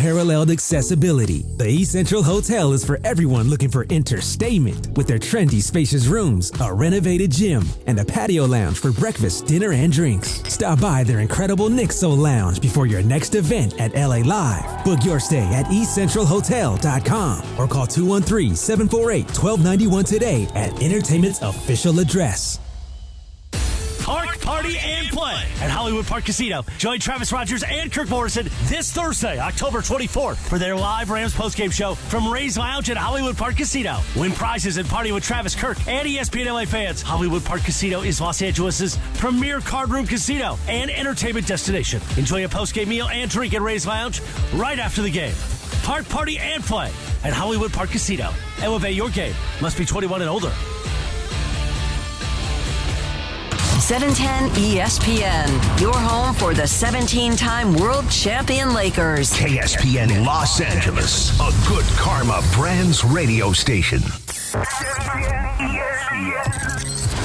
unparalleled accessibility. The East Central Hotel is for everyone looking for entertainment. With their trendy, spacious rooms, a renovated gym, and a patio lounge for breakfast, dinner, and drinks. Stop by their incredible Nixo Lounge before your next event at LA Live. Book your stay at eastcentralhotel.com or call 213-748-1291 today at Entertainment's official address. Park, party, and play at Hollywood Park Casino. Join Travis Rogers and Kirk Morrison this Thursday, October 24th, for their live Rams postgame show from Ray's Lounge at Hollywood Park Casino. Win prizes and party with Travis, Kirk, and ESPN LA fans. Hollywood Park Casino is Los Angeles' premier card room casino and entertainment destination. Enjoy a postgame meal and drink at Ray's Lounge right after the game. Park, party, and play at Hollywood Park Casino. Elevate your game. Must be 21 and older. 710 ESPN, your home for the 17-time world champion Lakers. KSPN Los Angeles, a good karma brands radio station.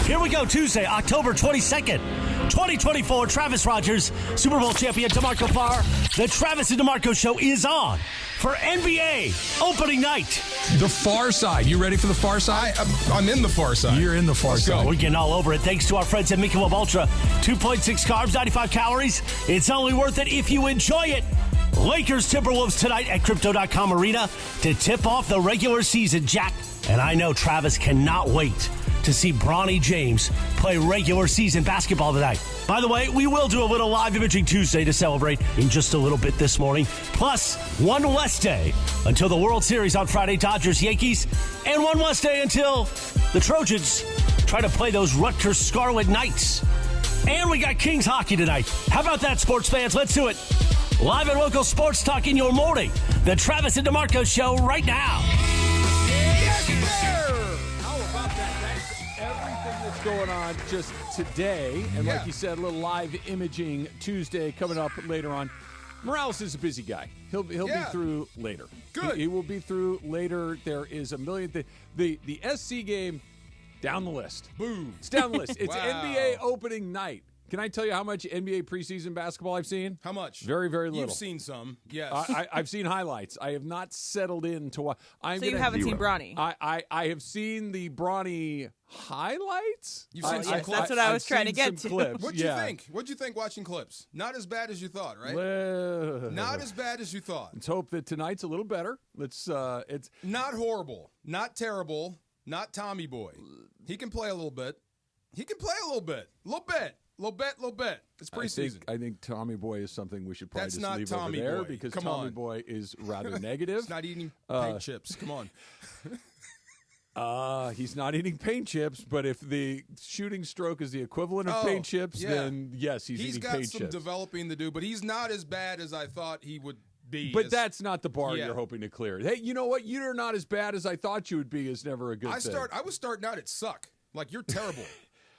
Here we go, Tuesday, October 22nd, 2024. Travis Rogers, Super Bowl champion DeMarco Farr. The Travis and DeMarco Show is on for NBA opening night. The far side. You ready for the far side? I'm in the far side. You're in the far side. We're getting all over it. Thanks to our friends at Michelob Ultra. 2.6 carbs, 95 calories. It's only worth it if you enjoy it. Lakers Timberwolves tonight at Crypto.com Arena to tip off the regular season, Jack. And I know Travis cannot wait to see Bronny James play regular season basketball tonight. By the way, we will do a little live imaging Tuesday to celebrate in just a little bit this morning. Plus, one less day until the World Series on Friday, Dodgers, Yankees, and one less day until the Trojans try to play those Rutgers Scarlet Knights. And we got Kings hockey tonight. How about that, sports fans? Let's do it. Live and local sports talk in your morning. The Travis and DeMarco Show right now. Going on just today, and like you said, a little live imaging Tuesday coming up later on. Morales is a busy guy. He'll be through later. Good. He will be through later. There is a million things. The SC game down the list. Boom. It's down the list. It's Wow. NBA opening night. Can I tell you how much NBA preseason basketball I've seen? How much? Very, very little. You've seen some, yes. I've seen highlights. I have not settled into what I'm. So you haven't seen Bronny? I have seen the Bronny highlights. You've seen some clips. That's what I was trying to get to. Clips. What'd you think? What'd you think watching clips? Not as bad as you thought, right? Not as bad as you thought. Let's hope that tonight's a little better. It's not horrible, not terrible, not Tommy Boy. He can play a little bit. Little bit. It's preseason. I think Tommy Boy is something we should probably That's just not leave Tommy over there Boy. because Come Tommy on. Boy is rather negative. He's not eating paint chips. Come on. He's not eating paint chips, but if the shooting stroke is the equivalent of paint chips, then yes, he's eating paint chips. He's got some developing to do, but he's not as bad as I thought he would be. But that's not the bar you're hoping to clear. Hey, you know what? You're not as bad as I thought you would be is never a good thing. I was starting out at suck. Like, you're terrible.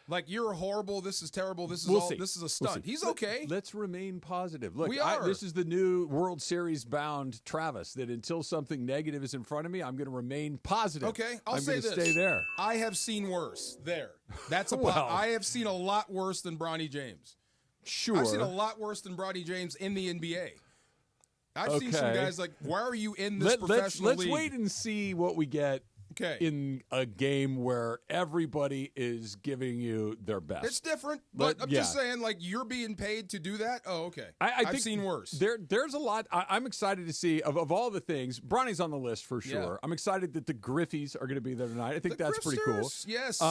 Like, you're horrible. This is terrible. This is This is a stunt. He's okay. Let's remain positive. Look, we are. This is the new World Series bound Travis, that until something negative is in front of me, I'm going to remain positive. Okay, I'm going to stay there. I have seen worse. That's a Well. I have seen a lot worse than Bronny James. Sure. I've seen a lot worse than Bronny James in the NBA. I've seen some guys like, why are you in this professional league? Let's wait and see what we get in a game where everybody is giving you their best. It's different, but I'm just saying, like, you're being paid to do that? Oh, okay. I've seen worse. There's a lot. I'm excited to see, of all the things, Bronny's on the list for sure. Yeah. I'm excited that the Griffies are going to be there tonight. I think that's pretty cool. Yes.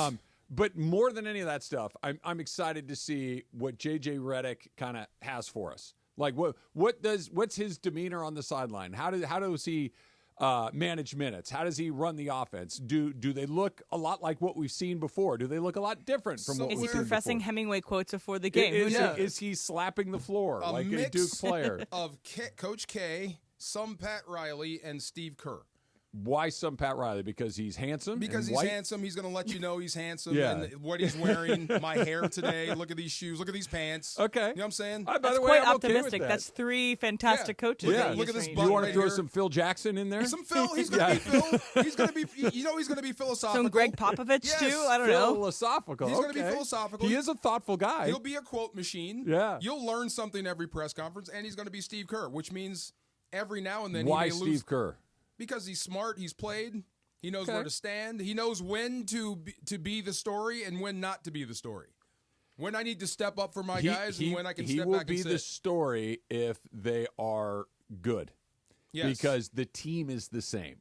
But more than any of that stuff, I'm excited to see what J.J. Redick kind of has for us. Like, what's his demeanor on the sideline? How does he manage minutes? How does he run the offense? Do they look a lot like what we've seen before? Do they look a lot different from what we've seen before? Is he professing Hemingway quotes before the game? Is he slapping the floor like a Duke player? Of Coach K, some Pat Riley, and Steve Kerr. Why some Pat Riley? Because he's handsome? Because he's white? handsome. He's going to let you know he's handsome. And what he's wearing, my hair today, look at these shoes, look at these pants. Okay. You know what I'm saying? By That's the way, quite I'm optimistic. okay with that. That's three fantastic coaches. Yeah, look at this Do button you want to right throw here. some Phil Jackson in there? Some Phil. He's going to be Phil. He's going to be, he's going to be philosophical. Some Greg Popovich, Yes. too? I don't know. Philosophical. He's going to be philosophical. He is a thoughtful guy. He'll be a quote machine. Yeah. You'll learn something every press conference, and he's going to be Steve Kerr, which means every now and then Why he may Steve lose Kerr? because he's smart. He's played. He knows where to stand. He knows when to be the story and when not to be the story. When I need to step up for my guys and when I can step back and sit. He will be the story if they are good. Yes. Because the team is the same.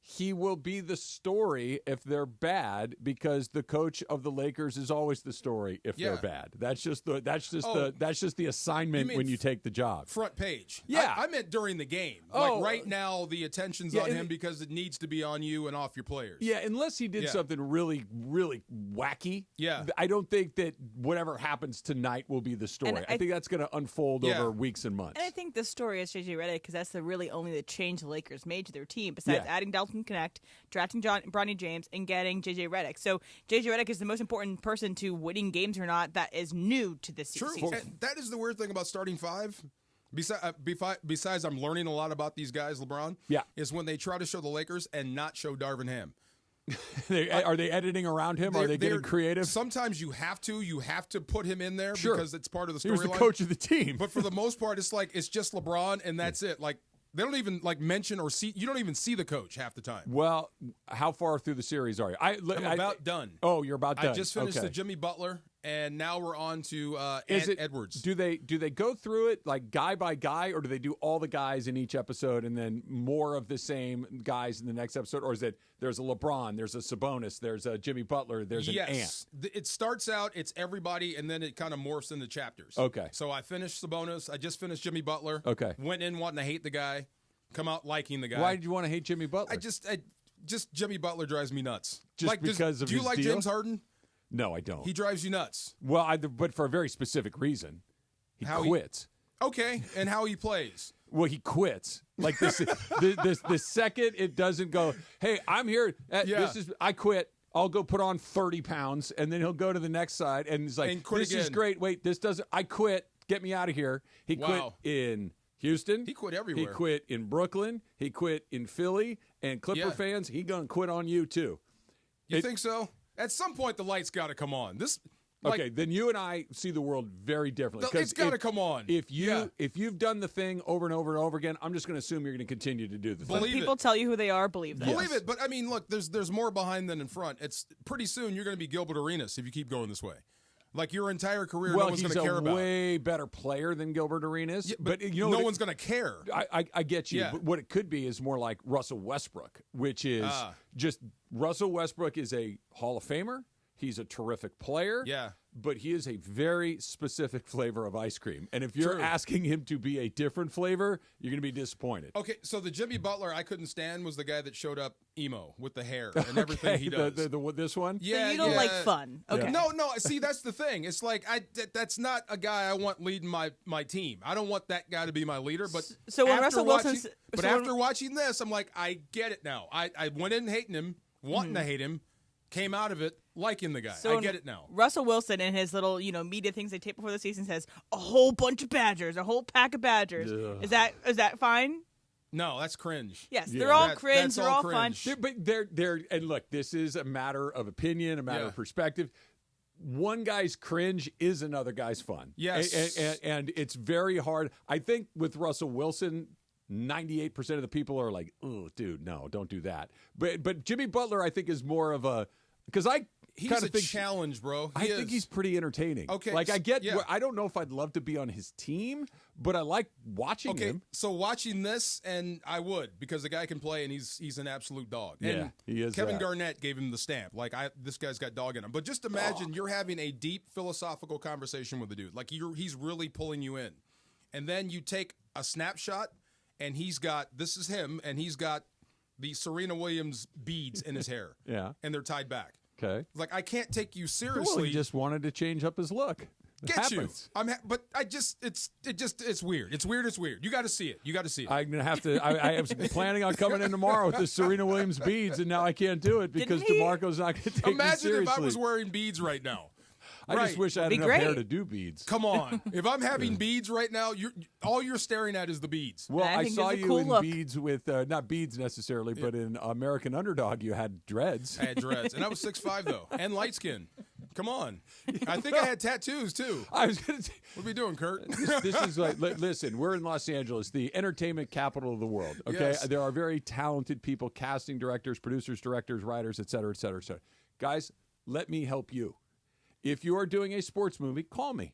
He will be the story if they're bad because the coach of the Lakers is always the story if they're bad. That's just the assignment when you take the job. Front page. Yeah. I meant during the game. Like right now the attention's on him because it needs to be on you and off your players. Yeah, unless he did something really, really wacky. Yeah. I don't think that whatever happens tonight will be the story. I think that's going to unfold over weeks and months. And I think the story is JJ Redick because that's really only the change the Lakers made to their team besides adding Dalton Connect, drafting Bronny James, and getting JJ Redick. So JJ Redick is the most important person to winning games or not that is new to this season. And that is the weird thing about starting five. Besides, I'm learning a lot about these guys, LeBron. Yeah. Is when they try to show the Lakers and not show Darvin Ham. Are they editing around him? Are they getting creative? Sometimes you have to put him in there because it's part of the storyline. He was the coach of the team. But for the most part, it's just LeBron and that's it. Like they don't even mention or see. You don't even see the coach half the time. Well, how far through the series are you? I'm about done. Oh, you're about done. I just finished the Jimmy Butler, and now we're on to Edwards. Do they go through it like guy by guy, or do they do all the guys in each episode and then more of the same guys in the next episode? Or is it there's a LeBron, there's a Sabonis, there's a Jimmy Butler, there's an Ant? It starts out, it's everybody, and then it kind of morphs into chapters. Okay. So I finished Sabonis. I just finished Jimmy Butler. Okay. Went in wanting to hate the guy, come out liking the guy. Why did you want to hate Jimmy Butler? Just Jimmy Butler drives me nuts. Just because of his do you like deal? James Harden? No, I don't. He drives you nuts. Well, but for a very specific reason. He quits. Okay, and how he plays. Well, he quits. Like this, the second it doesn't go, hey, I'm here. I quit. I'll go put on 30 pounds, and then he'll go to the next side, and he's like, this is great. Wait, this doesn't. I quit. Get me out of here. He quit in Houston. He quit everywhere. He quit in Brooklyn. He quit in Philly. And Clipper fans, he gonna quit on you too. You think so? At some point, the lights got to come on. Okay, then you and I see the world very differently. It's got to come on. If you've done the thing over and over and over again, I'm just going to assume you're going to continue to do the thing. When people tell you who they are, believe them. Believe it. But I mean, look, there's more behind than in front. It's pretty soon you're going to be Gilbert Arenas if you keep going this way. Like your entire career, no one's going to care about. Well, he's a way better player than Gilbert Arenas. Yeah, but no one's going to care. I get you. Yeah. But what it could be is more like Russell Westbrook, which is just Russell Westbrook is a Hall of Famer. He's a terrific player. Yeah. But he is a very specific flavor of ice cream. And if you're asking him to be a different flavor, you're going to be disappointed. Okay, so the Jimmy Butler I couldn't stand was the guy that showed up emo with the hair and everything he does. This one? Yeah. So you don't like fun. Okay. No. See, that's the thing. It's like that's not a guy I want leading my team. I don't want that guy to be my leader. But so when Russell Wilson's, after watching this, I'm like, I get it now. I went in hating him, wanting to hate him, came out of it liking the guy. So I get it now. Russell Wilson in his little, media things they tape before the season says a whole bunch of Badgers, a whole pack of Badgers. Ugh. Is that fine? No, that's cringe. Yes, they're all cringe. They're all cringe. fun. But they're and look, this is a matter of opinion, a matter of perspective. One guy's cringe is another guy's fun. Yes, and it's very hard. I think with Russell Wilson, 98% of the people are like, "Oh, dude, no, don't do that." But Jimmy Butler, I think, is more of a because he's a challenge, bro. I think he's pretty entertaining. Okay, like I get. I don't know if I'd love to be on his team, but I like watching him. So watching this, and I would because the guy can play, and he's an absolute dog. And he is. Kevin Garnett gave him the stamp. Like this guy's got dog in him. But just imagine you're having a deep philosophical conversation with a dude. Like he's really pulling you in, and then you take a snapshot, and this is him, and he's got the Serena Williams beads in his hair. Yeah. And they're tied back. Okay. Like, I can't take you seriously. Well, he just wanted to change up his look. Get you. But it's weird. It's weird. You got to see it. I'm going to have to. I was planning on coming in tomorrow with the Serena Williams beads, and now I can't do it because DeMarco's not going to take me seriously. Imagine if I was wearing beads right now. I just wish I had enough hair to do beads. Come on. If I'm having beads right now, all you're staring at is the beads. Well, I saw you in beads with, not beads necessarily, but in American Underdog, you had dreads. I had dreads. And I was 6'5", though, and light skin. Come on. I think I had tattoos, too. I was going to say. What are we doing, Kurt? This is like, listen, we're in Los Angeles, the entertainment capital of the world, okay? Yes. There are very talented people, casting directors, producers, directors, writers, et cetera, et cetera, et cetera. Guys, let me help you. If you are doing a sports movie, call me.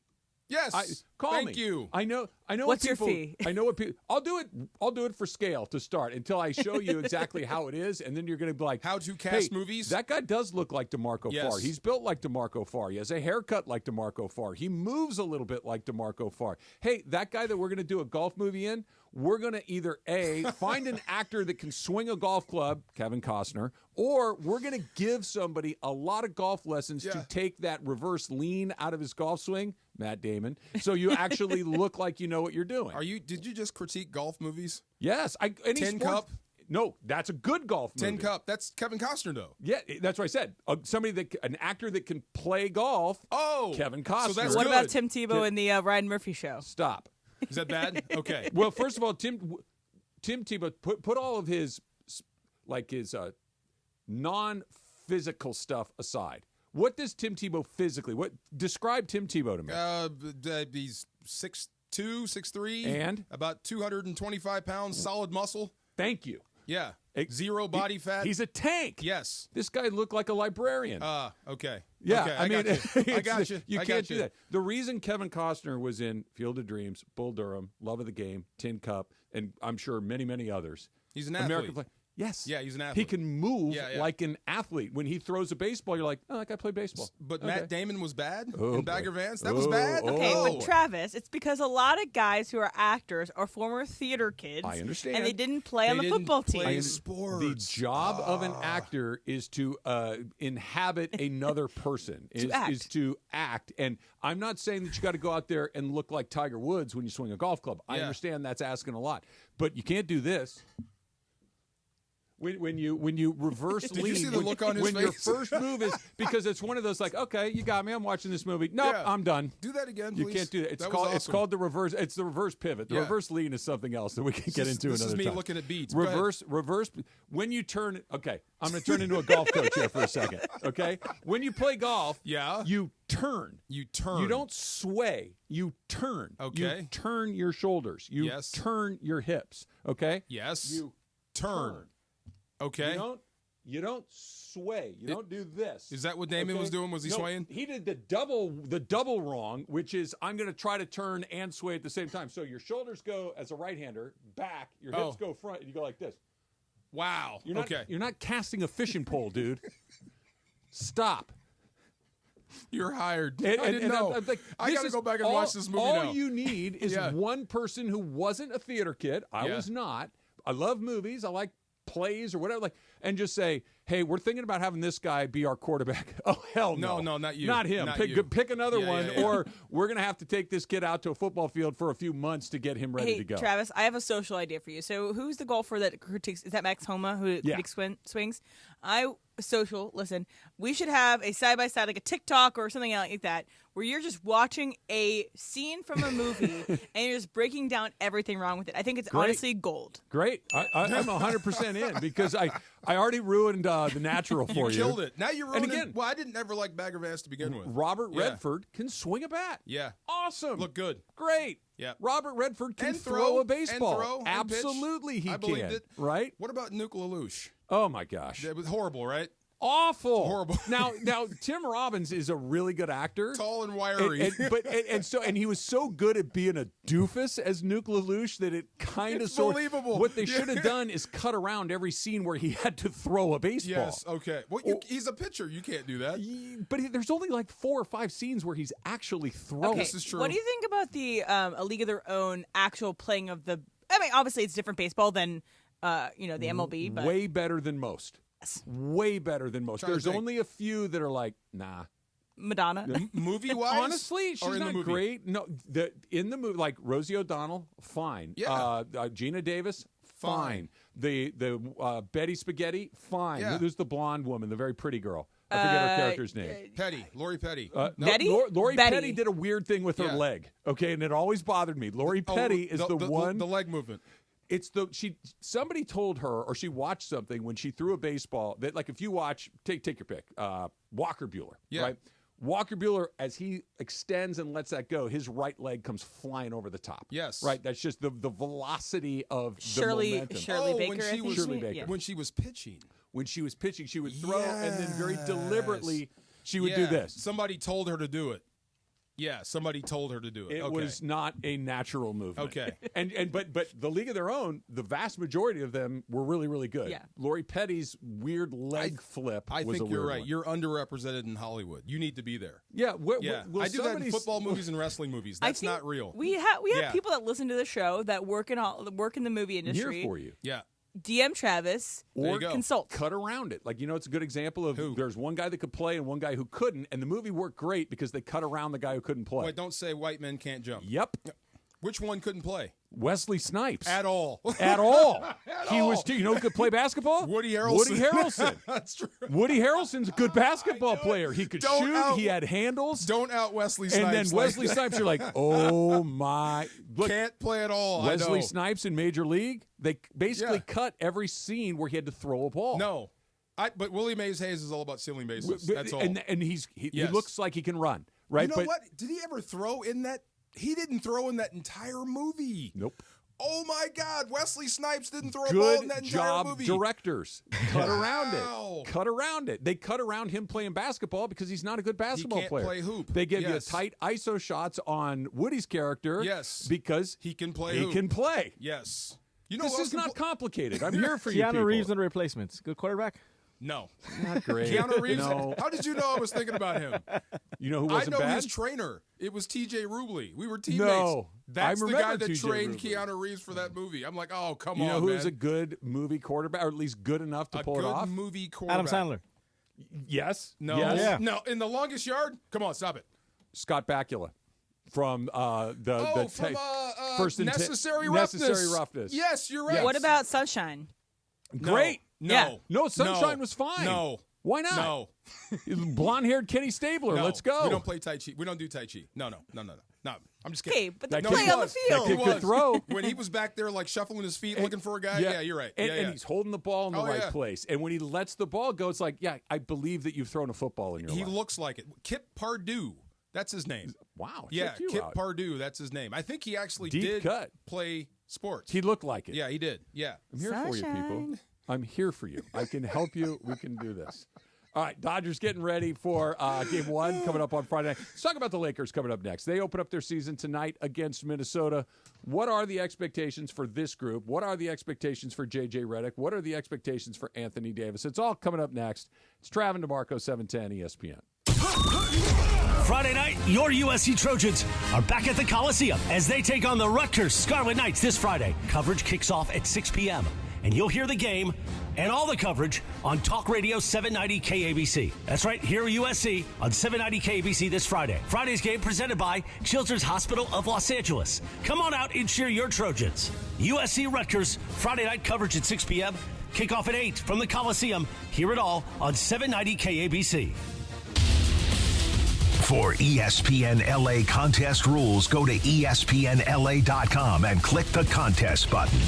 Yes. Call Thank me. you. I know. What's what people, your fee? I know what people. I'll do it for scale to start until I show you exactly how it is, and then you're going to be like, how to cast hey, movies. That guy does look like DeMarco Yes. Farr. He's built like DeMarco Farr. He has a haircut like DeMarco Farr. He moves a little bit like DeMarco Farr. Hey, that guy that we're going to do a golf movie in, we're going to either A, find an actor that can swing a golf club, Kevin Costner, or we're going to give somebody a lot of golf lessons to take that reverse lean out of his golf swing, Matt Damon, so you actually look like you know what you're doing. Did you just critique golf movies? Yes. Tin Cup? No, that's a good golf movie. Tin Cup. That's Kevin Costner, though. Yeah, that's what I said. An actor that can play golf. Oh, Kevin Costner. So that's What good. about Tim Tebow in the Ryan Murphy show? Stop. Is that bad? Okay. Well, first of all, Tim Tebow put all of his non-physical stuff aside. What does Tim Tebow physically? Describe Tim Tebow to me? He's 6'2", 6'3", and about 225 pounds, solid muscle. Thank you. Yeah. Zero body fat. He's a tank. Yes. This guy looked like a librarian. Okay. Yeah, okay, I mean, I got you. You can't do that. The reason Kevin Costner was in Field of Dreams, Bull Durham, Love of the Game, Tin Cup, and I'm sure many, many others. He's an athlete. Yes. Yeah, he's an athlete. He can move Yeah. like an athlete. When he throws a baseball, you're like, oh, that guy played baseball. But Okay. Matt Damon was bad Oh, in Bagger boy. Vance? That was bad? Okay, Oh. but Travis, it's because a lot of guys who are actors are former theater kids. I understand. And they didn't play on the football team. play sports. The job of an actor is to inhabit another person, is to act. And I'm not saying that you got to go out there and look like Tiger Woods when you swing a golf club. I understand that's asking a lot. But you can't do this. When you reverse Did lean, you see the look on his when your face? first move is because it's one of those like, okay, you got me, I'm watching this movie. Nope, Yeah. I'm done. Do that again, You please. can't do that. It's That was called awesome. the reverse. It's the reverse pivot. The Yeah. reverse lean is something else that we can get into this another is me time. looking at beats. Go ahead. Reverse. When you turn, okay, I'm going to turn into a golf coach here for a second. Okay, when you play golf, you turn. You turn. You don't sway. You turn. Okay. You turn your shoulders. You turn your hips. Okay. Yes. You turn. Okay. You don't sway. You don't do this. Is that what Damon was doing? Was he swaying? He did the double wrong, which is I'm going to try to turn and sway at the same time. So your shoulders go as a right-hander back, your hips go front, and you go like this. Wow. You're not casting a fishing pole, dude. Stop. You're hired. And, I didn't know. I'm like, I got to go back and watch this movie now. All you need is one person who wasn't a theater kid. I was not. I love movies. I like plays or whatever, and just say, hey, we're thinking about having this guy be our quarterback. Oh, hell no. No, not you. Not him. Not Pick, you. pick another one, or we're going to have to take this kid out to a football field for a few months to get him ready to go. Travis, I have a social idea for you. So who's the golfer that critiques, is that Max Homa who critiques swings? Listen, we should have a side-by-side, like a TikTok or something like that, where you're just watching a scene from a movie and you're just breaking down everything wrong with it. I think it's honestly gold. Great. I'm 100% in because I already ruined The Natural for you. You killed it. Now you're ruining And again, well, I didn't ever like Bagger Vance to begin with. Robert Redford can swing a bat. Yeah. Awesome. Look good. Great. Yeah. Robert Redford can And throw a baseball. And throw and Absolutely pitch. he I can. believed it. Right? What about Nuke LaLoosh? Oh, my gosh. It was horrible, right? Awful. Horrible. Now Tim Robbins is a really good actor. Tall and wiry. And he was so good at being a doofus as Nuke LaLoosh that it kind of sort of believable. What they should have done is cut around every scene where he had to throw a baseball. Yes, okay. Well, he's a pitcher. You can't do that. But there's only like 4 or 5 scenes where he's actually throwing. Okay, This is true. what do you think about the A League of Their Own actual playing of the? I mean, obviously it's different baseball than the MLB, but way better than most. Way better than most. There's think. only a few that are like, nah. Madonna. Movie-wise? Honestly, she's or in not the movie? great. No, in the movie, like Rosie O'Donnell, fine. Yeah. Gina Davis, fine. The Betty Spaghetti, fine. Yeah. Who's the blonde woman, the very pretty girl? I forget her character's name. Petty. Lori Petty. Betty? Lori Betty. Petty did a weird thing with her leg. Okay, and it always bothered me. Lori Petty is the one. The leg movement. It's somebody told her, or she watched something when she threw a baseball that, like, if you watch, take your pick, Walker Bueller, right? Walker Buehler, as he extends and lets that go, his right leg comes flying over the top. Yes. Right? That's just the velocity of Shirley the momentum. Baker. When she was pitching. When she was pitching, she would throw, and then very deliberately she would do this. Somebody told her to do it. Yeah, somebody told her to do it. It was not a natural movement. Okay. But the League of Their Own, the vast majority of them were really, really good. Yeah. Lori Petty's weird leg flip I was think a you're weird right. one. You're underrepreted in Hollywood. You need to be there. Yeah. I do that in football movies and wrestling movies. That's not real. We have people that listen to the show that work in the movie industry. Here for you. Yeah. DM Travis Or consult. Cut around it. Like, it's a good example of there's one guy that could play and one guy who couldn't, and the movie worked great because they cut around the guy who couldn't play. Wait, don't say white men can't jump. Yep. Which one couldn't play? Wesley Snipes. At all. At all. He was, who could play basketball? Woody Harrelson. Woody Harrelson. That's true. Woody Harrelson's a good basketball player. He could shoot. He had handles. Don't out Wesley Snipes. And then Wesley Snipes, you're like, oh my. Look, can't play at all. Wesley Snipes in Major League, they basically cut every scene where he had to throw a ball. No. But Willie Mays Hayes is all about stealing bases. That's all. And he looks like he can run, right? You know what? Did he ever throw in that? He didn't throw in that entire movie. Nope. Oh my God! Wesley Snipes didn't throw a ball in that entire movie. Good job, directors. Cut around it. Cut around it. They cut around him playing basketball because he's not a good basketball player. He can't play hoop. They give you tight ISO shots on Woody's character. Yes, because he can play. He can play. Yes. This is not complicated. I'm here for you. Keanu Reeves and the Replacements. Good quarterback. No. Not great. Keanu Reeves? No. How did you know I was thinking about him? You know who wasn't bad? I know bad? his trainer. It was TJ Rubley. We were teammates. No. That's the guy that TJ trained Rubley. Keanu Reeves for that movie. I'm like, oh, come on, You know who's man. a good movie quarterback, or at least good enough to pull it off? A good movie quarterback. Adam Sandler. Yes. No. Yes. Yeah. No. In The Longest Yard? Come on, stop it. Scott Bakula from First Necessary Roughness. Necessary Roughness. Yes, you're right. What about Sunshine? Great. No. Yeah. No, Sunshine was fine. No. Why not? No. Blonde-haired Kenny Stabler. No. Let's go. We don't play Tai Chi. We don't do Tai Chi. No. I'm just kidding. Okay, but That they kid play on the was. field. That kid could throw. When he was back there, like shuffling his feet, looking for a guy. Yeah, you're right. And he's holding the ball in the right yeah. place. And when he lets the ball go, it's like, yeah, I believe that you've thrown a football in your He life. looks like it. Kip Pardue. That's his name. Wow. Yeah, check you Kip out. Pardue. That's his name. I think he actually Deep did cut. play sports. He looked like it. Yeah, he did. Yeah. I'm here for you, people. I'm here for you. I can help you. We can do this. All right, Dodgers getting ready for Game 1 coming up on Friday night. Let's talk about the Lakers coming up next. They open up their season tonight against Minnesota. What are the expectations for this group? What are the expectations for J.J. Redick? What are the expectations for Anthony Davis? It's all coming up next. It's Trav and DeMarco, 710 ESPN. Friday night, your USC Trojans are back at the Coliseum as they take on the Rutgers Scarlet Knights this Friday. Coverage kicks off at 6 p.m., and you'll hear the game and all the coverage on Talk Radio 790 KABC. That's right, here at USC on 790 KABC this Friday. Friday's game presented by Children's Hospital of Los Angeles. Come on out and cheer your Trojans. USC Rutgers, Friday night coverage at 6 p.m., kickoff at 8 from the Coliseum. Hear it all on 790 KABC. For ESPN LA contest rules, go to ESPNLA.com and click the contest button.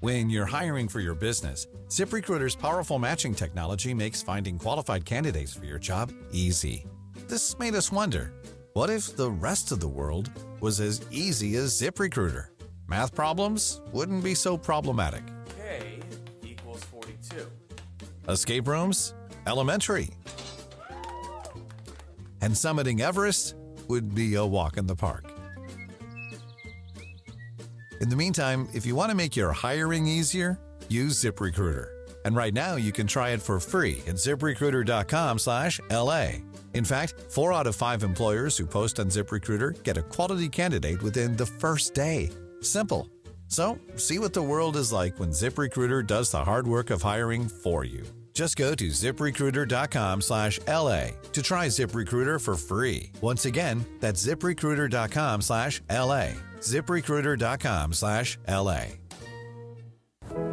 When you're hiring for your business, ZipRecruiter's powerful matching technology makes finding qualified candidates for your job easy. This made us wonder, what if the rest of the world was as easy as ZipRecruiter? Math problems wouldn't be so problematic. K equals 42. Escape rooms? Elementary. And summiting Everest would be a walk in the park. In the meantime, if you want to make your hiring easier, use ZipRecruiter. And right now, you can try it for free at ZipRecruiter.com/LA. In fact, 4 out of 5 employers who post on ZipRecruiter get a quality candidate within the first day. Simple. So, see what the world is like when ZipRecruiter does the hard work of hiring for you. Just go to ZipRecruiter.com/LA to try ZipRecruiter for free. Once again, that's ZipRecruiter.com/LA. ZipRecruiter.com/LA.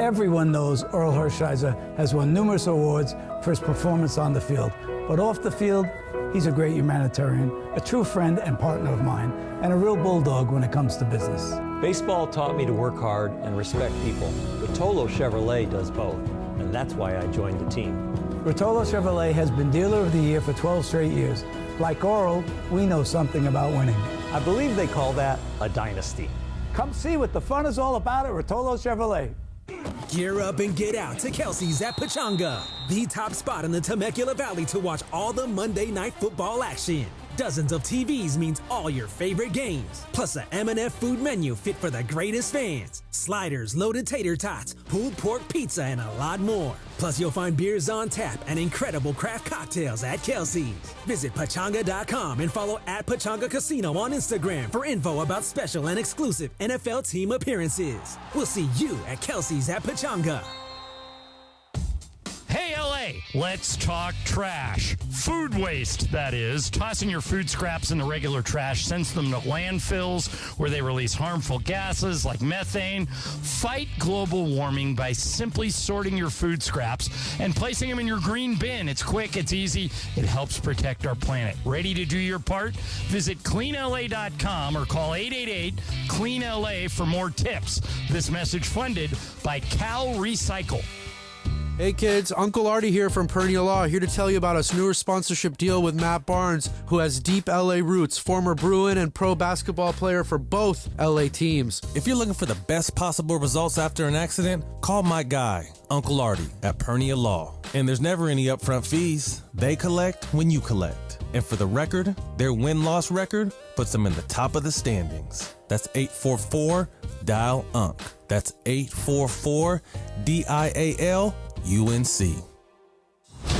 Everyone knows Earl Hershiser has won numerous awards for his performance on the field. But off the field, he's a great humanitarian, a true friend and partner of mine, and a real bulldog when it comes to business. Baseball taught me to work hard and respect people, but Tolo Chevrolet does both, and that's why I joined the team. Rotolo Chevrolet has been Dealer of the Year for 12 straight years. Like Oral, we know something about winning. I believe they call that a dynasty. Come see what the fun is all about at Rotolo Chevrolet. Gear up and get out to Kelsey's at Pachanga, the top spot in the Temecula Valley to watch all the Monday Night Football action. Dozens of TVs means all your favorite games, plus a M&F food menu fit for the greatest fans. Sliders, loaded tater tots, pulled pork pizza, and a lot more. Plus, you'll find beers on tap and incredible craft cocktails at Kelsey's. Visit Pachanga.com and follow at Pachanga Casino on Instagram for info about special and exclusive NFL team appearances. We'll see you at Kelsey's at Pachanga. Hey, LA, let's talk trash. Food waste, that is. Tossing your food scraps in the regular trash sends them to landfills where they release harmful gases like methane. Fight global warming by simply sorting your food scraps and placing them in your green bin. It's quick, it's easy, it helps protect our planet. Ready to do your part? Visit cleanla.com or call 888-CLEAN-LA for more tips. This message funded by Cal Recycle. Hey kids, Uncle Artie here from Perennial Law, here to tell you about a newer sponsorship deal with Matt Barnes, who has deep LA roots, former Bruin and pro basketball player for both LA teams. If you're looking for the best possible results after an accident, call my guy, Uncle Artie, at Perennial Law. And there's never any upfront fees. They collect when you collect. And for the record, their win-loss record puts them in the top of the standings. That's 844-DIAL-UNC. That's 844-DIAL-UNC.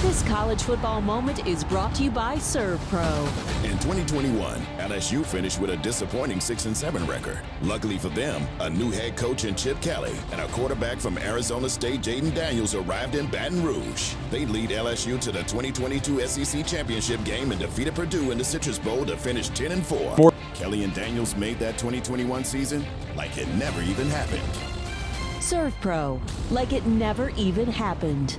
This college football moment is brought to you by ServPro. In 2021, LSU finished with a disappointing 6-7 record. Luckily for them, a new head coach in Chip Kelly and a quarterback from Arizona State, Jaden Daniels, arrived in Baton Rouge. They lead LSU to the 2022 SEC Championship game and defeated Purdue in the Citrus Bowl to finish 10-4. Kelly and Daniels made that 2021 season like it never even happened. ServPro, like it never even happened.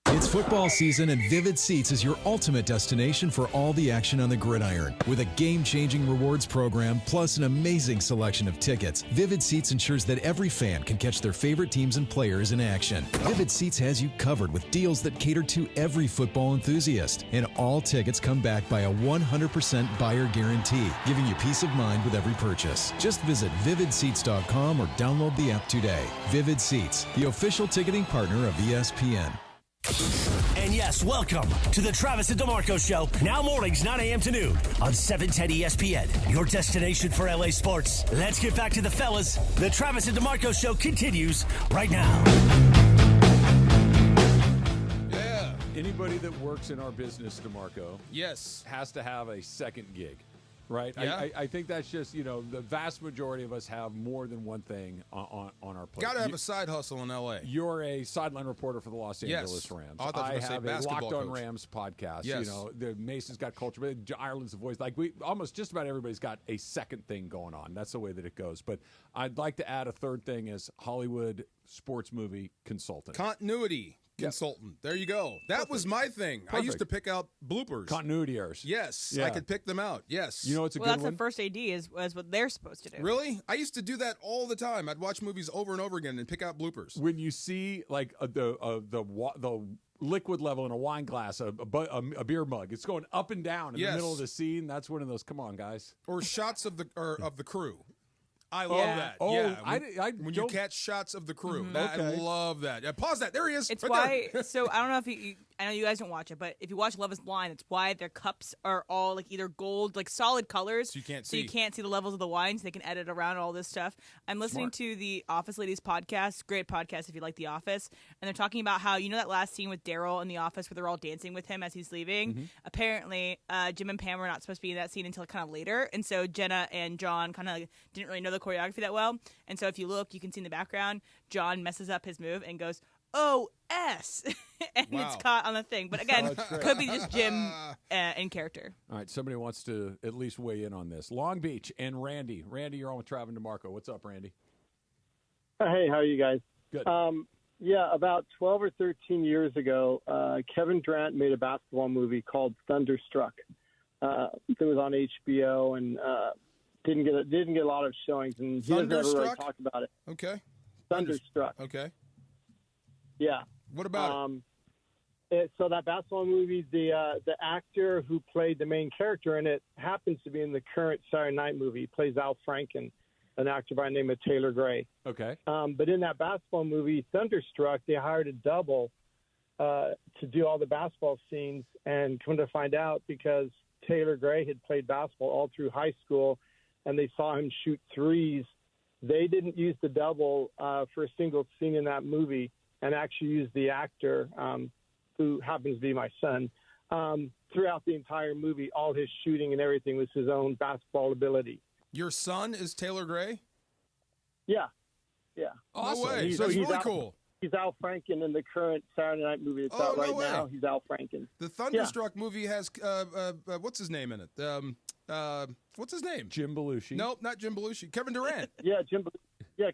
It's football season, and Vivid Seats is your ultimate destination for all the action on the gridiron. With a game-changing rewards program, plus an amazing selection of tickets, Vivid Seats ensures that every fan can catch their favorite teams and players in action. Vivid Seats has you covered with deals that cater to every football enthusiast. And all tickets come back by a 100% buyer guarantee, giving you peace of mind with every purchase. Just visit VividSeats.com or download the app today. Vivid Seats, the official ticketing partner of ESPN. And yes, welcome to the Travis and DeMarco Show. Now mornings, 9 a.m. to noon on 710 ESPN, your destination for LA sports. Let's get back to the fellas. The Travis and DeMarco Show continues right now. Yeah. Anybody that works in our business, DeMarco, yes, has to have a second gig. Right? Yeah. I think that's just, the vast majority of us have more than one thing on our plate. Got to have a side hustle in L.A. You're a sideline reporter for the Los Angeles Rams. I have a Locked On Rams podcast. Yes. The Mason's got culture, but Ireland's a voice. Like almost just about everybody's got a second thing going on. That's the way that it goes. But I'd like to add a third thing as Hollywood sports movie consultant. Continuity consultant. There you go. That was my thing. Perfect. I used to pick out bloopers. Continuity errors. Yes. Yeah. I could pick them out. Yes. You know it's a good that's one? the first AD is what they're supposed to do. Really? I used to do that all the time. I'd watch movies over and over again and pick out bloopers. When you see like the liquid level in a wine glass, a beer mug, it's going up and down in the middle of the scene. That's one of those. Come on, guys. Or shots of the crew. I love that. Oh, yeah. When you catch shots of the crew. I love that. Yeah, pause that. There he is. It's right why. So I don't know if I know you guys don't watch it, but if you watch Love Is Blind, it's why their cups are all like either gold, like solid colors, so you can't see the levels of the wine, so they can edit around all this stuff. I'm listening to the Office Ladies podcast, great podcast if you like The Office, and they're talking about how that last scene with Daryl in the office where they're all dancing with him as he's leaving. Mm-hmm. Apparently, Jim and Pam were not supposed to be in that scene until kind of later, and so Jenna and John kind of didn't really know the choreography that well. And so if you look, you can see in the background, John messes up his move and goes, "O-S," and it's caught on the thing. But again, could be just Jim in character. All right, somebody wants to at least weigh in on this. Long Beach and Randy. Randy, you're on with Travis and DeMarco. What's up, Randy? Hey, how are you guys? Good. About 12 or 13 years ago, Kevin Durant made a basketball movie called Thunderstruck. It was on HBO and didn't get a lot of showings, and he doesn't ever really talk about it. Okay. Thunderstruck. Okay. Yeah. What about it? So that basketball movie, the actor who played the main character in it happens to be in the current Saturday Night movie. He plays Al Franken, an actor by the name of Taylor Gray. Okay. But in that basketball movie, Thunderstruck, they hired a double to do all the basketball scenes, and come to find out, because Taylor Gray had played basketball all through high school and they saw him shoot threes, they didn't use the double for a single scene in that movie and actually used the actor, who happens to be my son, throughout the entire movie. All his shooting and everything was his own basketball ability. Your son is Taylor Gray? Yeah. Awesome. No way. So that's really cool. He's Al Franken in the current Saturday Night movie that's out right now. He's Al Franken. The Thunderstruck movie has what's his name in it? What's his name? Jim Belushi. Nope, not Jim Belushi. Kevin Durant.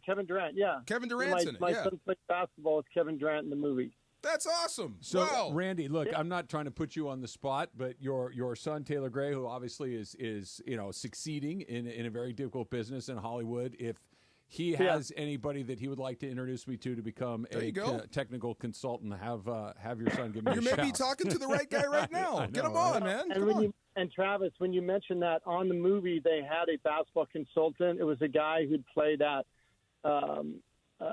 Kevin Durant. Yeah, Kevin Durant's in it. My son played basketball with Kevin Durant in the movie. That's awesome. So, wow. Randy, look, I'm not trying to put you on the spot, but your son Taylor Gray, who obviously is succeeding in a very difficult business in Hollywood, if he has anybody that he would like to introduce me to become a technical consultant, have your son give me a shout. You may be talking to the right guy right now. Get him on, man. And Travis, when you mentioned that on the movie, they had a basketball consultant. It was a guy who'd played at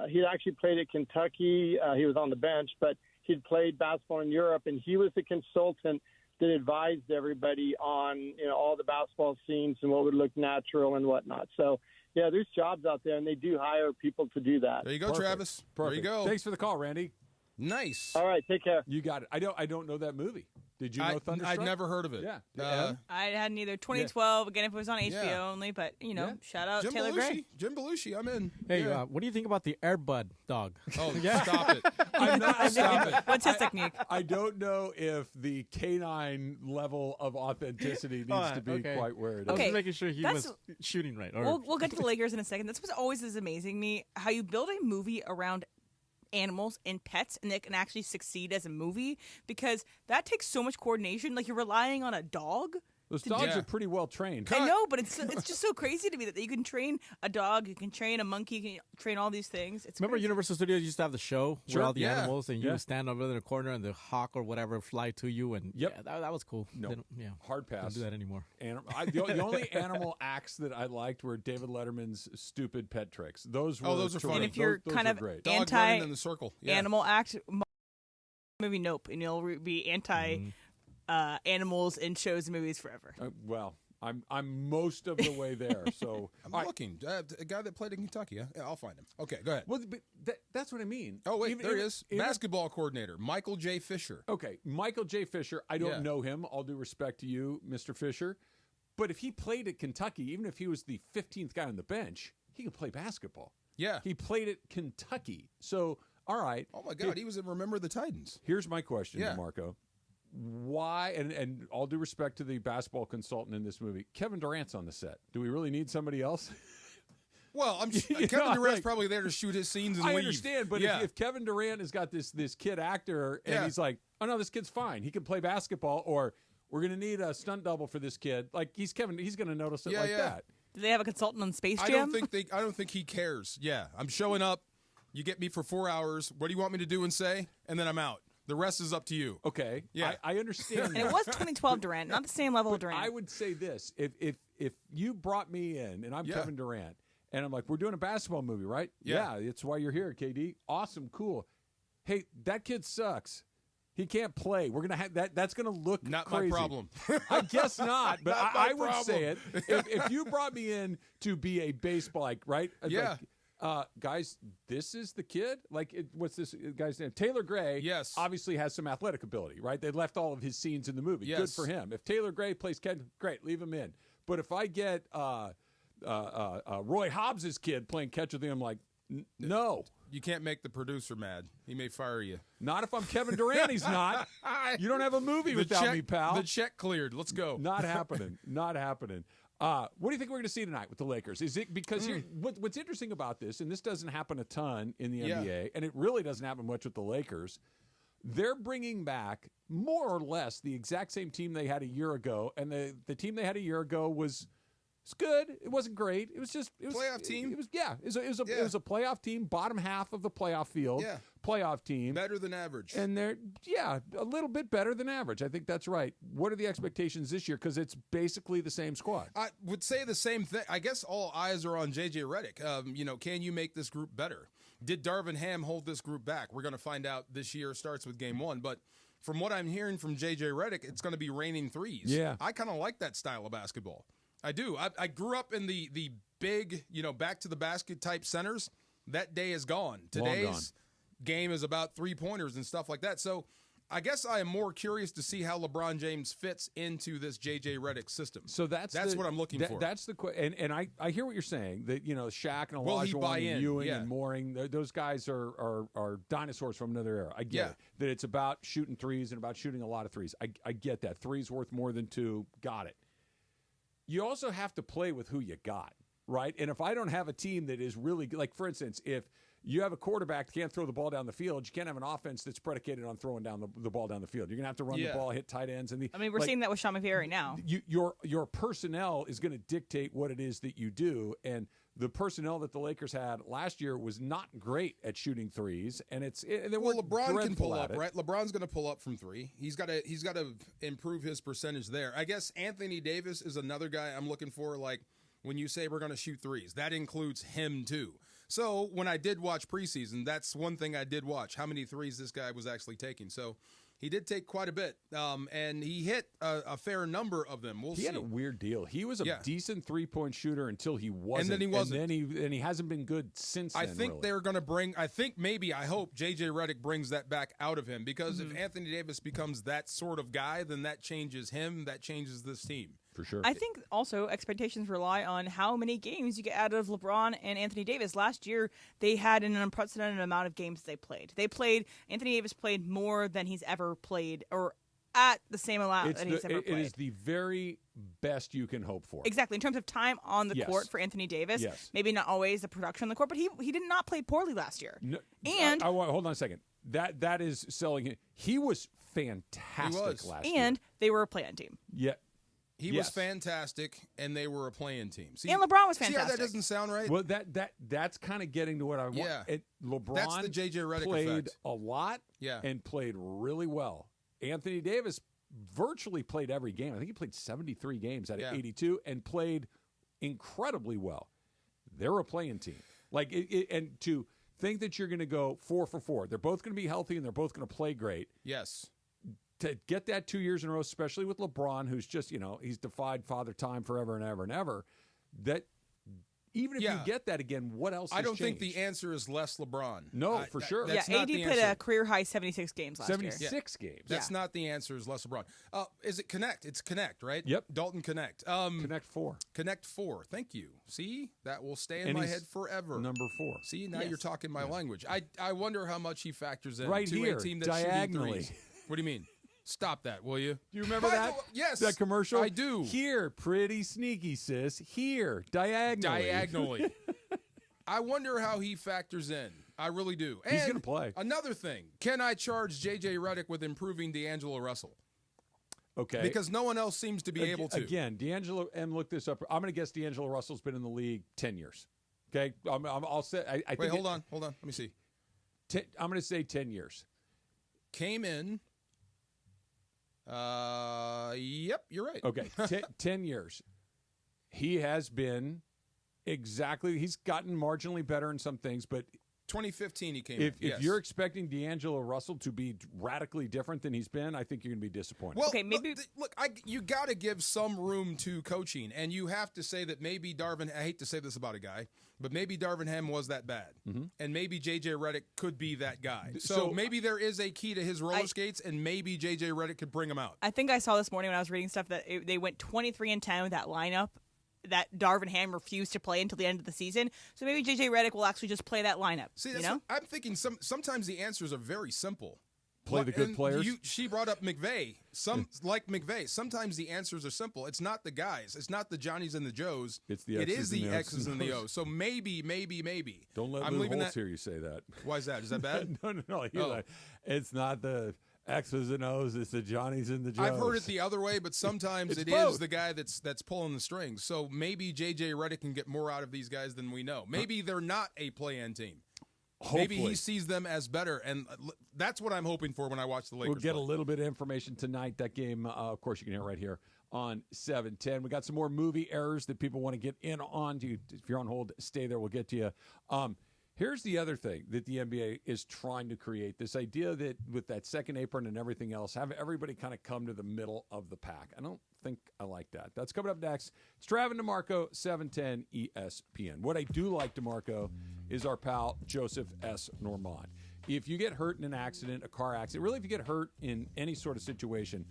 he'd actually played at Kentucky. He was on the bench, but he'd played basketball in Europe, and he was the consultant that advised everybody on all the basketball scenes and what would look natural and whatnot. So, yeah, there's jobs out there, and they do hire people to do that. There you go, Travis. There you go. Thanks for the call, Randy. Nice. All right, take care. You got it. I don't know that movie. Did you know Thunderstruck? I'd never heard of it. Yeah. I hadn't either. 2012, again, if it was on HBO only, but, shout out Jim Taylor Belushi. Gray. Jim Belushi, I'm in. Hey, what do you think about the Airbud dog? Oh, stop it. Stop it. What's his technique? I don't know if the canine level of authenticity needs to be quite where it is. I was making sure he was shooting right. We'll get to the Lakers in a second. That's what always is amazing me, how you build a movie around animals and pets, and they can actually succeed as a movie, because that takes so much coordination. Like, you're relying on a dog. Those dogs are pretty well trained. I know, but it's just so crazy to me that you can train a dog, you can train a monkey, you can train all these things. Remember crazy. Universal Studios used to have the show with all the animals, and you would stand over in the corner, and the hawk or whatever fly to you, and that was cool. No, hard pass. Don't do that anymore. The only animal acts that I liked were David Letterman's stupid pet tricks. Those were fun. And if you're those kind of Dog anti running in the circle. animal act, movie Nope, and you'll be anti animals in shows and movies forever. Well, I'm most of the way there. So I'm looking. A guy that played in Kentucky. Yeah, I'll find him. Okay, go ahead. Well, but that's what I mean. Oh wait, there he is. Basketball coordinator Michael J. Fisher. Okay, Michael J. Fisher. I don't know him. All due respect to you, Mr. Fisher. But if he played at Kentucky, even if he was the 15th guy on the bench, he could play basketball. Yeah, he played at Kentucky. So all right. Oh my God, he was in Remember the Titans. Here's my question, DeMarco. Why, and all due respect to the basketball consultant in this movie, Kevin Durant's on the set. Do we really need somebody else? Well, Kevin Durant's probably there to shoot his scenes and leave. I understand, but if Kevin Durant has got this kid actor and he's like, oh no, this kid's fine. He can play basketball, or we're going to need a stunt double for this kid. Like, he's going to notice it that. Do they have a consultant on Space Jam? I don't think he cares. Yeah, I'm showing up. You get me for 4 hours. What do you want me to do and say? And then I'm out. The rest is up to you. Okay. Yeah. I understand. And it was 2012 Durant, not the same level of Durant. I would say this. If you brought me in and I'm Kevin Durant and I'm like, we're doing a basketball movie, right? Yeah, it's why you're here, KD. Awesome, cool. Hey, that kid sucks. He can't play. We're going to have that. That's going to look not crazy. My problem. I guess not, but I would say it. Yeah. If you brought me in to be a baseball, right? Yeah. Guys, this is the kid? What's this guy's name? Taylor Gray obviously has some athletic ability, right? They left all of his scenes in the movie. Yes. Good for him. If Taylor Gray plays Ken, great, leave him in. But if I get Roy Hobbs' kid playing catch with him, I'm like, no. You can't make the producer mad. He may fire you. Not if I'm Kevin Durant, he's not. You don't have a movie without me, pal. The check cleared. Let's go. Not happening. Not happening. What do you think we're going to see tonight with the Lakers? Is it because what's interesting about this, and this doesn't happen a ton in the NBA, and it really doesn't happen much with the Lakers, they're bringing back more or less the exact same team they had a year ago, and the team they had a year ago was It's good. It wasn't great. It was playoff team. It was a playoff team, bottom half of the playoff field. Yeah. Playoff team. Better than average. And they're a little bit better than average. I think that's right. What are the expectations this year? Because it's basically the same squad. I would say the same thing. I guess all eyes are on J.J. Redick. Can you make this group better? Did Darvin Ham hold this group back? We're going to find out this year. Starts with game 1, but from what I'm hearing from J.J. Redick, it's going to be raining threes. Yeah. I kind of like that style of basketball. I do. I grew up in the big, back to the basket type centers. That day is gone. Today's game is about 3-pointers and stuff like that. So I guess I am more curious to see how LeBron James fits into this J.J. Redick system. So that's what I'm looking for. That's the and I hear what you're saying, that Shaq and Olajuwon and Ewing and Mooring, those guys are dinosaurs from another era. I get it. That it's about shooting threes and about shooting a lot of threes. I get that. Three's worth more than 2. Got it. You also have to play with who you got, right? And if I don't have a team that is really – like, for instance, if you have a quarterback that can't throw the ball down the field, you can't have an offense that's predicated on throwing down the ball down the field. You're going to have to run the ball, hit tight ends. We're seeing that with Sean McVay right now. Your personnel is going to dictate what it is that you do, and the personnel that the Lakers had last year was not great at shooting threes, and LeBron can pull up, right? LeBron's going to pull up from 3. He's got to improve his percentage there. I guess Anthony Davis is another guy I'm looking for. Like when you say we're going to shoot threes, that includes him too. So when I did watch preseason, that's one thing I did watch, how many threes this guy was actually taking. So he did take quite a bit, and he hit a fair number of them. We'll see. He had a weird deal. He was a decent 3-point shooter until he wasn't. And then he wasn't. And he hasn't been good since then, I think they're going to bring – I hope J.J. Redick brings that back out of him, because if Anthony Davis becomes that sort of guy, then that changes him. That changes this team. For sure. I think also expectations rely on how many games you get out of LeBron and Anthony Davis. Last year, they had an unprecedented amount of games they played. Anthony Davis played more than he's ever played, or at the same amount that he's ever played. It is the very best you can hope for. Exactly. In terms of time on the court for Anthony Davis, maybe not always the production on the court, but he did not play poorly last year. No, and hold on a second. That is selling him. He was fantastic last year. And they were a play-in team. Yeah. He was fantastic, and they were a play-in team. See, and LeBron was fantastic. See how that doesn't sound right? Well, that's kind of getting to what I want. Yeah. LeBron that's the J.J. Redick played effect. a lot and played really well. Anthony Davis virtually played every game. I think he played 73 games out of 82 and played incredibly well. They're a play-in team. And to think that you're going to go 4 for 4, they're both going to be healthy and they're both going to play great. Yes. To get that 2 years in a row, especially with LeBron, who's just, he's defied Father Time forever and ever and ever, that even if you get that again, what else has I don't changed? think the answer is less LeBron. No, for sure. AD played a career-high 76 games last year. 76 games. That's not the answer is less LeBron. Is it Connect? It's Connect, right? Yep. Dalton Connect. Connect 4. Connect 4. Thank you. See? That will stay in my head forever. Number 4. See? Now you're talking my language. I wonder how much he factors in right to here, a team that's diagonally. shooting threes. What do you mean? Stop that, will you? Do you remember that? Yes. That commercial? I do. Here, pretty sneaky, sis. Here, diagonally. Diagonally. I wonder how he factors in. I really do. And he's going to play. Another thing, can I charge J.J. Redick with improving D'Angelo Russell? Okay. Because no one else seems to be able to. Again, D'Angelo, and look this up. I'm going to guess D'Angelo Russell's been in the league 10 years. Okay? I'll say. I Wait, hold on. Let me see. I'm going to say 10 years. Came in. Yep, you're right. Okay, 10 years. He has been he's gotten marginally better in some things, but 2015 he came in. If you're expecting D'Angelo Russell to be radically different than he's been, I think you're going to be disappointed. Well, okay, maybe look, you got to give some room to coaching, and you have to say that maybe I hate to say this about a guy, but maybe Darvin Ham was that bad, and maybe J.J. Redick could be that guy. So maybe there is a key to his roller skates, and maybe J.J. Redick could bring him out. I think I saw this morning when I was reading stuff that they went 23-10 with that lineup that Darvin Ham refused to play until the end of the season. So maybe J.J. Redick will actually just play that lineup. See, I'm thinking sometimes the answers are very simple. Play the good players. She brought up McVay. Like McVay, sometimes the answers are simple. It's not the guys. It's not the Johnnies and the Joes. It is the X's and the O's. So maybe. Don't let Lou Holtz hear you say that. Why is that? Is that bad? No. It's not the X's and O's. It's the Johnnies and the Joes. I've heard it the other way, but sometimes it both. is the guy that's pulling the strings. So maybe J.J. Redick can get more out of these guys than we know. Maybe they're not a play-in team. Hopefully. Maybe he sees them as better, and that's what I'm hoping for when I watch the Lakers. We'll get a little bit of information tonight. That game, of course, you can hear right here on 710. We got some more movie errors that people want to get in on. If you're on hold, stay there. We'll get to you. Here's the other thing that the NBA is trying to create, this idea that with that second apron and everything else, have everybody kind of come to the middle of the pack. I don't think I like that. That's coming up next. It's Trav and DeMarco, 710 ESPN. What I do like, DeMarco, is our pal Joseph S. Normand. If you get hurt in an accident, a car accident, really if you get hurt in any sort of situation,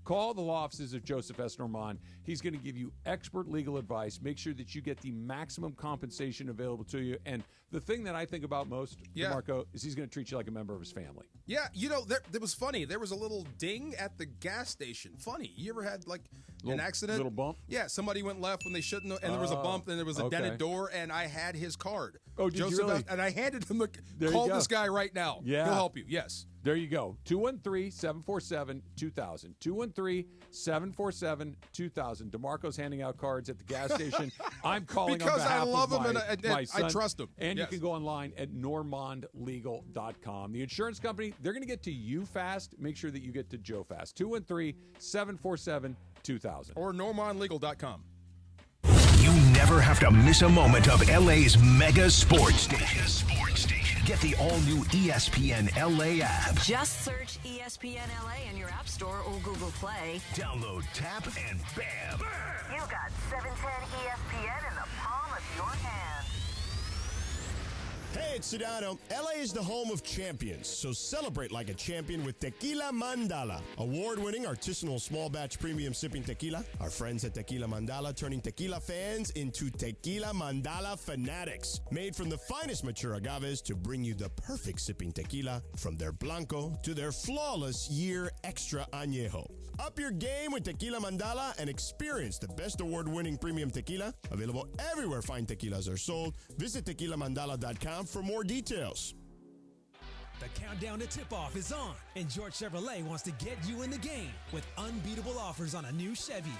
call the law offices of Joseph S. Normand. He's going to give you expert legal advice. Make sure that you get the maximum compensation available to you. And the thing that I think about most, DeMarco, is he's going to treat you like a member of his family. Yeah, you know, that was funny. There was a little ding at the gas station. Funny. You ever had, like, an accident? Little bump? Yeah, somebody went left when they shouldn't, and there was a bump, and there was a dented door, and I had his card. Oh, did Joseph you really? And I handed him There call you go. this guy right now. Yeah. He'll help you. Yes. There you go. 213-747-2000. 213-747-2000. DeMarco's handing out cards at the gas station. I'm calling because on behalf I love of him my, and my son. I trust him. And Yes. you can go online at normandlegal.com. The insurance company, they're going to get to you fast. Make sure that you get to Joe fast. 213-747-2000. Or normandlegal.com. You never have to miss a moment of LA's mega sports station. Get the all-new ESPN LA app. Just search ESPN LA in your App Store or Google Play. Download, tap, and bam. You got 710 ESPN in the palm of your hand. Hey, it's Sedano. LA is the home of champions, so celebrate like a champion with Tequila Mandala. Award-winning artisanal small batch premium sipping tequila. Our friends at Tequila Mandala turning tequila fans into Tequila Mandala fanatics. Made from the finest mature agaves to bring you the perfect sipping tequila, from their Blanco to their flawless year extra añejo. Up your game with Tequila Mandala and experience the best award-winning premium tequila. Available everywhere fine tequilas are sold. Visit tequilamandala.com for more details. The countdown to tip-off is on, and George Chevrolet wants to get you in the game with unbeatable offers on a new Chevy.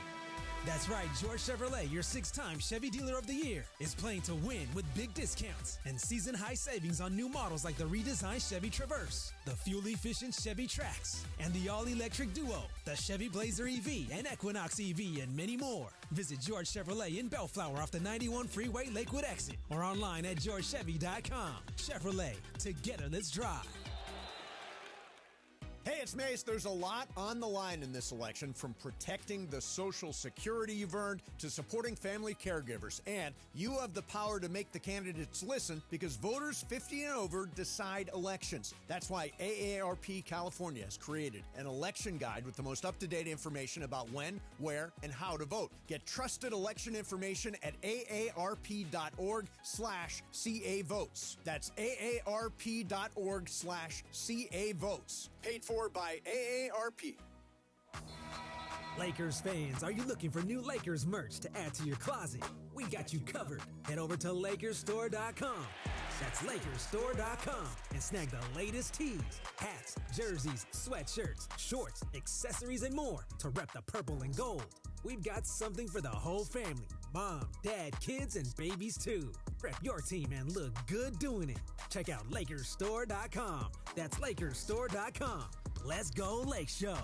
That's right, George Chevrolet, your 6-time Chevy Dealer of the Year, is playing to win with big discounts and season-high savings on new models like the redesigned Chevy Traverse, the fuel-efficient Chevy Trax, and the all-electric Duo, the Chevy Blazer EV and Equinox EV, and many more. Visit George Chevrolet in Bellflower off the 91 Freeway Lakewood exit or online at georgechevy.com. Chevrolet, together let's drive. Hey, it's Mace. There's a lot on the line in this election, from protecting the Social Security you've earned to supporting family caregivers. And you have the power to make the candidates listen, because voters 50 and over decide elections. That's why AARP California has created an election guide with the most up-to-date information about when, where, and how to vote. Get trusted election information at aarp.org/CA votes. That's aarp.org/CA votes. Paid for by AARP. Lakers fans, are you looking for new Lakers merch to add to your closet? We got you covered. Head over to LakersStore.com. That's LakersStore.com and snag the latest tees, hats, jerseys, sweatshirts, shorts, accessories, and more to rep the purple and gold. We've got something for the whole family. Mom, dad, kids, and babies too. Rep your team and look good doing it. Check out LakersStore.com. That's LakersStore.com. Let's go Lake Show.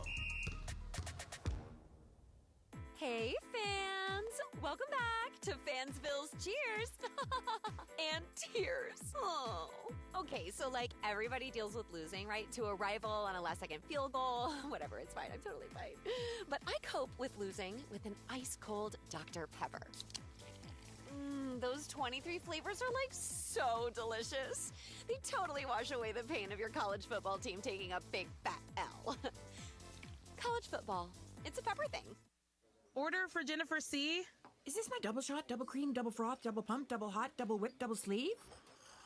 Hey, fans! Welcome back to Fansville's Cheers and Tears. Oh. Okay, so like everybody deals with losing, right? To a rival on a last-second field goal. Whatever, it's fine. I'm totally fine. But I cope with losing with an ice-cold Dr. Pepper. Those 23 flavors are like so delicious. They totally wash away the pain of your college football team taking a big fat L. College football, it's a pepper thing. Order for Jennifer C. Is this my double shot, double cream, double froth, double pump, double hot, double whip, double sleeve?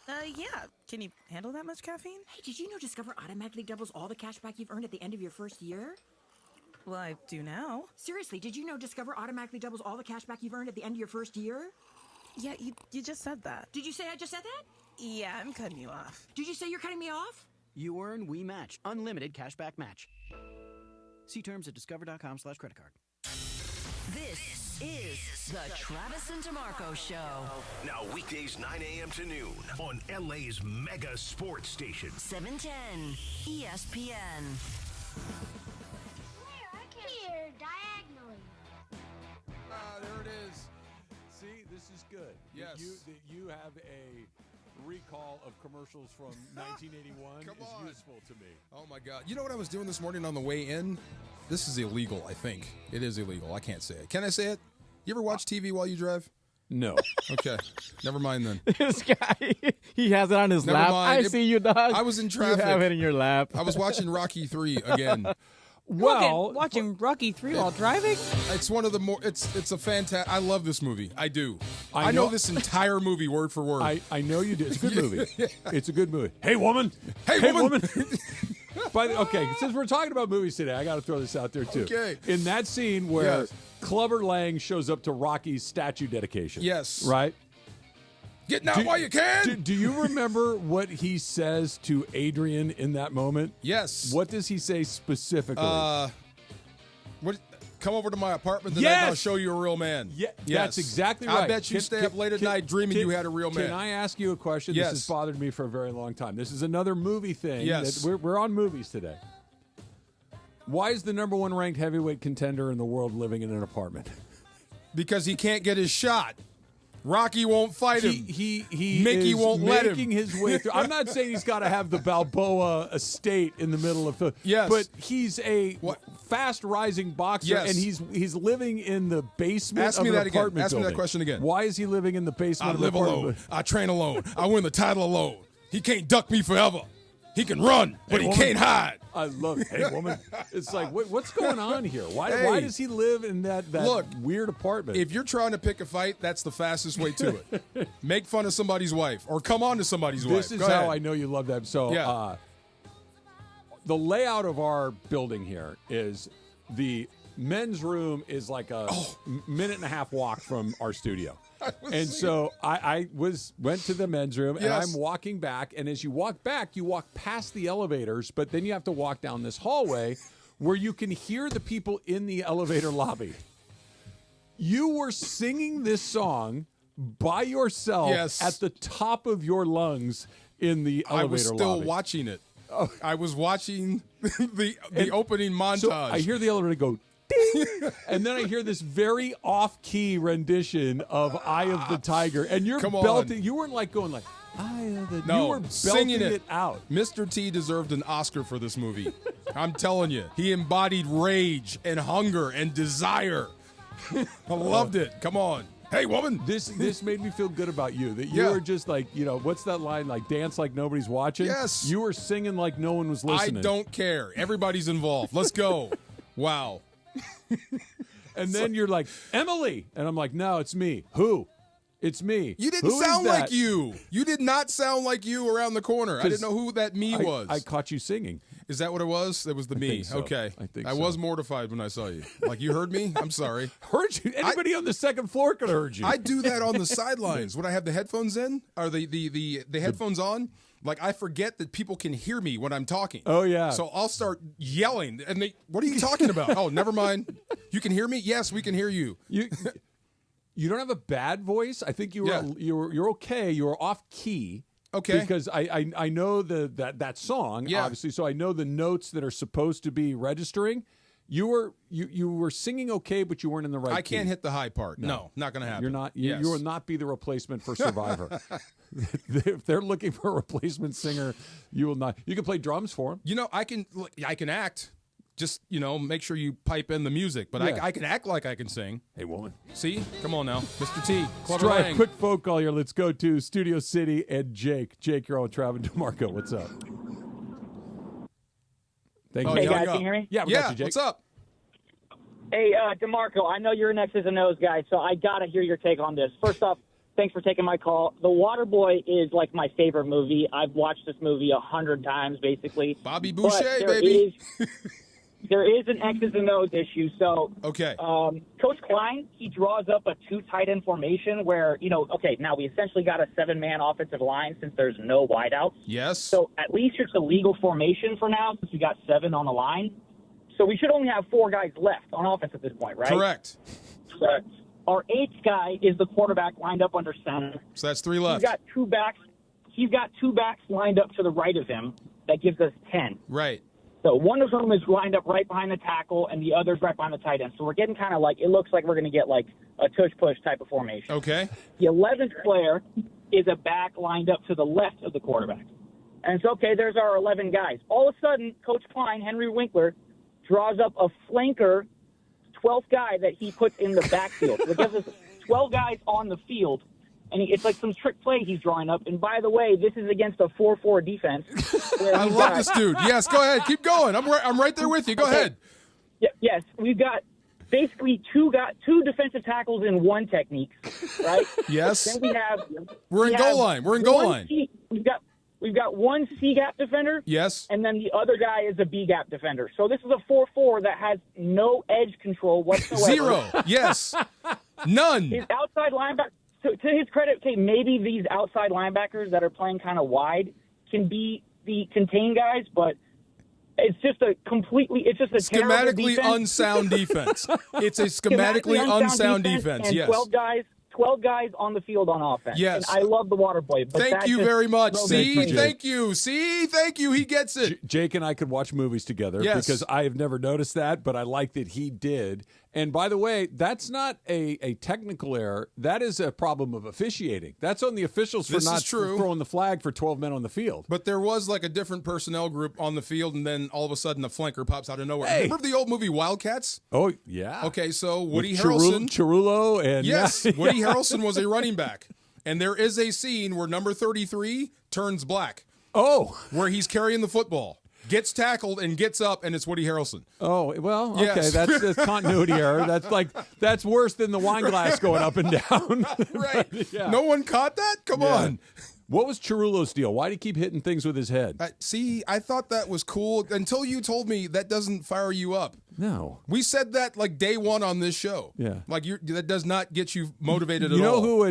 Yeah. Can you handle that much caffeine? Hey, did you know Discover automatically doubles all the cash back you've earned at the end of your first year? Well, I do now. Seriously, did you know Discover automatically doubles all the cash back you've earned at the end of your first year? Yeah, you just said that. Did you say I just said that? Yeah, I'm cutting you off. Did you say you're cutting me off? You earn, we match. Unlimited cashback match. See terms at discover.com/creditcard. This is the Travis and DeMarco Show. Now weekdays 9 a.m. to noon on LA's mega sports station. 710 ESPN. Here, diagonally. There it is. See, this is good. Yes. That you have a recall of commercials from 1981 is useful to me. Oh, my God. You know what I was doing this morning on the way in? This is illegal, I think. It is illegal. I can't say it. Can I say it? You ever watch TV while you drive? No. Okay. Never mind then. This guy, he has it on his Never lap. mind. I see you, dog. I was in traffic. You have it in your lap. I was watching Rocky 3 again. Well, watching Rocky 3 while driving? It's one of the more. It's a fantastic. I love this movie. I do. I know know this entire movie word for word. I know you do. It's a good movie. It's a good movie. Hey, woman. Hey, woman. Okay, since we're talking about movies today, I got to throw this out there, too. Okay. In that scene where Yes. Clubber Lang shows up to Rocky's statue dedication. Yes. Right? Getting out while you can. Do you remember what he says to Adrian in that moment? Yes. What does he say specifically? What? Come over to my apartment tonight Yes! and I'll show you a real man. Yeah, Yes. that's exactly right. I bet you stay up late at night dreaming you had a real man. Can I ask you a question? Yes. This has bothered me for a very long time. This is another movie thing. Yes. that we're on movies today. Why is the number one ranked heavyweight contender in the world living in an apartment? Because he can't get his shot. Rocky won't fight him. Mickey is won't let him. making his way through. I'm not saying he's got to have the Balboa estate in the middle of the. Yes. But he's a fast rising boxer, Yes. and he's living in the basement Ask of me an that again. apartment Ask me that building. question again. Why is he living in the I basement of an live apartment alone. building? I train alone. I win the title alone. He can't duck me forever. He can run, but Hey, he woman. can't hide. I love it. Hey, woman. It's like, what's going on here? Why Hey. does he live in that Look, weird apartment? If you're trying to pick a fight, that's the fastest way to it. Make fun of somebody's wife or come on to somebody's wife. This is Go how ahead. I know you love that. So, Yeah. The layout of our building here is the men's room is like a minute and a half walk from our studio. And so I went to the men's room, and Yes. I'm walking back. And as you walk back, you walk past the elevators, but then you have to walk down this hallway where you can hear the people in the elevator lobby. You were singing this song by yourself Yes. at the top of your lungs in the elevator I was still lobby. watching it. I was watching the opening montage. So I hear the elevator go ding, and then I hear this very off-key rendition of "Eye of the Tiger," and you're Come on. belting. You weren't like going like "Eye of the." No, you were belting singing it out. Mr. T deserved an Oscar for this movie. I'm telling you, he embodied rage and hunger and desire. I loved it. Come on. Hey, woman. This made me feel good about you. That you Yeah. were just like, what's that line? Like, dance like nobody's watching? Yes. You were singing like no one was listening. I don't care. Everybody's involved. Let's go. Wow. And then you're like, Emily. And I'm like, no, it's me. Who? It's me. You didn't Who is sound that? like you. You did not sound like you around the corner. I didn't know who that me was. I caught you singing. Is that what it was? It was the me. think so. Okay. I think I so. was mortified when I saw you. Like, you heard me? I'm sorry. Heard you? Anybody on the second floor could have heard you. I do that on the sidelines when I have the headphones in or the headphones on. Like, I forget that people can hear me when I'm talking. Oh, yeah. So I'll start yelling, and what are you talking about? Oh, never mind. You can hear me? Yes, we can hear you. You don't have a bad voice. I think you're okay. You were off key. Okay. Because I know that song, Yeah. obviously, so I know the notes that are supposed to be registering. You were singing okay, but you weren't in the right I key. can't hit the high part. No, not going to happen. You're not. Yes. You will not be the replacement for Survivor. If they're looking for a replacement singer, you will not. You can play drums for them. I can act. Just, make sure you pipe in the music. But Yeah. I can act like I can sing. Hey, woman. See? Come on now. Mr. T. Let's Clever try a Lang. quick phone call here. Let's go to Studio City and Jake. Jake, you're on Travis and DeMarco. What's up? Thank you. Hey, guys, can you hear me? Yeah, we got you, Jake. What's up? Hey, DeMarco, I know you're an X's and O's guy, so I got to hear your take on this. First off, thanks for taking my call. The Waterboy is like my favorite movie. I've watched this movie 100 times, basically. Bobby But Boucher, there baby. there is an X's and O's issue. So, okay. Coach Klein, he draws up a 2 tight end formation where, now we essentially got a 7-man offensive line since there's no wideouts. Yes. So at least it's a legal formation for now since we got 7 on the line. So we should only have 4 guys left on offense at this point, right? Correct. Correct. Our 8th guy is the quarterback lined up under center. So that's 3 left. He's got 2 backs. He's got 2 backs lined up to the right of him. That gives us 10. Right. So one of them is lined up right behind the tackle, and the other's right behind the tight end. So we're getting kind of like, it looks like we're going to get like a tush-push type of formation. Okay. The 11th player is a back lined up to the left of the quarterback. And it's okay, there's our 11 guys. All of a sudden, Coach Klein, Henry Winkler, draws up a flanker 12th guy that he puts in the backfield. So it gives us 12 guys on the field. And it's like some trick play he's drawing up. And by the way, this is against a 4-4 defense. I love this dude. Yes, go ahead. Keep going. I'm right there with you. Go ahead. Yes, we've got basically two defensive tackles in one technique, right? Yes. Then we have We're in goal line. We're in goal line. We've got one C gap defender. Yes. And then the other guy is a B gap defender. So this is a 4-4 that has no edge control whatsoever. 0. Yes. None. His outside linebacker. To his credit, okay, maybe these outside linebackers that are playing kind of wide can be the contained guys, but it's just a schematically unsound defense. It's a schematically unsound defense. And yes. 12 guys on the field on offense. Yes. And I love the Waterboy. But thank you very much. Thank you. He gets it. Jake and I could watch movies together because I have never noticed that, but I like that he did. And by the way, that's not a technical error. That is a problem of officiating. That's on the officials for not throwing the flag for 12 men on the field. But there was like a different personnel group on the field, and then all of a sudden a flanker pops out of nowhere. Hey. Remember the old movie Wildcats? Oh, yeah. Okay, so Woody Harrelson. Chirullo and yes, Woody Harrelson was a running back. And there is a scene where number 33 turns black. Oh. Where he's carrying the football. Gets tackled and gets up, and it's Woody Harrelson. Oh, well, okay. Yes. That's continuity error. That's worse than the wine glass going up and down. Right. Yeah. No one caught that? Come on. What was Chirullo's deal? Why did he keep hitting things with his head? See, I thought that was cool until you told me that doesn't fire you up. No. We said that like day one on this show. Yeah. Like that does not get you motivated at all. You know who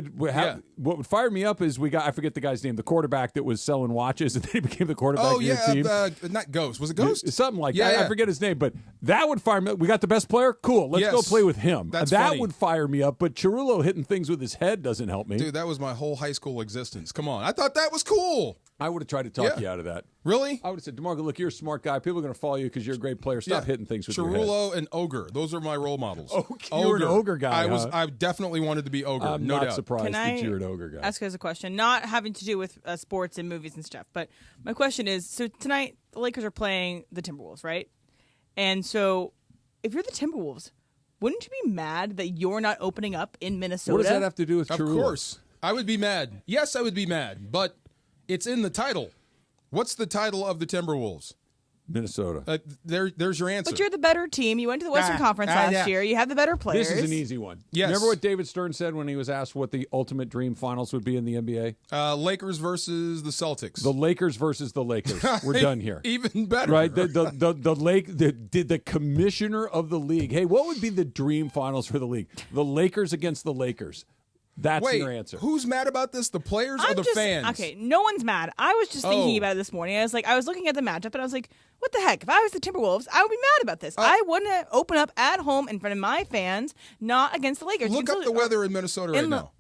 what would fire me up is I forget the guy's name, the quarterback that was selling watches and then he became the quarterback of your team. Not Ghost. Was it Ghost? Something like that. I forget his name, but that would fire me up. We got the best player? Cool. Let's go play with him. That funny. Would fire me up, but Chirullo hitting things with his head doesn't help me. Dude, that was my whole high school existence. Come on. I thought that was cool. I would have tried to talk you out of that. Really? I would have said, DeMarco, look, you're a smart guy. People are going to follow you because you're a great player. Stop hitting things with your head. Chirullo and Ogre. Those are my role models. Okay, you're an Ogre guy. I definitely wanted to be Ogre. I'm no not doubt. surprised that you're an Ogre guy. Ask you guys a question, not having to do with sports and movies and stuff, but my question is, so tonight the Lakers are playing the Timberwolves, right? And so if you're the Timberwolves, wouldn't you be mad that you're not opening up in Minnesota? What does that have to do with Chirullo? Of course. I would be mad. Yes, I would be mad, but it's in the title. What's the title of the Timberwolves? Minnesota. There's your answer. But you're the better team. You went to the Western Conference last year. You have the better players. This is an easy one. Yes. Remember what David Stern said when he was asked what the ultimate dream finals would be in the NBA? Lakers versus the Celtics. The Lakers versus the Lakers. We're done here. Even better. Right? The commissioner of the league. Hey, what would be the dream finals for the league? The Lakers against the Lakers. That's your answer. Who's mad about this? The players or the fans? Okay, no one's mad. I was just thinking about it this morning. I was looking at the matchup, and I was like, what the heck? If I was the Timberwolves, I would be mad about this. I wouldn't open up at home in front of my fans, not against the Lakers. Look up the weather in Minnesota right now.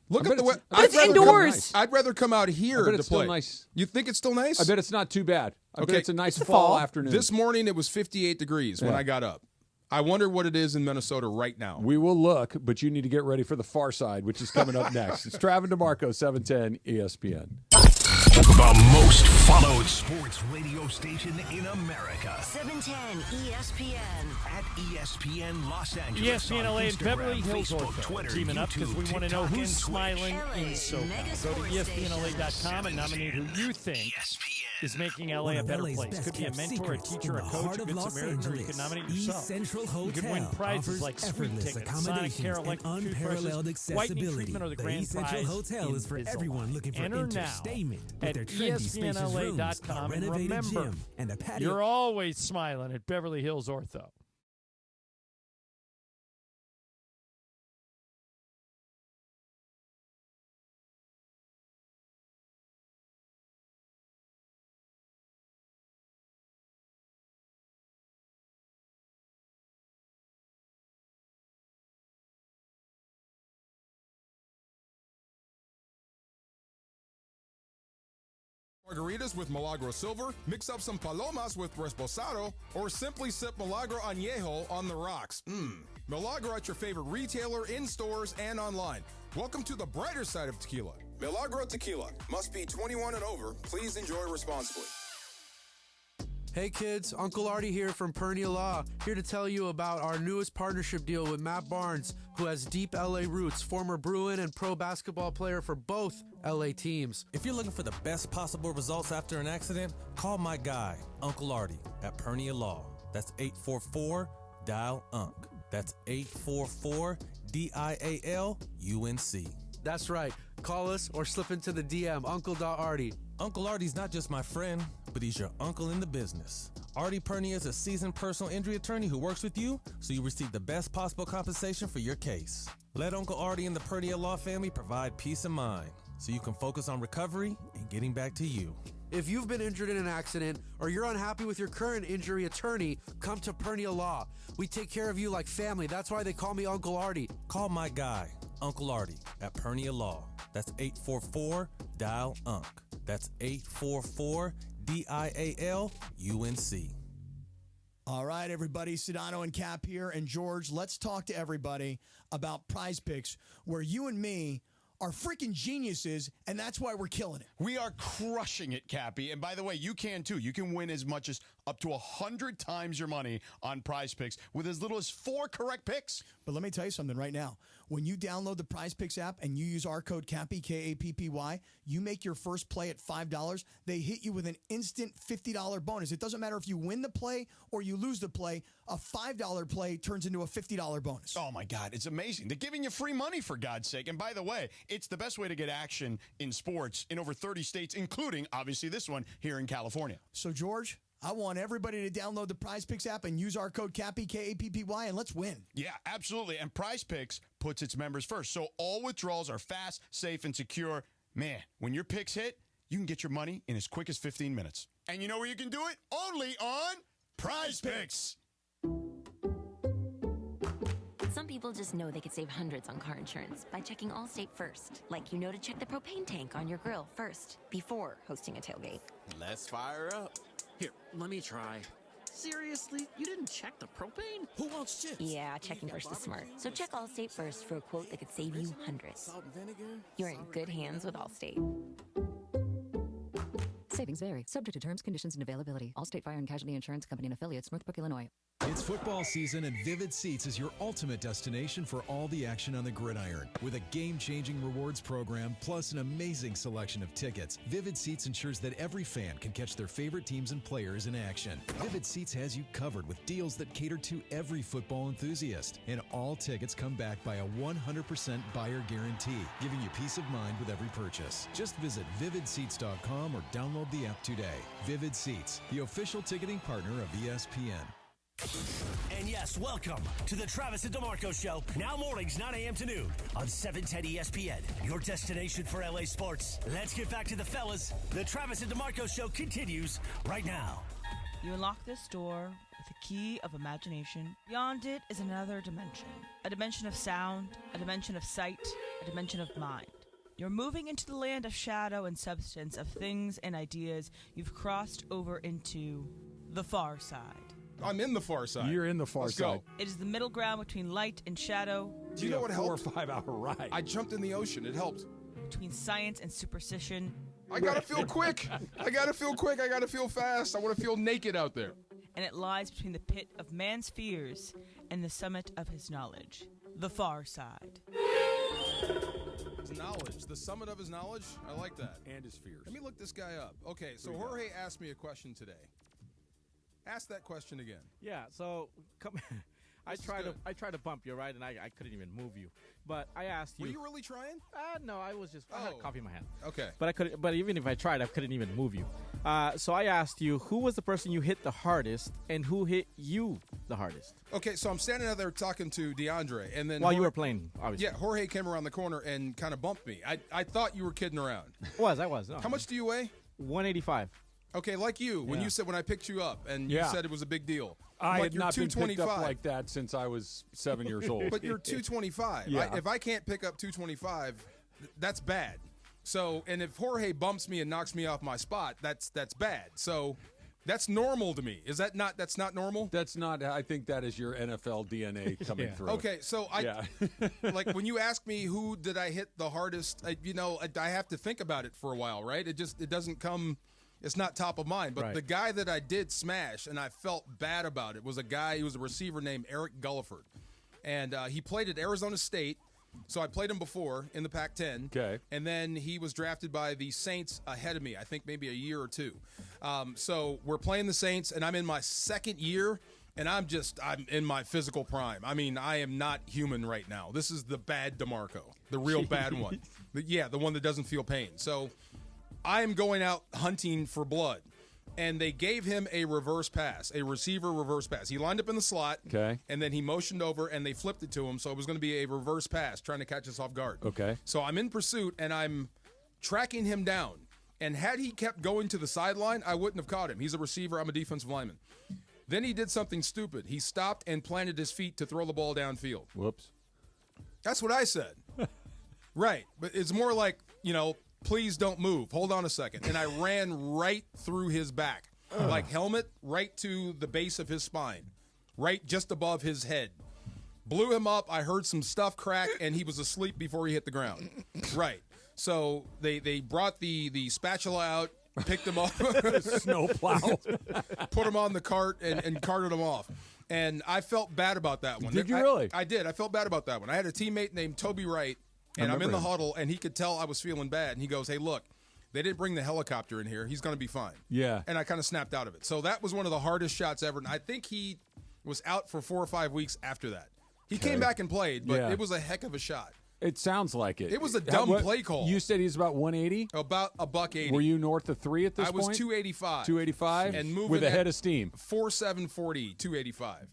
Look at the weather. It's indoors. I'd rather come out here to play. Still nice. You think it's still nice? I bet it's not too bad. I bet it's a nice fall afternoon. This morning, it was 58 degrees when I got up. I wonder what it is in Minnesota right now. We will look, but you need to get ready for the Far Side, which is coming up next. It's Travis DeMarco, 710 ESPN. The most followed sports radio station in America. 710 ESPN. At ESPN Los Angeles. ESPN LA and Beverly Hills Facebook, Twitter, teaming up because we want to know who's and smiling in SoCal. Go to ESPNLA.com and nominate who you think is making LA a better place. Could be a mentor, a teacher, a coach, a good Samaritan, or you could nominate yourself. East Central Hotel you could win prizes like suite tickets, sonic care, electric unparalleled accessibility. Or the The grand East Central prize Hotel is for everyone looking for Enter entertainment now with their at trendy, spacious rooms, a ESPNLA.com. And renovated remember, gym, and a patio. you're always smiling at Beverly Hills Ortho. Margaritas with Milagro Silver, mix up some palomas with Reposado, or simply sip Milagro Añejo on the rocks. Milagro at your favorite retailer, in stores, and online. Welcome to the brighter side of tequila. Milagro Tequila. Must be 21 and over. Please enjoy responsibly. Hey kids, Uncle Artie here from Pernia Law, here to tell you about our newest partnership deal with Matt Barnes, who has deep LA roots, former Bruin and pro basketball player for both LA teams. If you're looking for the best possible results after an accident, call my guy, Uncle Artie, at Pernia Law. That's 844-DIAL-UNC. That's 844-DIAL-UNC. That's right. Call us or slip into the DM, Uncle.Artie. Uncle Artie's not just my friend, but he's your uncle in the business. Artie Pernia is a seasoned personal injury attorney who works with you, so you receive the best possible compensation for your case. Let Uncle Artie and the Pernia Law family provide peace of mind, so you can focus on recovery and getting back to you. If you've been injured in an accident or you're unhappy with your current injury attorney, come to Pernia Law. We take care of you like family. That's why they call me Uncle Artie. Call my guy, Uncle Artie, at Pernia Law. That's 844-DIAL-UNC. That's 844-DIAL-UNC. All right, everybody. Sedano and Cap here. And George, let's talk to everybody about Prize Picks, where you and me are freaking geniuses, and that's why we're killing it. We are crushing it, Cappy. And by the way, you can too. You can win as much as up to 100 times your money on Prize Picks with as little as 4 correct picks. But let me tell you something right now. When you download the Prize Picks app and you use our code CAPPY, K-A-P-P-Y, you make your first play at $5, they hit you with an instant $50 bonus. It doesn't matter if you win the play or you lose the play. A $5 play turns into a $50 bonus. Oh, my God. It's amazing. They're giving you free money, for God's sake. And by the way, it's the best way to get action in sports in over 30 states, including, obviously, this one here in California. So, George, I want everybody to download the Prize Picks app and use our code CAPPY, K-A-P-P-Y, and let's win. Yeah, absolutely. And Prize Picks puts its members first. So all withdrawals are fast, safe, and secure. Man, when your picks hit, you can get your money in as quick as 15 minutes. And you know where you can do it? Only on Prize Picks. Some people just know they could save hundreds on car insurance by checking Allstate first. Like you know to check the propane tank on your grill first before hosting a tailgate. Let's fire up. Here, let me try. Seriously? You didn't check the propane? Who wants chips? Yeah, checking first is smart. So check Allstate first for a quote that could save you hundreds. Salt and vinegar? You're in good hands with Allstate. Savings vary. Subject to terms, conditions, and availability. Allstate Fire and Casualty Insurance Company and affiliates, Northbrook, Illinois. It's football season, and Vivid Seats is your ultimate destination for all the action on the gridiron. With a game-changing rewards program, plus an amazing selection of tickets, Vivid Seats ensures that every fan can catch their favorite teams and players in action. Vivid Seats has you covered with deals that cater to every football enthusiast. And all tickets come back by a 100% buyer guarantee, giving you peace of mind with every purchase. Just visit vividseats.com or download the app today. Vivid Seats, the official ticketing partner of ESPN. And yes, welcome to the Travis and DeMarco Show. Now mornings, 9 a.m. to noon on 710 ESPN, your destination for LA sports. Let's get back to the fellas. The Travis and DeMarco Show continues right now. You unlock this door with a key of imagination. Beyond it is another dimension. A dimension of sound, a dimension of sight, a dimension of mind. You're moving into the land of shadow and substance, of things and ideas you've crossed over into the far side. I'm in the far side. You're in the far side. Go. It is the middle ground between light and shadow. Do you know what helped? 4 or 5 hour ride. I jumped in the ocean. It helped. Between science and superstition. I gotta feel quick. I gotta feel quick. I gotta feel fast. I want to feel naked out there. And it lies between the pit of man's fears and the summit of his knowledge. The far side. His knowledge. The summit of his knowledge. I like that. And his fears. Let me look this guy up. Okay, so Jorge asked me a question today. Ask that question again. Yeah, so I tried to bump you, right? And I couldn't even move you. But I asked you. Were you really trying? No, I was just. I had coffee in my hand. Okay. But even if I tried, I couldn't even move you. So I asked you, who was the person you hit the hardest, and who hit you the hardest? Okay, so I'm standing out there talking to DeAndre, and then while you were playing, obviously. Yeah, Jorge came around the corner and kind of bumped me. I thought you were kidding around. I was. No. How much do you weigh? 185. Okay, like you, when you said when I picked you up, and you said it was a big deal. I had not been picked up like that since I was 7 years old. But you're 225. Yeah. If I can't pick up 225, that's bad. So, and if Jorge bumps me and knocks me off my spot, that's bad. So, that's normal to me. Is that not? That's not normal. That's not. I think that is your NFL DNA coming through. Okay, so like when you ask me who did I hit the hardest, I have to think about it for a while, right? It doesn't come. It's not top of mind. But the guy that I did smash and I felt bad about it was a guy who was a receiver named Eric Gulliford, and he played at Arizona State. So I played him before in the Pac-10. Okay. And then he was drafted by the Saints ahead of me, I think maybe a year or two. So we're playing the Saints, and I'm in my second year, and I'm in my physical prime. I mean, I am not human right now. This is the bad DeMarco, the real bad one. The one that doesn't feel pain. So I am going out hunting for blood. And they gave him a reverse pass, a receiver reverse pass. He lined up in the slot, and then he motioned over, and they flipped it to him, so it was going to be a reverse pass, trying to catch us off guard. Okay. So I'm in pursuit, and I'm tracking him down. And had he kept going to the sideline, I wouldn't have caught him. He's a receiver. I'm a defensive lineman. Then he did something stupid. He stopped and planted his feet to throw the ball downfield. Whoops. That's what I said. Right. But it's more like, please don't move. Hold on a second. And I ran right through his back, like helmet, right to the base of his spine, right just above his head. Blew him up. I heard some stuff crack, and he was asleep before he hit the ground. Right. So they brought the spatula out, picked him up. Snowplow. Put him on the cart and carted him off. And I felt bad about that one. Did you really? I did. I felt bad about that one. I had a teammate named Toby Wright. And I'm in the huddle, and he could tell I was feeling bad. And he goes, hey, look, they didn't bring the helicopter in here. He's going to be fine. Yeah. And I kind of snapped out of it. So that was one of the hardest shots ever. And I think he was out for 4 or 5 weeks after that. He came back and played, but it was a heck of a shot. It sounds like it. It was a dumb play call. You said he's about 180? About $180. Were you north of 3 at this point? I was 285. 285? And moving with a head of steam. 4.740, 285.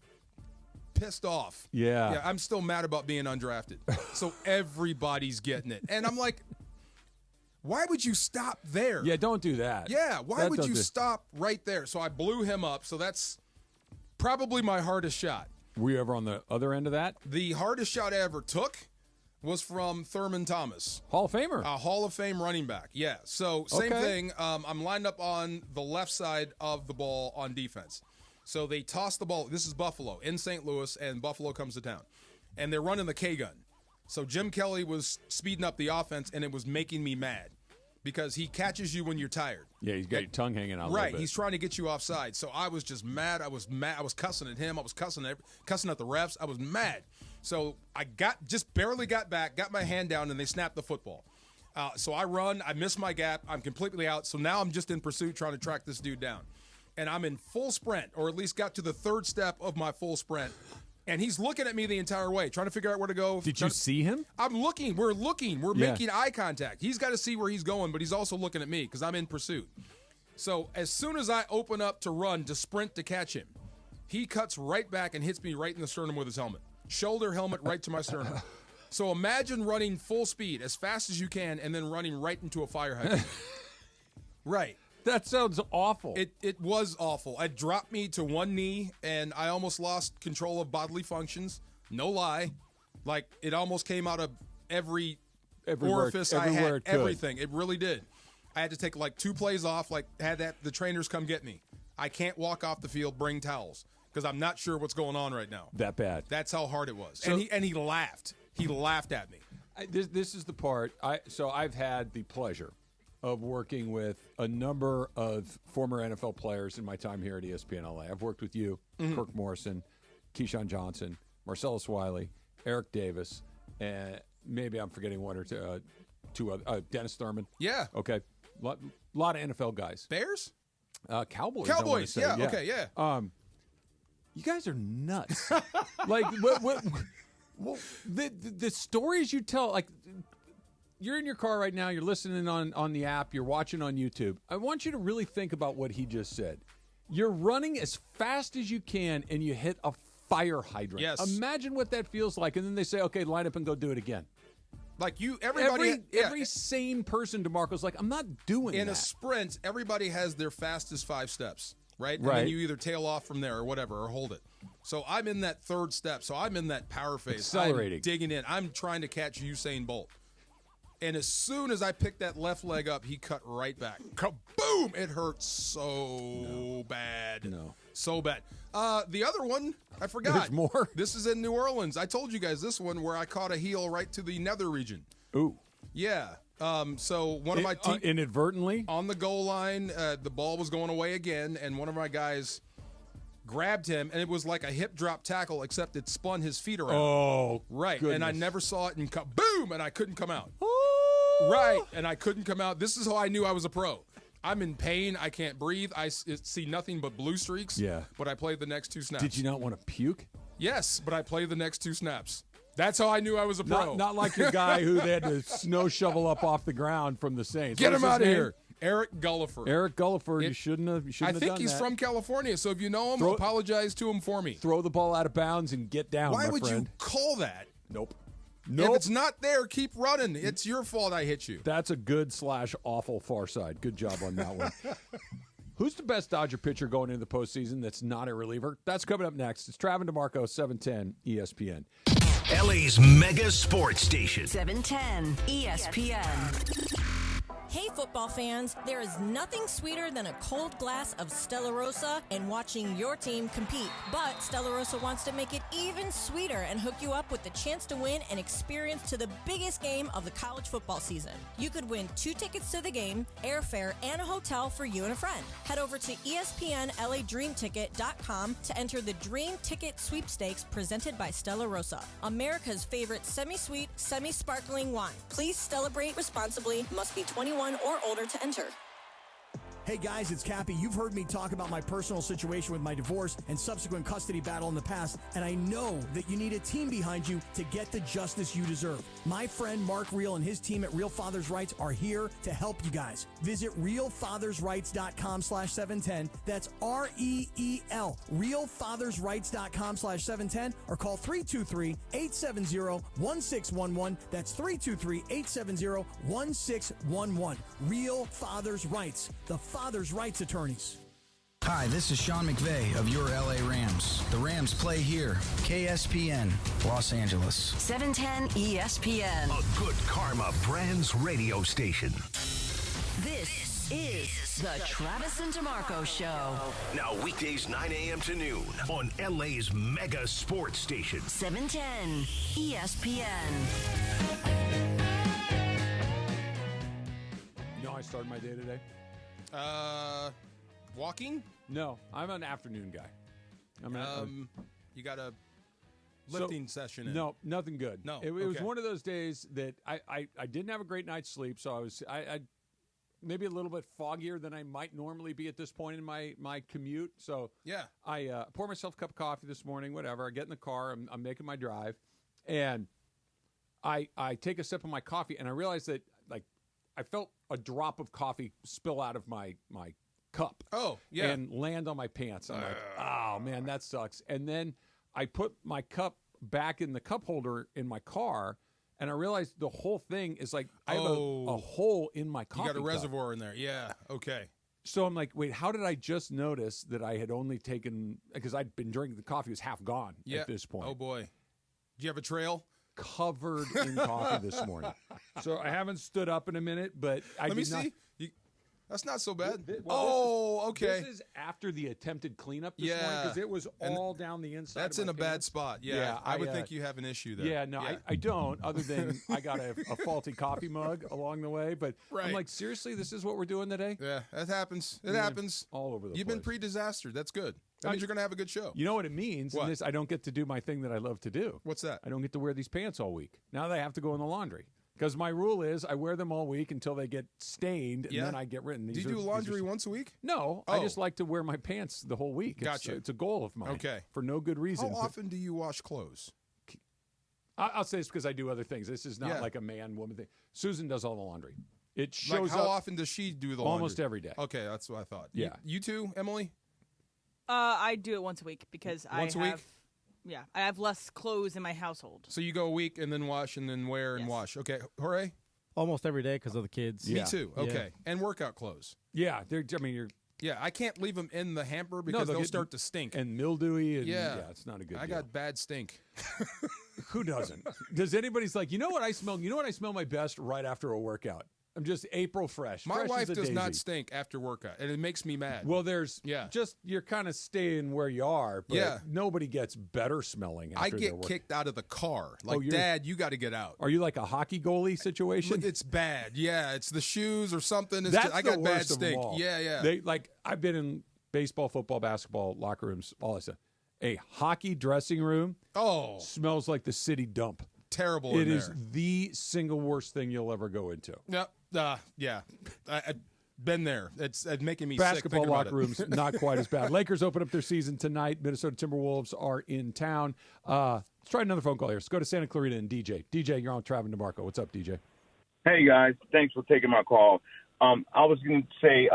Pissed off. Yeah. I'm still mad about being undrafted. So everybody's getting it. And I'm like, why would you stop there? Yeah, don't do that. Yeah, why would you stop right there? So I blew him up. So that's probably my hardest shot. Were you ever on the other end of that? The hardest shot I ever took was from Thurman Thomas. Hall of Famer. A Hall of Fame running back. Yeah. So same thing. I'm lined up on the left side of the ball on defense. So they toss the ball. This is Buffalo in St. Louis, and Buffalo comes to town. And they're running the K-gun. So Jim Kelly was speeding up the offense, and it was making me mad because he catches you when you're tired. Yeah, he's got your tongue hanging out a little bit. He's trying to get you offside. So I was just mad. I was cussing at him. I was cussing at the refs. I was mad. So I just barely got back, got my hand down, and they snapped the football. So I run. I miss my gap. I'm completely out. So now I'm just in pursuit trying to track this dude down. And I'm in full sprint, or at least got to the third step of my full sprint. And he's looking at me the entire way, trying to figure out where to go. Did you see him? I'm looking. We're looking. We're making eye contact. He's got to see where he's going, but he's also looking at me because I'm in pursuit. So as soon as I open up to run, to sprint to catch him, he cuts right back and hits me right in the sternum with his helmet. Shoulder helmet right to my sternum. So imagine running full speed as fast as you can and then running right into a fire hydrant. Right. That sounds awful. It was awful. It dropped me to one knee, and I almost lost control of bodily functions. No lie. Like, it almost came out of every orifice I had. Everything. It really did. I had to take, 2 plays off, had the trainers come get me. I can't walk off the field, bring towels, because I'm not sure what's going on right now. That bad. That's how hard it was. So, and he laughed. He laughed at me. This is the part. So I've had the pleasure of working with a number of former NFL players in my time here at ESPN LA. I've worked with you, Kirk Morrison, Keyshawn Johnson, Marcellus Wiley, Eric Davis, and maybe I'm forgetting one or two. two other Dennis Thurman. Yeah. Okay. Lot of NFL guys. Bears? Cowboys. Cowboys. Yeah. Okay. Yeah. You guys are nuts. Like what the stories you tell, like you're in your car right now, you're listening on the app, you're watching on YouTube. I want you to really think about what he just said. You're running as fast as you can and you hit a fire hydrant. Yes. Imagine what that feels like. And then they say, okay, line up and go do it again. Like every sane person, DeMarco's like, I'm not doing that. In a sprint, everybody has their fastest 5 steps, right? And Right. then you either tail off from there or whatever, or hold it. So I'm in that third step. So I'm in that power phase. Accelerating. I'm digging in. I'm trying to catch Usain Bolt. And as soon as I picked that left leg up, he cut right back. Kaboom! It hurt so bad. No. So bad. The other one, I forgot. There's more? This is in New Orleans. I told you guys this one where I caught a heel right to the nether region. Ooh. Yeah. So one of my team inadvertently on the goal line, the ball was going away again, and one of my guys grabbed him, and it was like a hip drop tackle, except it spun his feet around. Oh, right. goodness. And I never saw it, and boom, and I couldn't come out. Right, and I couldn't come out. This is how I knew I was a pro. I'm in pain. I can't breathe. I see nothing but blue streaks. Yeah. But I played the next 2 snaps. Did you not want to puke? Yes, but I played the next 2 snaps. That's how I knew I was a pro. Not like your guy who they had to snow shovel up off the ground from the Saints. Get What him was out his of name? here. Eric Gullifer. Eric Gullifer. You shouldn't have I done think he's that. from California, so if you know him, apologize to him for me. Throw the ball out of bounds and get down, Why my would friend. you call that? Nope. If it's not there, keep running. It's your fault I hit you. That's a good / awful far side. Good job on that one. Who's the best Dodger pitcher going into the postseason that's not a reliever? That's coming up next. It's Travis DeMarco, 710 ESPN. LA's mega sports station. 710 ESPN. Hey, football fans, there is nothing sweeter than a cold glass of Stella Rosa and watching your team compete. But Stella Rosa wants to make it even sweeter and hook you up with the chance to win an experience to the biggest game of the college football season. You could win 2 tickets to the game, airfare, and a hotel for you and a friend. Head over to ESPNLADreamTicket.com to enter the Dream Ticket Sweepstakes presented by Stella Rosa, America's favorite semi-sweet, semi-sparkling wine. Please celebrate responsibly. Must be 21 or older to enter. Hey guys, it's Cappy. You've heard me talk about my personal situation with my divorce and subsequent custody battle in the past, and I know that you need a team behind you to get the justice you deserve. My friend Mark Reel and his team at Real Fathers Rights are here to help you guys. Visit realfathersrights.com/710. That's REEL. realfathersrights.com/710 or call 323-870-1611. That's 323-870-1611. Real Fathers Rights. The Father's Rights Attorneys. Hi, this is Sean McVay of your LA Rams. The Rams play here. KSPN, Los Angeles. 710 ESPN. A good karma brands radio station. This is the Travis and DeMarco Show. Now weekdays 9 a.m. to noon on LA's mega sports station. 710 ESPN. You know how I started my day today? Walking? No, I'm an afternoon guy. You got a lifting session in? No, nothing good. No, It was okay. one of those days that I didn't have a great night's sleep, so I maybe a little bit foggier than I might normally be at this point in my commute. So yeah, I pour myself a cup of coffee this morning, whatever. I get in the car, I'm making my drive, and I take a sip of my coffee, and I realize that I felt a drop of coffee spill out of my cup. Oh, yeah. And land on my pants. I'm like, oh, man, that sucks. And then I put my cup back in the cup holder in my car, and I realized the whole thing is like I have a hole in my coffee You got a cup. reservoir in there. Yeah, okay. So I'm like, wait, how did I just notice that I had only taken – because I'd been drinking the coffee was half gone at this point. Oh, boy. Do you have a trail? Covered in coffee this morning. So I haven't stood up in a minute, but Let me see. That's not so bad. This Okay. is after the attempted cleanup this morning because it was all down the inside. That's of my in a bad pants. spot. Yeah, I would think you have an issue there. Yeah, no, I don't, other than I got a faulty coffee mug along the way. But I'm like, seriously, this is what we're doing today? Yeah, that happens. It happens. All over the place. You've been pre-disastered. That's good. That means you're going to have a good show. You know what it means? What? In this, I don't get to do my thing that I love to do. What's that? I don't get to wear these pants all week. Now they have to go in the laundry. Because my rule is I wear them all week until they get stained, and then I get written. Do you do laundry once a week? No, I just like to wear my pants the whole week. Gotcha. It's a goal of mine. Okay. For no good reason. How often do you wash clothes? I'll say it's because I do other things. This is not like a man-woman thing. Susan does all the laundry. It shows how up often does she do the laundry? almost every day. Okay, that's what I thought. Yeah. You too, Emily? I do it once a week because Once a week? Yeah, I have less clothes in my household. So you go a week and then wash and then wear and wash. Okay, Jorge? Almost every day because of the kids. Me too. Okay, and workout clothes. Yeah, you're. Yeah, I can't leave them in the hamper because they'll start to stink. And mildewy. And, yeah, it's not a good I deal. got bad stink. Who doesn't? Does anybody's like, you know what I smell? You know what I smell my best right after a workout? I'm just April fresh. My fresh wife as a does daisy. not stink after workout, and it makes me mad. Well, there's just you're kind of staying where you are, but nobody gets better smelling after I their get work. kicked out of the car. Like, Dad, you got to get out. Are you like a hockey goalie situation? It's bad. Yeah, it's the shoes or something. It's That's I got the bad worst of them stink. all. Yeah. They I've been in baseball, football, basketball, locker rooms, all that stuff. A hockey dressing room smells like the city dump. Terrible. It is the single worst thing you'll ever go into. Yep. Yeah. I've been there. It's making me Basketball sick. locker rooms, not quite as bad. Lakers open up their season tonight. Minnesota Timberwolves are in town. Let's try another phone call here. Let's go to Santa Clarita and DJ. DJ, you're on Travis and DeMarco. What's up, DJ? Hey, guys. Thanks for taking my call. I was going to say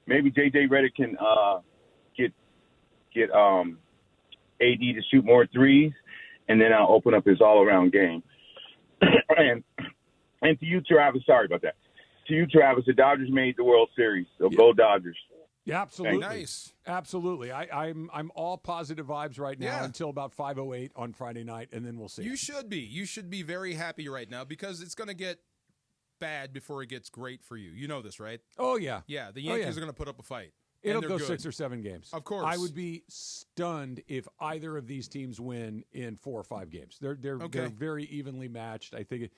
maybe J.J. Redick can get AD to shoot more threes, and then I'll open up his all-around game. And to you, Travis, sorry about that. To you, Travis, the Dodgers made the World Series, so go Dodgers. Yeah, absolutely. Nice. Absolutely. I'm all positive vibes right now until about 5:08 on Friday night, and then we'll see. You should be. You should be very happy right now because it's going to get bad before it gets great for you. You know this, right? Oh, yeah. Yeah, the Yankees are going to put up a fight. It'll go 6 or 7 games. Of course. I would be stunned if either of these teams win in 4 or 5 games. They're very evenly matched. I think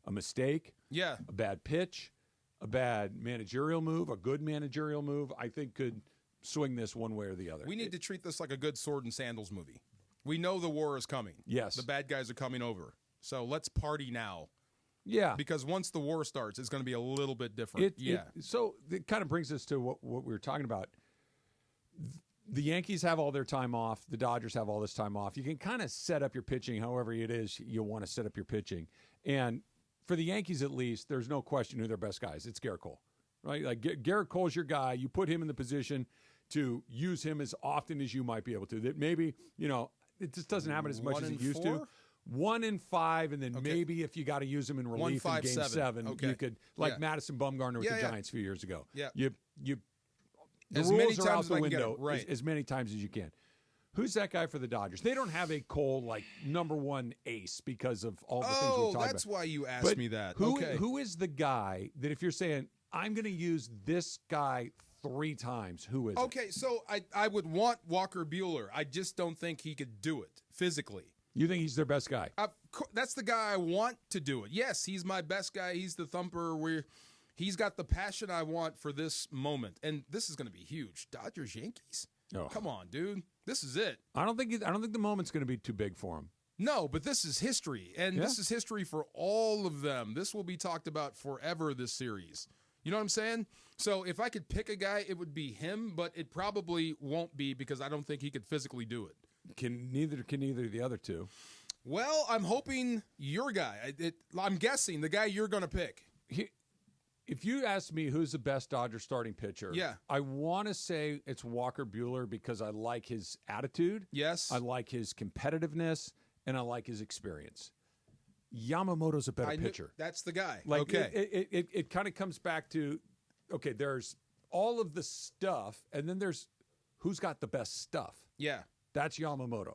a mistake, a bad pitch, a bad managerial move, a good managerial move, I think could swing this one way or the other. We need to treat this like a good sword and sandals movie. We know the war is coming. Yes. The bad guys are coming over. So let's party now. Yeah. Because once the war starts, it's going to be a little bit different. So it kind of brings us to what we were talking about. The Yankees have all their time off. The Dodgers have all this time off. You can kind of set up your pitching however it is you want to set up your pitching. And for the Yankees, at least, there's no question who their best guy is. It's Garrett Cole, right? Like Garrett Cole's your guy. You put him in the position to use him as often as you might be able to. That maybe, it just doesn't happen as much as it used to. 1 in 5, and then maybe if you got to use him in relief in Game 7, you could, like Madison Bumgarner with the Giants a few years ago. Yeah. The rules are out the window as many times as you can. Who's that guy for the Dodgers? They don't have a Cole like number 1 ace because of all the things we're talking about. That's why you asked me that. Who is the guy that if you're saying, I'm going to use this guy 3 times, who is it? Okay, so I would want Walker Buehler. I just don't think he could do it physically. You think he's their best guy? That's the guy I want to do it. Yes, he's my best guy. He's the thumper. He's got the passion I want for this moment. And this is going to be huge. Dodgers, Yankees? Oh. Come on, dude. This is it. I don't think the moment's going to be too big for him. No, but this is history. And this is history for all of them. This will be talked about forever, this series. You know what I'm saying? So if I could pick a guy, it would be him, but it probably won't be because I don't think he could physically do it. Neither can either of the other two. Well, I'm hoping your guy. I'm guessing the guy you're going to pick. If you ask me who's the best Dodger starting pitcher, I want to say it's Walker Buehler because I like his attitude. Yes. I like his competitiveness, and I like his experience. Yamamoto's a better pitcher. That's the guy. Like, okay. It kind of comes back to, okay, there's all of the stuff, and then there's who's got the best stuff. Yeah. That's Yamamoto.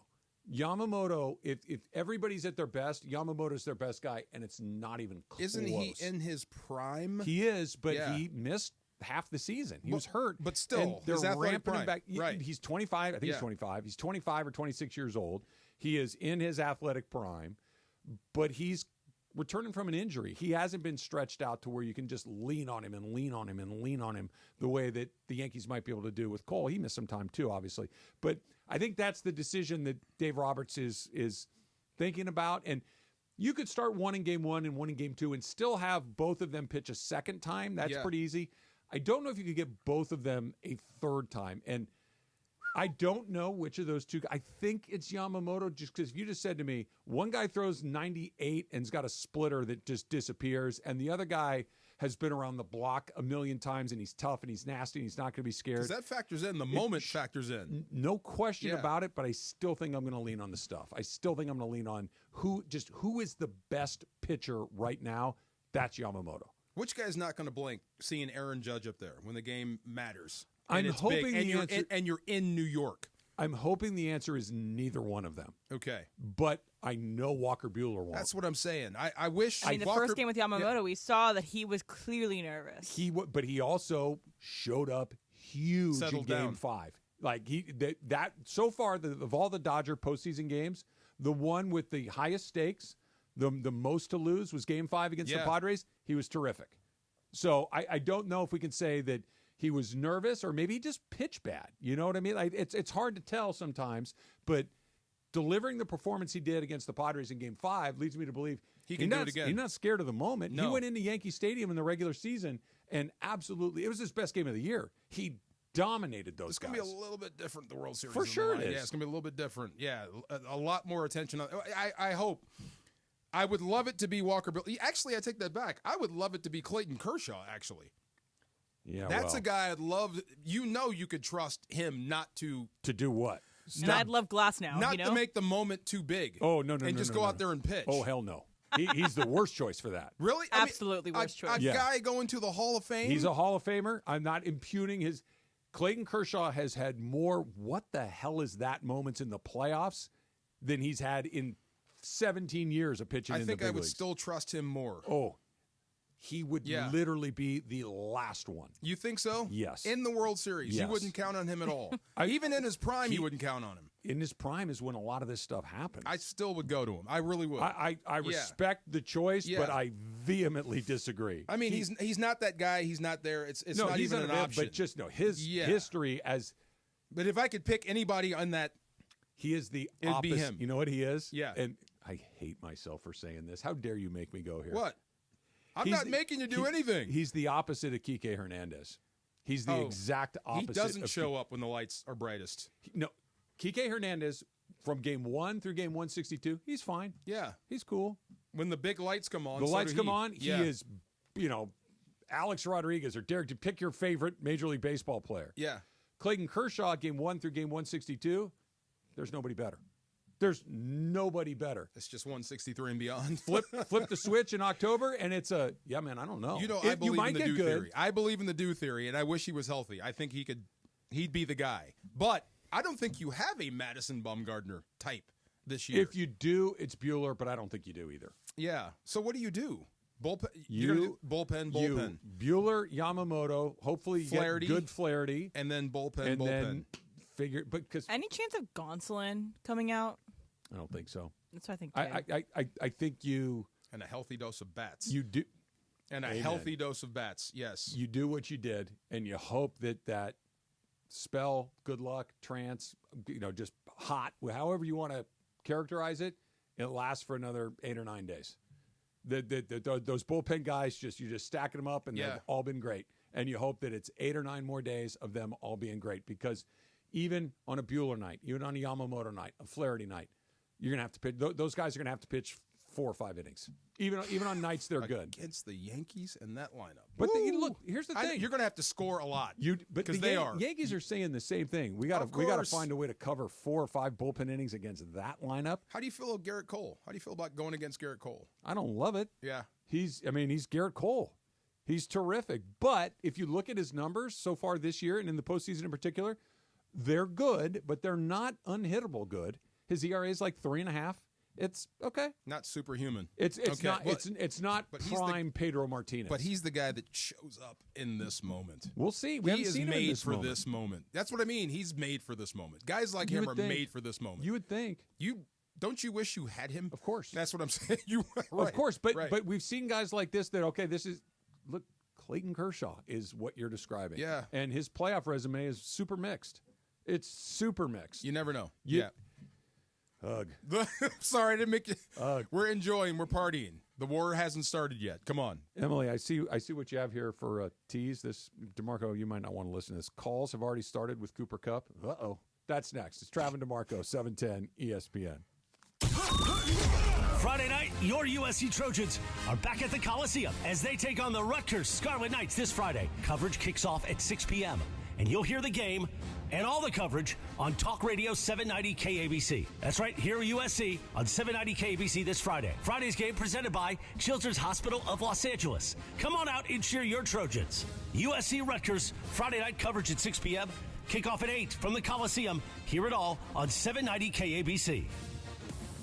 Yamamoto, if everybody's at their best, Yamamoto's their best guy, and it's not even close. Isn't he in his prime? He is, but he missed half the season. He was hurt. But still, they're ramping him back. Right. He's 25. I think he's 25. He's 25 or 26 years old. He is in his athletic prime, but he's returning from an injury. He hasn't been stretched out to where you can just lean on him and lean on him and lean on him the way that the Yankees might be able to do with Cole. He missed some time too, obviously. But I think that's the decision that Dave Roberts is thinking about. And You could start one in game 1 and one in game 2 and still have both of them pitch a second time. That's pretty easy. I don't know if you could get both of them a third time. And I don't know which of those two. I think it's Yamamoto, just because if you just said to me, one guy throws 98 and's got a splitter that just disappears, and the other guy has been around the block a million times, and he's tough and he's nasty and he's not going to be scared. Because that factors in. The moment factors in. No question about it, but I still think I'm going to lean on the stuff. I still think I'm going to lean on who is the best pitcher right now. That's Yamamoto. Which guy's not going to blink seeing Aaron Judge up there when the game matters? I'm hoping and you're in New York. I'm hoping the answer is neither one of them. Okay. But I know Walker Buehler won't. That's what I'm saying. I wish. I mean, the first game with Yamamoto, we saw that he was clearly nervous. But he also showed up huge in Game 5. Like that so far of all the Dodger postseason games, the one with the highest stakes, the most to lose was Game 5 against the Padres. He was terrific. So I don't know if we can say that he was nervous or maybe he just pitched bad. You know what I mean? Like it's hard to tell sometimes, but delivering the performance he did against the Padres in Game 5 leads me to believe he can do it again. He's not scared of the moment. No. He went into Yankee Stadium in the regular season and absolutely, it was his best game of the year. He dominated those guys. It's going to be a little bit different, the World Series. For sure it is. Yeah, it's going to be a little bit different. Yeah, a lot more attention. I hope. I would love it to be Walker Buehler. Actually, I take that back. I would love it to be Clayton Kershaw, actually. Yeah, that's a guy I'd love. You know, you could trust him not to do what? And I'd love Glass now. Not to make the moment too big. Oh no, and just go out there and pitch. Oh hell no. He's the worst choice for that. Really? Absolutely worst choice. A guy going to the Hall of Fame. He's a Hall of Famer. I'm not impugning his. Clayton Kershaw has had more. What the hell is that? Moments in the playoffs than he's had in 17 years of pitching. I in think the big I would leagues. still trust him more. Oh. He would literally be the last one. You think so? Yes. In the World Series, you wouldn't count on him at all. Even in his prime, you wouldn't count on him. In his prime is when a lot of this stuff happened. I still would go to him. I really would. I respect the choice, but I vehemently disagree. I mean, he's not that guy. He's not there. It's no, not he's even an option. But just his history as. But if I could pick anybody on that, he is the it'd opposite. be him. You know what he is? Yeah. And I hate myself for saying this. How dare you make me go here? What? I'm not making you do anything. He's the opposite of Kike Hernandez. He's the exact opposite. He doesn't show up when the lights are brightest. No. Kike Hernandez, from game 1 through game 162, he's fine. Yeah. He's cool. When the big lights come on, he is, Alex Rodriguez or Derek, to pick your favorite Major League Baseball player. Yeah. Clayton Kershaw, game 1 through game 162, there's nobody better. There's nobody better. It's just 163 and beyond. Flip the switch in October, and it's I don't know. You know, I believe in the do theory. I believe in the do theory, and I wish he was healthy. I think he'd be the guy. But I don't think you have a Madison Bumgarner type this year. If you do, it's Buehler, but I don't think you do either. Yeah. So what do you do? Bullpen. Bullpen. Buehler, Yamamoto. Hopefully, you get good Flaherty, and then bullpen. Then figure, but because any chance of Gonsolin coming out? I don't think so. That's what I think. I think you and a healthy dose of bats. You do, and a healthy dose of bats. Yes, you do what you did, and you hope that spell, good luck, trance, just hot, however you want to characterize it, it lasts for another 8 or 9 days. Those bullpen guys, you just stacking them up, and they've all been great. And you hope that it's 8 or 9 more days of them all being great, because even on a Buehler night, even on a Yamamoto night, a Flaherty night, you're going to have to pitch. Those guys are going to have to pitch 4 or 5 innings. Even on nights they're good. Against the Yankees and that lineup. But look, here's the thing. You're going to have to score a lot. Because they are. Yankees are saying the same thing. We got to find a way to cover 4 or 5 bullpen innings against that lineup. How do you feel about Garrett Cole? How do you feel about going against Garrett Cole? I don't love it. Yeah. He's Garrett Cole. He's terrific. But if you look at his numbers so far this year, and in the postseason in particular, they're good, but they're not unhittable good. His ERA is like 3.5. It's okay. Not superhuman. It's okay. not. It's not prime Pedro Martinez. But he's the guy that shows up in this moment. We'll see. He is made for this moment. That's what I mean. He's made for this moment. Guys like him are made for this moment. You would think. Don't you wish you had him? Of course. That's what I'm saying. Of course. But we've seen guys like this that this is look. Clayton Kershaw is what you're describing. Yeah. And his playoff resume is super mixed. It's super mixed. You never know. Hug. Sorry, I didn't make you. We're enjoying. We're partying. The war hasn't started yet. Come on. Emily, I see what you have here for a tease. This, DeMarco, you might not want to listen to this. Calls have already started with Cooper Kupp. Uh-oh. That's next. It's Trav and DeMarco, 710 ESPN. Friday night, your USC Trojans are back at the Coliseum as they take on the Rutgers Scarlet Knights this Friday. Coverage kicks off at 6 p.m., and you'll hear the game and all the coverage on Talk Radio 790 KABC. That's right, here at USC on 790 KABC this Friday. Friday's game presented by Children's Hospital of Los Angeles. Come on out and cheer your Trojans. USC Rutgers, Friday night coverage at 6 p.m., kickoff at 8 from the Coliseum. Hear it all on 790 KABC.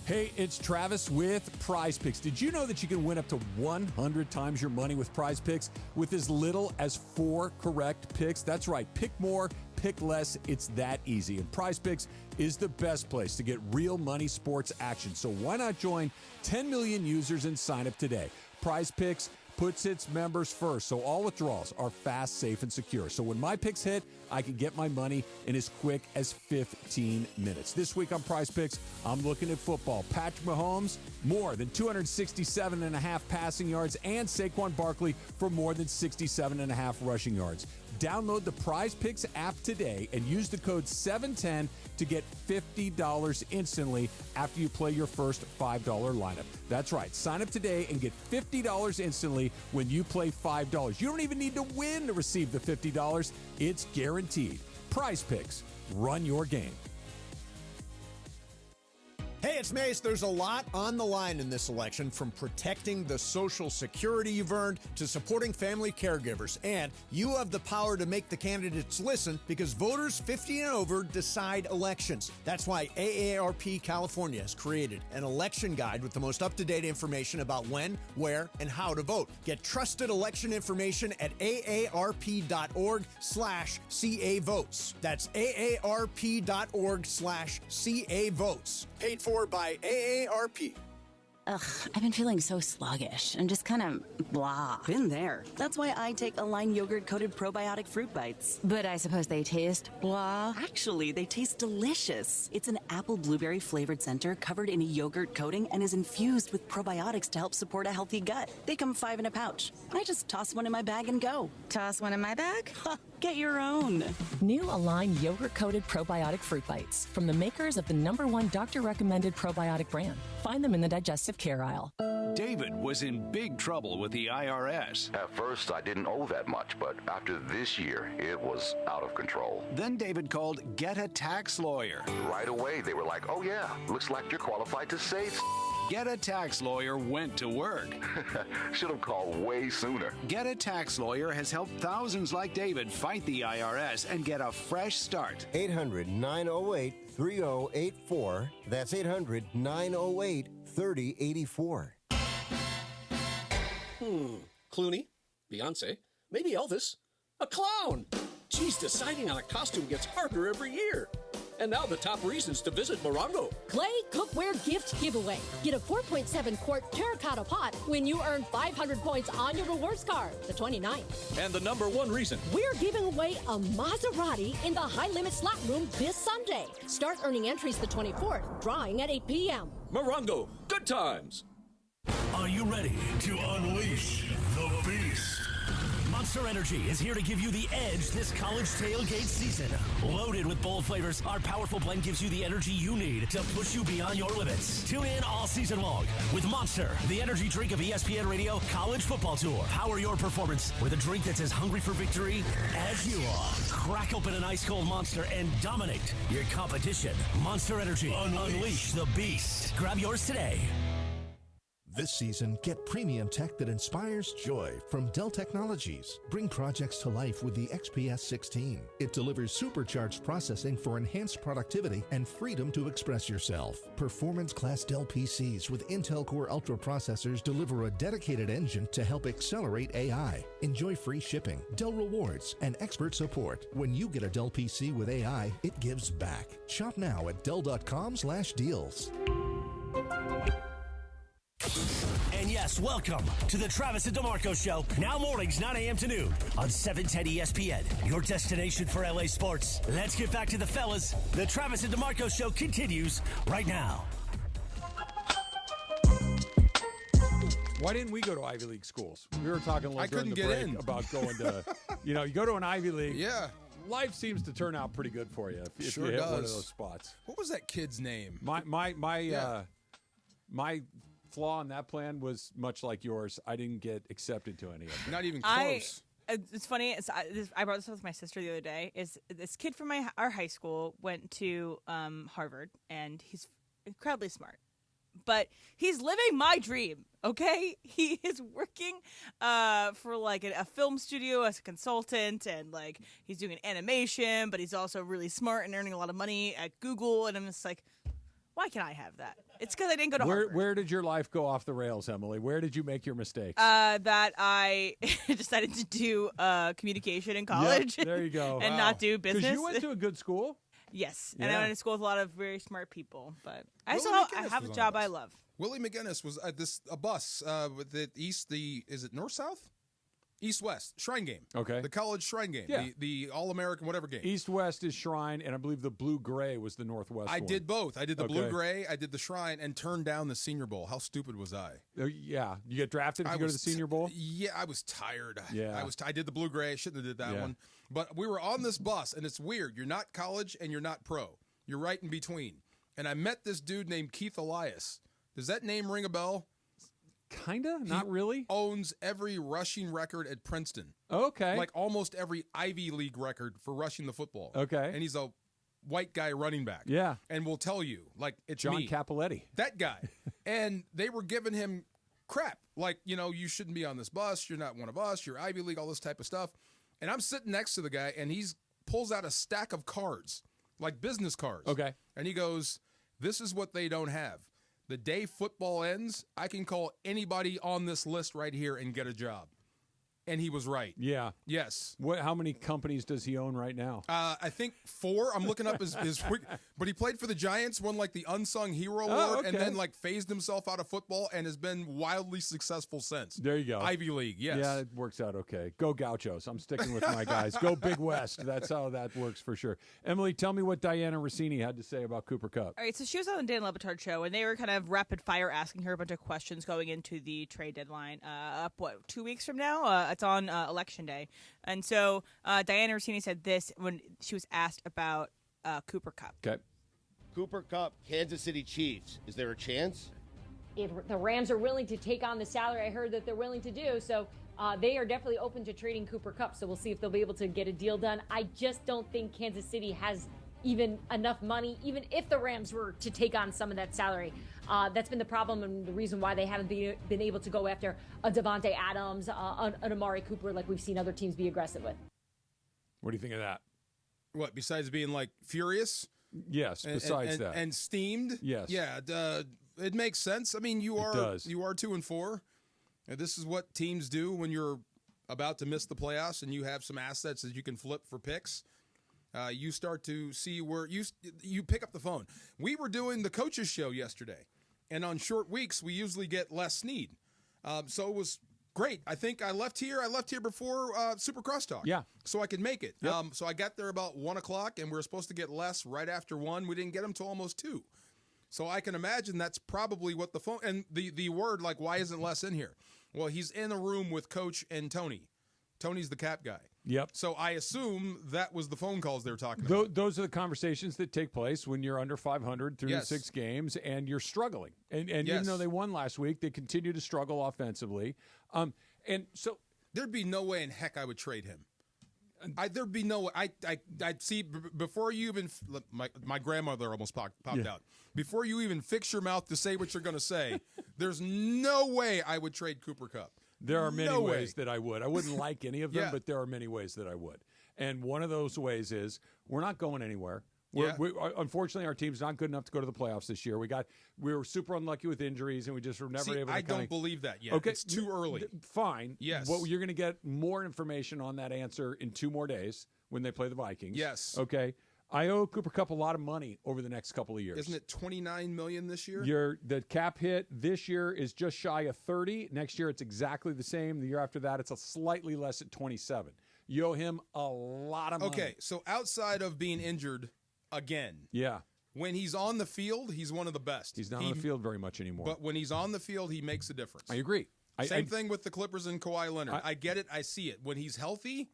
Hey, it's Travis with Prize Picks. Did you know that you can win up to 100 times your money with Prize Picks with as little as 4 correct picks? That's right. Pick more, pick less. It's that easy. And Prize Picks is the best place to get real money sports action. So why not join 10 million users and sign up today? Prize Picks puts its members first, so all withdrawals are fast, safe, and secure. So when my picks hit, I can get my money in as quick as 15 minutes. This week on Prize Picks, I'm looking at football. Patrick Mahomes, more than 267.5 passing yards, and Saquon Barkley for more than 67.5 rushing yards. Download the Prize Picks app today and use the code 710 to get $50 instantly after you play your first $5 lineup. That's right. Sign up today and get $50 instantly when you play $5. You don't even need to win to receive the $50. It's guaranteed. Prize Picks. Run your game. Hey, it's Mace. There's a lot on the line in this election, from protecting the Social Security you've earned to supporting family caregivers. And you have the power to make the candidates listen, because voters 50 and over decide elections. That's why AARP California has created an election guide with the most up-to-date information about when, where, and how to vote. Get trusted election information at aarp.org/CA votes. That's aarp.org/CA votes. Paid for by AARP. Ugh, I've been feeling so sluggish and just kind of blah. Been there. That's why I take Align yogurt-coated probiotic fruit bites. But I suppose they taste blah. Actually, they taste delicious. It's an apple blueberry flavored center covered in a yogurt coating and is infused with probiotics to help support a healthy gut. They come 5 in a pouch. I just toss one in my bag and go. Toss one in my bag? Get your own. New Align yogurt-coated probiotic fruit bites from the makers of the #1 doctor-recommended probiotic brand. Find them in the digestive care aisle. David was in big trouble with the IRS. At first, I didn't owe that much, but after this year, it was out of control. Then David called Get a Tax Lawyer. Right away, they were like, oh yeah, looks like you're qualified to save. Get a Tax Lawyer went to work. Should have called way sooner. Get a Tax Lawyer has helped thousands like David fight the IRS and get a fresh start. 800-908-3084. That's 800-908-3084. Clooney, Beyonce, maybe Elvis, a clown. Geez, deciding on a costume gets harder every year. And now the top reasons to visit Morongo. Clay Cookware Gift Giveaway. Get a 4.7 quart terracotta pot when you earn 500 points on your rewards card, the 29th. And the #1 reason. We're giving away a Maserati in the High Limit Slot Room this Sunday. Start earning entries the 24th, drawing at 8 p.m. Morongo, good times. Are you ready to unleash the beast? Monster Energy is here to give you the edge this college tailgate season. Loaded with bold flavors, our powerful blend gives you the energy you need to push you beyond your limits. Tune in all season long with Monster, the energy drink of ESPN Radio College Football Tour. Power your performance with a drink that's as hungry for victory as you are. Crack open an ice-cold Monster and dominate your competition. Monster Energy. Unleash the beast. Grab yours today. This season, get premium tech that inspires joy from Dell Technologies. Bring projects to life with the XPS 16. It delivers supercharged processing for enhanced productivity and freedom to express yourself. Performance-class Dell PCs with Intel Core Ultra processors deliver a dedicated engine to help accelerate AI. Enjoy free shipping, Dell rewards, and expert support. When you get a Dell PC with AI, it gives back. Shop now at Dell.com/deals. And Yes, welcome to the Travis and DeMarco Show. Now mornings, 9 a.m. to noon on 710 ESPN. Your destination for LA sports. Let's get back to the fellas. The Travis and DeMarco Show continues right now. Why didn't we go to Ivy League schools? We were talking a little during the break about going to, you go to an Ivy League. Yeah. Life seems to turn out pretty good for you if Sure you hit does. one of those spots. What was that kid's name? My flaw in that plan was much like yours. I didn't get accepted to any of them. Not even close. It's funny. I brought this up with my sister the other day. Is this kid from our high school went to Harvard, and he's incredibly smart, but he's living my dream. Okay, he is working for like a film studio as a consultant, and like he's doing animation, but he's also really smart and earning a lot of money at Google. And I'm just like, why can't I have that? It's because I didn't go to Harvard. Where did your life go off the rails, Emily? Where did you make your mistakes? That I decided to do communication in college. Yep, there you go. And not do business. Because you went to a good school. Yes, Yeah. and I went to school with a lot of very smart people. But I have a was job on I a bus. love. Willie McGinnis was at a bus with the is it north-south? East-West Shrine game. Okay. The college Shrine game. Yeah. The All-American whatever game. East-West is Shrine, and I believe the Blue-Gray was the Northwest I one. did both. I did the Okay. Blue-Gray, I did the Shrine, and turned down the Senior Bowl. How stupid was I? Yeah. You get drafted if you go to the Senior Bowl? Yeah, I was tired. Yeah. I did the Blue-Gray. I shouldn't have did that Yeah. one. But we were on this bus, and it's weird. You're not college, and you're not pro. You're right in between. And I met this dude named Keith Elias. Does that name ring a bell? Kinda, not really. Owns every rushing record at Princeton. Okay. Like almost every Ivy League record for rushing the football. Okay. And he's a white guy running back. Yeah. And will tell you, like, it's John me. Capoletti. That guy. And they were giving him crap. Like, you shouldn't be on this bus. You're not one of us. You're Ivy League, all this type of stuff. And I'm sitting next to the guy, and he pulls out a stack of cards, like business cards. Okay. And he goes, this is what they don't have. The day football ends, I can call anybody on this list right here and get a job. And he was right. Yeah. Yes. How many companies does he own right now? I think 4. I'm looking up his but he played for the Giants, won like the Unsung Hero Award, and then like phased himself out of football and has been wildly successful since. There you go. Ivy League, yes. Yeah, it works out okay. Go Gauchos. I'm sticking with my guys. Go Big West. That's how that works for sure. Emily, tell me what Diana Rossini had to say about Cooper Kupp. All right, so she was on the Dan Le Batard show, and they were kind of rapid fire asking her a bunch of questions going into the trade deadline. 2 weeks from now? It's on Election Day. And so Diana Rossini said this when she was asked about Cooper Kupp. Okay. Cooper Kupp, Kansas City Chiefs. Is there a chance? If the Rams are willing to take on the salary I heard that they're willing to do, so they are definitely open to trading Cooper Kupp. So we'll see if they'll be able to get a deal done. I just don't think Kansas City has even enough money, even if the Rams were to take on some of that salary. That's been the problem and the reason why they haven't been able to go after a Devontae Adams, an Amari Cooper, like we've seen other teams be aggressive with. What do you think of that? What, besides being like furious? Yes, besides that. And steamed? Yes. Yeah, it makes sense. I mean, you are 2-4. And this is what teams do when you're about to miss the playoffs and you have some assets that you can flip for picks. You start to see where you pick up the phone. We were doing the coaches show yesterday, and on short weeks we usually get Les Snead. So it was great. I think I left here before Super Crosstalk. Yeah. So I could make it. Yep. So I got there about 1 o'clock, and we were supposed to get Les right after 1. We didn't get him till almost 2. So I can imagine that's probably what the phone and the word like, why isn't Les in here? Well, he's in a room with Coach and Tony. Tony's the cap guy. Yep. So I assume that was the phone calls they were talking about. Those are the conversations that take place when you're under 500 through 6 games and you're struggling. And even though they won last week, they continue to struggle offensively. And so there'd be no way in heck I would trade him. There'd be no way. I'd see before you even my grandmother almost popped out. Before you even fix your mouth to say what you're going to say, there's no way I would trade Cooper Kupp. There are many ways that I would. I wouldn't like any of them, Yeah. but there are many ways that I would. And one of those ways is we're not going anywhere. Unfortunately, our team's not good enough to go to the playoffs this year. We were super unlucky with injuries, and we just were never able to. I don't believe that yet. Okay, It's too early. Fine. Yes. Well, you're going to get more information on that answer in 2 more days when they play the Vikings. Yes. Okay. I owe Cooper Kupp a lot of money over the next couple of years. Isn't it $29 million this year? The cap hit this year is just shy of 30. Next year, it's exactly the same. The year after that, it's a slightly less at 27. You owe him a lot of money. Okay, so outside of being injured again, when he's on the field, he's one of the best. He's not on the field very much anymore. But when he's on the field, he makes a difference. I agree. Same thing with the Clippers and Kawhi Leonard. I get it. I see it. When he's healthy,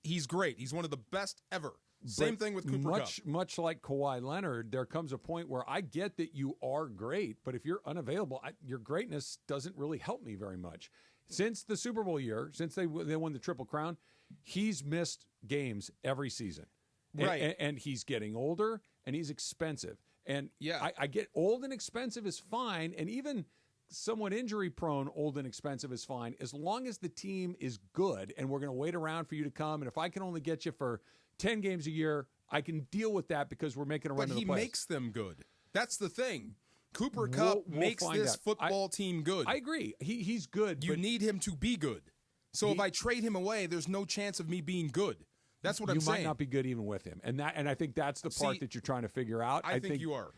he's great. He's one of the best ever. Same thing with Cooper Kupp. Much like Kawhi Leonard, there comes a point where I get that you are great, but if you're unavailable, your greatness doesn't really help me very much. Since the Super Bowl year, since they won the Triple Crown, he's missed games every season. Right. And he's getting older, and he's expensive. And I get old and expensive is fine, and even somewhat injury-prone, old and expensive is fine, as long as the team is good, and we're going to wait around for you to come, and if I can only get you for 10 games a year, I can deal with that because we're making a run to the playoffs. But he makes them good. That's the thing. Cooper Kupp makes this football team good. I agree. He's good. You need him to be good. So if I trade him away, there's no chance of me being good. That's what I'm saying. You might not be good even with him. And I think that's the part that you're trying to figure out. I think you are.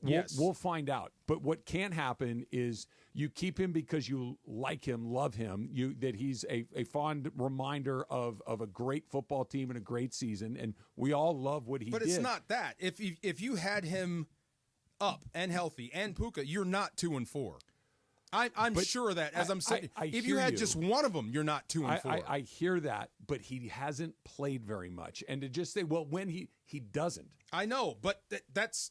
We'll find out. But what can happen is you keep him because you like him, love him, that he's a fond reminder of a great football team and a great season, and we all love what he did. But it's not that. If you had him up and healthy and Puka, you're not 2-4. I'm sure of that. As I'm saying, if you had just one of them, you're not 2-4. I hear that, but he hasn't played very much. And to just say, well, when he doesn't. I know, but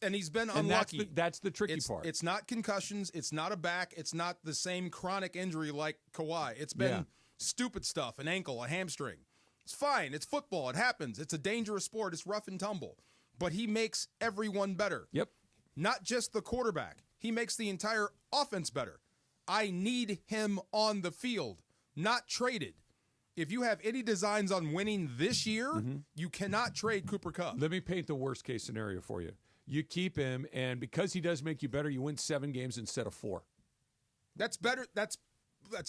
and he's been unlucky. That's the tricky part. It's not concussions. It's not a back. It's not the same chronic injury like Kawhi. It's been stupid stuff, an ankle, a hamstring. It's fine. It's football. It happens. It's a dangerous sport. It's rough and tumble. But he makes everyone better. Yep. Not just the quarterback. He makes the entire offense better. I need him on the field, not traded. If you have any designs on winning this year, you cannot trade Cooper Kupp. Let me paint the worst case scenario for you. You keep him, and because he does make you better, you win 7 games instead of 4. That's better. That's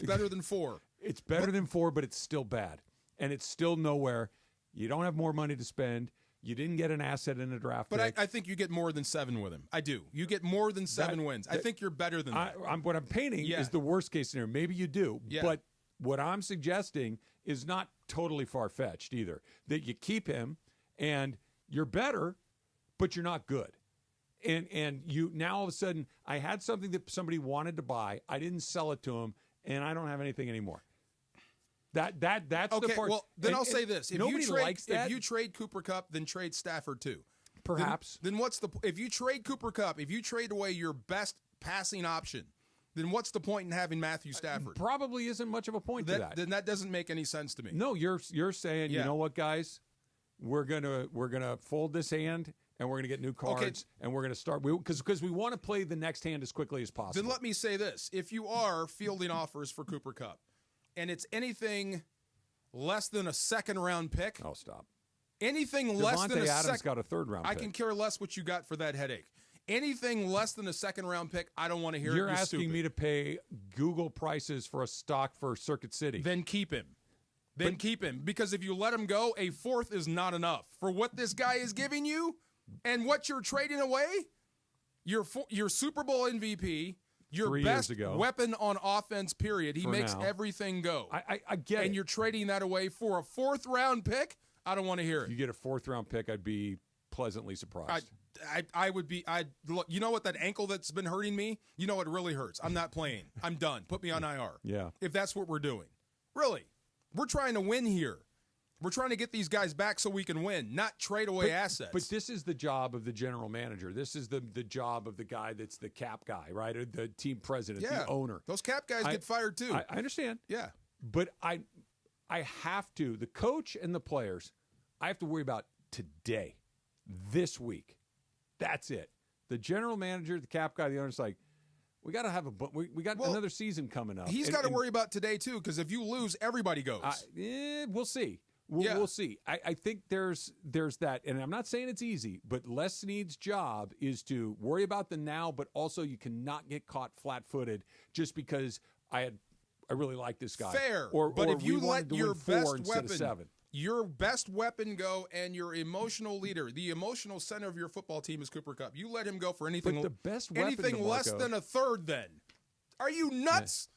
better than 4. It's better than 4, but it's still bad, and it's still nowhere. You don't have more money to spend. You didn't get an asset in a draft pick. But I think you get more than 7 with him. I do. You get more than 7 wins. I think you're better than that. What I'm painting is the worst case scenario. Maybe you do. Yeah. But what I'm suggesting is not totally far-fetched either. That you keep him, and you're better, but you're not good. And you now all of a sudden, I had something that somebody wanted to buy. I didn't sell it to him, and I don't have anything anymore. That's okay, the part. Well, then I'll say this: if nobody likes that. If you trade Cooper Kupp, then trade Stafford too. Perhaps. Then what's if you trade Cooper Kupp? If you trade away your best passing option, then what's the point in having Matthew Stafford? Probably isn't much of a point to that. Then that doesn't make any sense to me. No, you're saying, you know what, guys, we're gonna fold this hand. And we're going to get new cards, and we're going to start because we want to play the next hand as quickly as possible. Then let me say this: if you are fielding offers for Cooper Kupp, and it's anything less than a second-round pick, oh, stop. Anything less than a Adams got a third-round pick. I can care less what you got for that headache. Anything less than a second-round pick, I don't want to hear it. You're asking me to pay Google prices for a stock for Circuit City. Then keep him. Keep him, because if you let him go, a 4th is not enough for what this guy is giving you. And what you're trading away, your Super Bowl MVP, your best weapon on offense, period. He makes everything go. I get it. And you're trading that away for a 4th-round pick? I don't want to hear it. If you get a 4th-round pick, I'd be pleasantly surprised. I would be. Look, you know what, that ankle that's been hurting me? You know it really hurts. I'm not playing. I'm done. Put me on IR. Yeah. If that's what we're doing. Really. We're trying to win here. We're trying to get these guys back so we can win, not trade away assets. But this is the job of the general manager. This is the job of the guy that's the cap guy, right? Or the team president, the owner. Those cap guys get fired too. I understand. Yeah. But I have to, the coach and the players, I have to worry about today, this week. That's it. The general manager, the cap guy, the owner's like, we got to have we got another season coming up. He's got to worry about today too, because if you lose, everybody goes. We'll see. We'll see. I think there's that, and I'm not saying it's easy, but Les Snead's job is to worry about the now, but also you cannot get caught flat-footed just because I really like this guy. Fair, but if you let your best weapon, your best weapon go and your emotional leader, the emotional center of your football team is Cooper Kupp. You let him go for anything, But the best weapon, anything less DeMarco, than a third then. Are you nuts?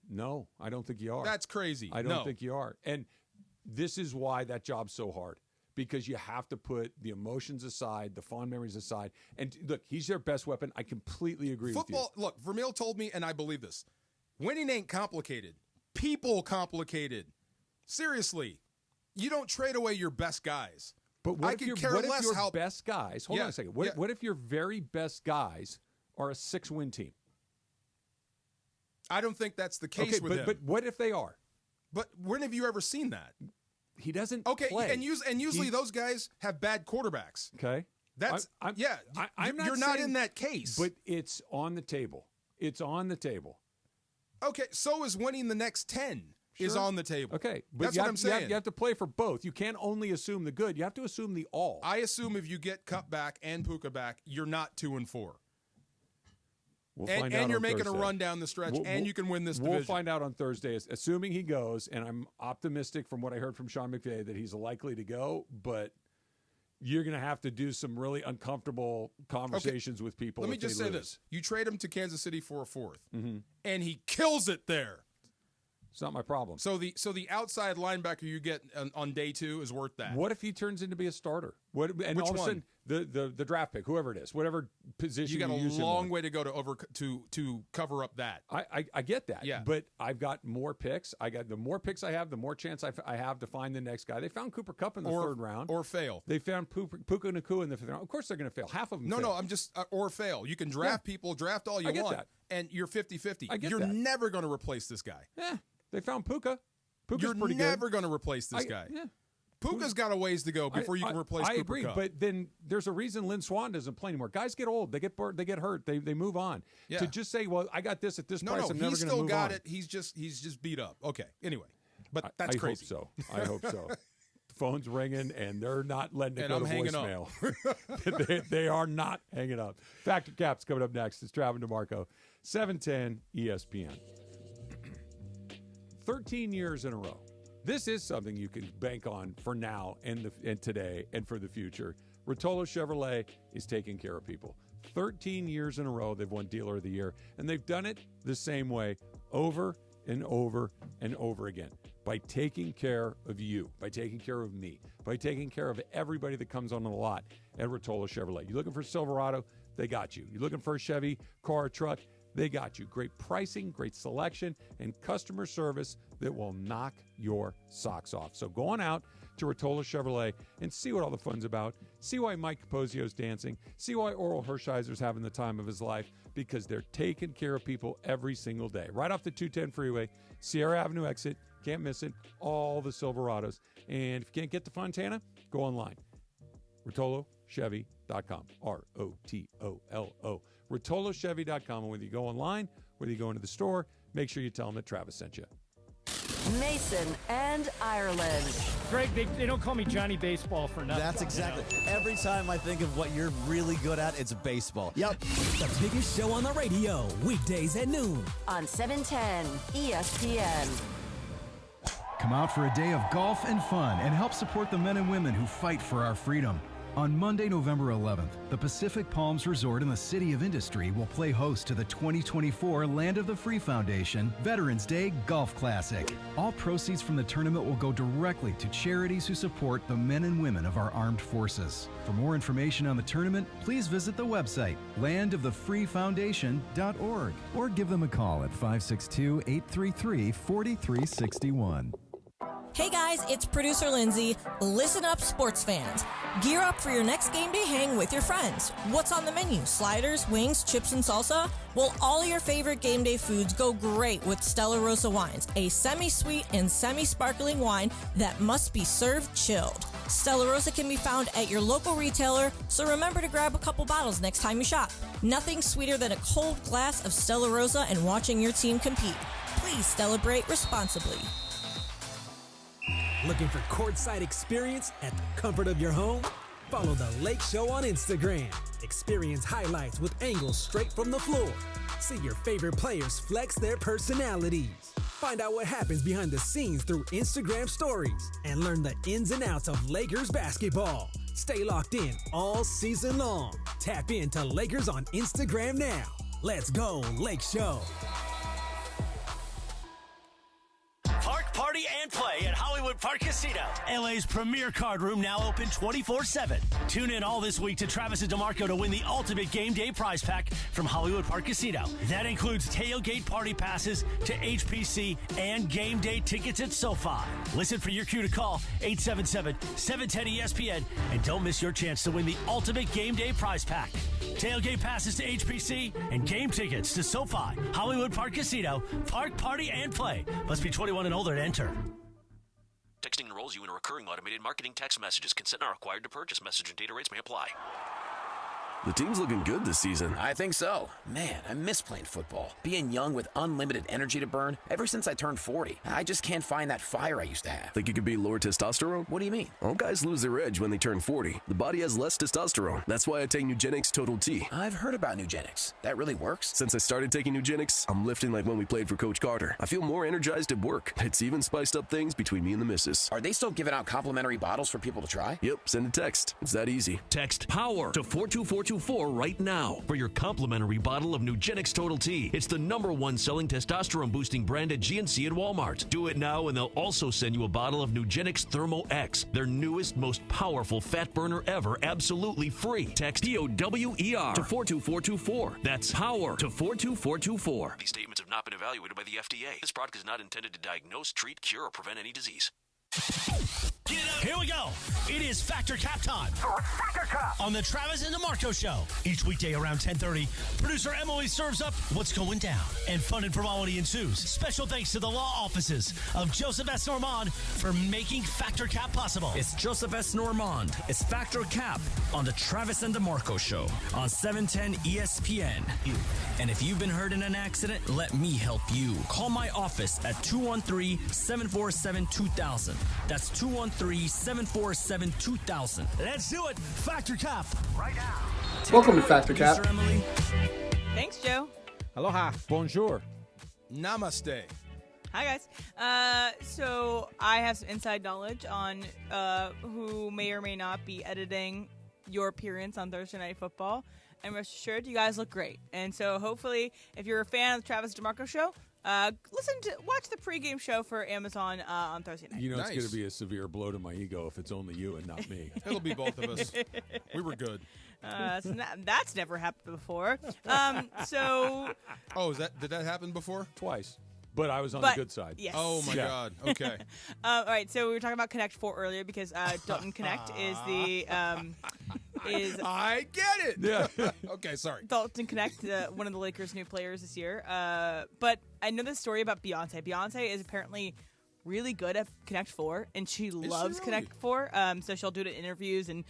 No, I don't think you are. That's crazy. I don't think you are. And this is why that job's so hard. Because you have to put the emotions aside, the fond memories aside. And look, he's their best weapon. I completely agree with you. Football, look, Vermeil told me, and I believe this. Winning ain't complicated. People complicated. Seriously. You don't trade away your best guys. But what I if could your care less how best guys, hold on a second. What if your very best guys are a 6-win team? I don't think that's the case with him. But what if they are? But when have you ever seen that? He doesn't play. And usually He- those guys have bad quarterbacks. Okay. That's you're not saying- in that case. But it's on the table. It's on the table. Okay, so is winning the next 10 is Sure. on the table. Okay, but That's what I'm saying. You have to play for both. You can't only assume the good. You have to assume the all. I assume if you get Kupp back and Puka back, you're not 2-4. We'll find out and you're on making Thursday. a run down the stretch, and you can win this division. We'll find out on Thursday, assuming he goes, and I'm optimistic from what I heard from Sean McVay that he's likely to go, but you're going to have to do some really uncomfortable conversations with people. Let me if they just say lose. this. You trade him to Kansas City for a 4th, Mhm. and he kills it there. It's not my problem. So the outside linebacker you get on day 2 is worth that. What if he turns into be a starter? And Which all of a one? sudden, the draft pick, whoever it is, whatever position You got a use him long on. way to go to cover up that. I get that. Yeah. But I've got more picks. The more picks I have, the more chance I have to find the next guy. They found Cooper Kupp in the third round. Or fail. They found Puka Nacua in the 5th round. Of course they're going to fail. Half of them fail. No, I'm just or fail. You can draft people, draft all you I get want, that. and you're 50-50. I get You're that. never going to replace this guy. Yeah, they found Puka. Puka's You're pretty never good. going to replace this guy. Yeah. Puka's got a ways to go before you can replace I Cooper agree, Kupp. but then there's a reason Lynn Swann doesn't play anymore. Guys get old, they get bored, they get hurt, they move on. Yeah. To just say, well, I got this at this price, I'm never going he's to still move got on. it. He's just beat up. Okay. Anyway, but that's I crazy. Hope so. I hope so. Phone's ringing, and they're not letting it And go I'm to hanging voicemail. they are not hanging up. Factor Caps coming up next. It's Travis DeMarco, 710 ESPN. 13 years in a row. This is something you can bank on for now and today and for the future. Rotolo Chevrolet is taking care of people. 13 years in a row, they've won Dealer of the Year, and they've done it the same way over and over and over again by taking care of you, by taking care of me, by taking care of everybody that comes on the lot at Rotolo Chevrolet. You looking for Silverado? They got you. You looking for a Chevy, car, truck? They got you. Great pricing, great selection, and customer service that will knock your socks off. So go on out to Rotolo Chevrolet and see what all the fun's about. See why Mike Capozio's dancing. See why Oral Hershiser's having the time of his life, because they're taking care of people every single day. Right off the 210 freeway, Sierra Avenue exit. Can't miss it. All the Silverados. And if you can't get to Fontana, go online. RotoloChevy.com. ROTOLO. RotoloChevy.com. And whether you go online, whether you go into the store, make sure you tell them that Travis sent you. Mason and Ireland. Greg, they don't call me Johnny Baseball for nothing. That's exactly. Every time I think of what you're really good at, it's baseball. Yep. The biggest show on the radio, weekdays at noon. On 710 ESPN. Come out for a day of golf and fun and help support the men and women who fight for our freedom. On Monday, November 11th, the Pacific Palms Resort in the City of Industry will play host to the 2024 Land of the Free Foundation Veterans Day Golf Classic. All proceeds from the tournament will go directly to charities who support the men and women of our armed forces. For more information on the tournament, please visit the website landofthefreefoundation.org or give them a call at 562-833-4361. Hey guys, it's producer Lindsay. Listen up, sports fans. Gear up for your next game day hang with your friends. What's on the menu? Sliders, wings, chips, and salsa? Well, all your favorite game day foods go great with Stella Rosa wines, a semi-sweet and semi-sparkling wine that must be served chilled. Stella Rosa can be found at your local retailer, so remember to grab a couple bottles next time you shop. Nothing sweeter than a cold glass of Stella Rosa and watching your team compete. Please celebrate responsibly. Looking for courtside experience at the comfort of your home? Follow The Lake Show on Instagram. Experience highlights with angles straight from the floor. See your favorite players flex their personalities. Find out what happens behind the scenes through Instagram stories and learn the ins and outs of Lakers basketball. Stay locked in all season long. Tap into Lakers on Instagram now. Let's go, Lake Show. Park, party, and play at Hollywood Park Casino. LA's premier card room now open 24/7. Tune in all this week to Travis and DeMarco to win the ultimate game day prize pack from Hollywood Park Casino. That includes tailgate party passes to HPC and game day tickets at SoFi. Listen for your cue to call 877-710-ESPN and don't miss your chance to win the ultimate game day prize pack. Tailgate passes to HPC and game tickets to SoFi. Hollywood Park Casino. Park, party, and play. Must be 21 and older to enter. Texting enrolls you in a recurring automated marketing text messages. Consent not required to purchase. Message and data rates may apply. The team's looking good this season. I think so. Man, I miss playing football. Being young with unlimited energy to burn. Ever since I turned 40, I just can't find that fire I used to have. Think you could be lower testosterone? What do you mean? All guys lose their edge when they turn 40. The body has less testosterone. That's why I take Nugenix Total T. I've heard about Nugenix. That really works? Since I started taking Nugenix, I'm lifting like when we played for Coach Carter. I feel more energized at work. It's even spiced up things between me and the missus. Are they still giving out complimentary bottles for people to try? Yep, send a text. It's that easy. Text POWER to 42424 right now for your complimentary bottle of Nugenix Total T. It's the #1 selling testosterone boosting brand at GNC and Walmart. Do it now and they'll also send you a bottle of Nugenix Thermo X, their newest, most powerful fat burner ever, absolutely free. Text POWER to 42424. That's POWER to 42424. These statements have not been evaluated by the FDA. This product is not intended to diagnose, treat, cure, or prevent any disease. Here we go. It is Factor Cap time. Factor Cap on the Travis and DeMarco Show. Each weekday around 10:30, producer Emily serves up what's going down, and fun and frivolity ensues. Special thanks to the law offices of Joseph S. Normand for making Factor Cap possible. It's Joseph S. Normand. It's Factor Cap on the Travis and DeMarco Show on 710 ESPN. And if you've been hurt in an accident, let me help you. Call my office at 213-747-2000. That's 213-747-2000. Let's do it. Factor Cap right now. Welcome to Factor Cap. Thanks, Joe. Aloha. Bonjour. Namaste. Hi, guys. So I have some inside knowledge on who may or may not be editing your appearance on Thursday Night Football. And rest assured, you guys look great. And so hopefully, if you're a fan of the Travis DeMarco Show, watch the pregame show for Amazon on Thursday night. You know, it's going to be a severe blow to my ego if it's only you and not me. It'll be both of us. We were good. That's never happened before. Oh, did that happen before? Twice. But I was on the good side. Yes. Oh, my God. Okay. All right, so we were talking about Connect 4 earlier because Dalton Connect is the... I get it. Yeah. Okay, sorry. Dalton Connect, one of the Lakers' new players this year. But I know this story about Beyonce. Beyonce is apparently really good at Connect 4, and she loves Connect 4. So she'll do it in interviews and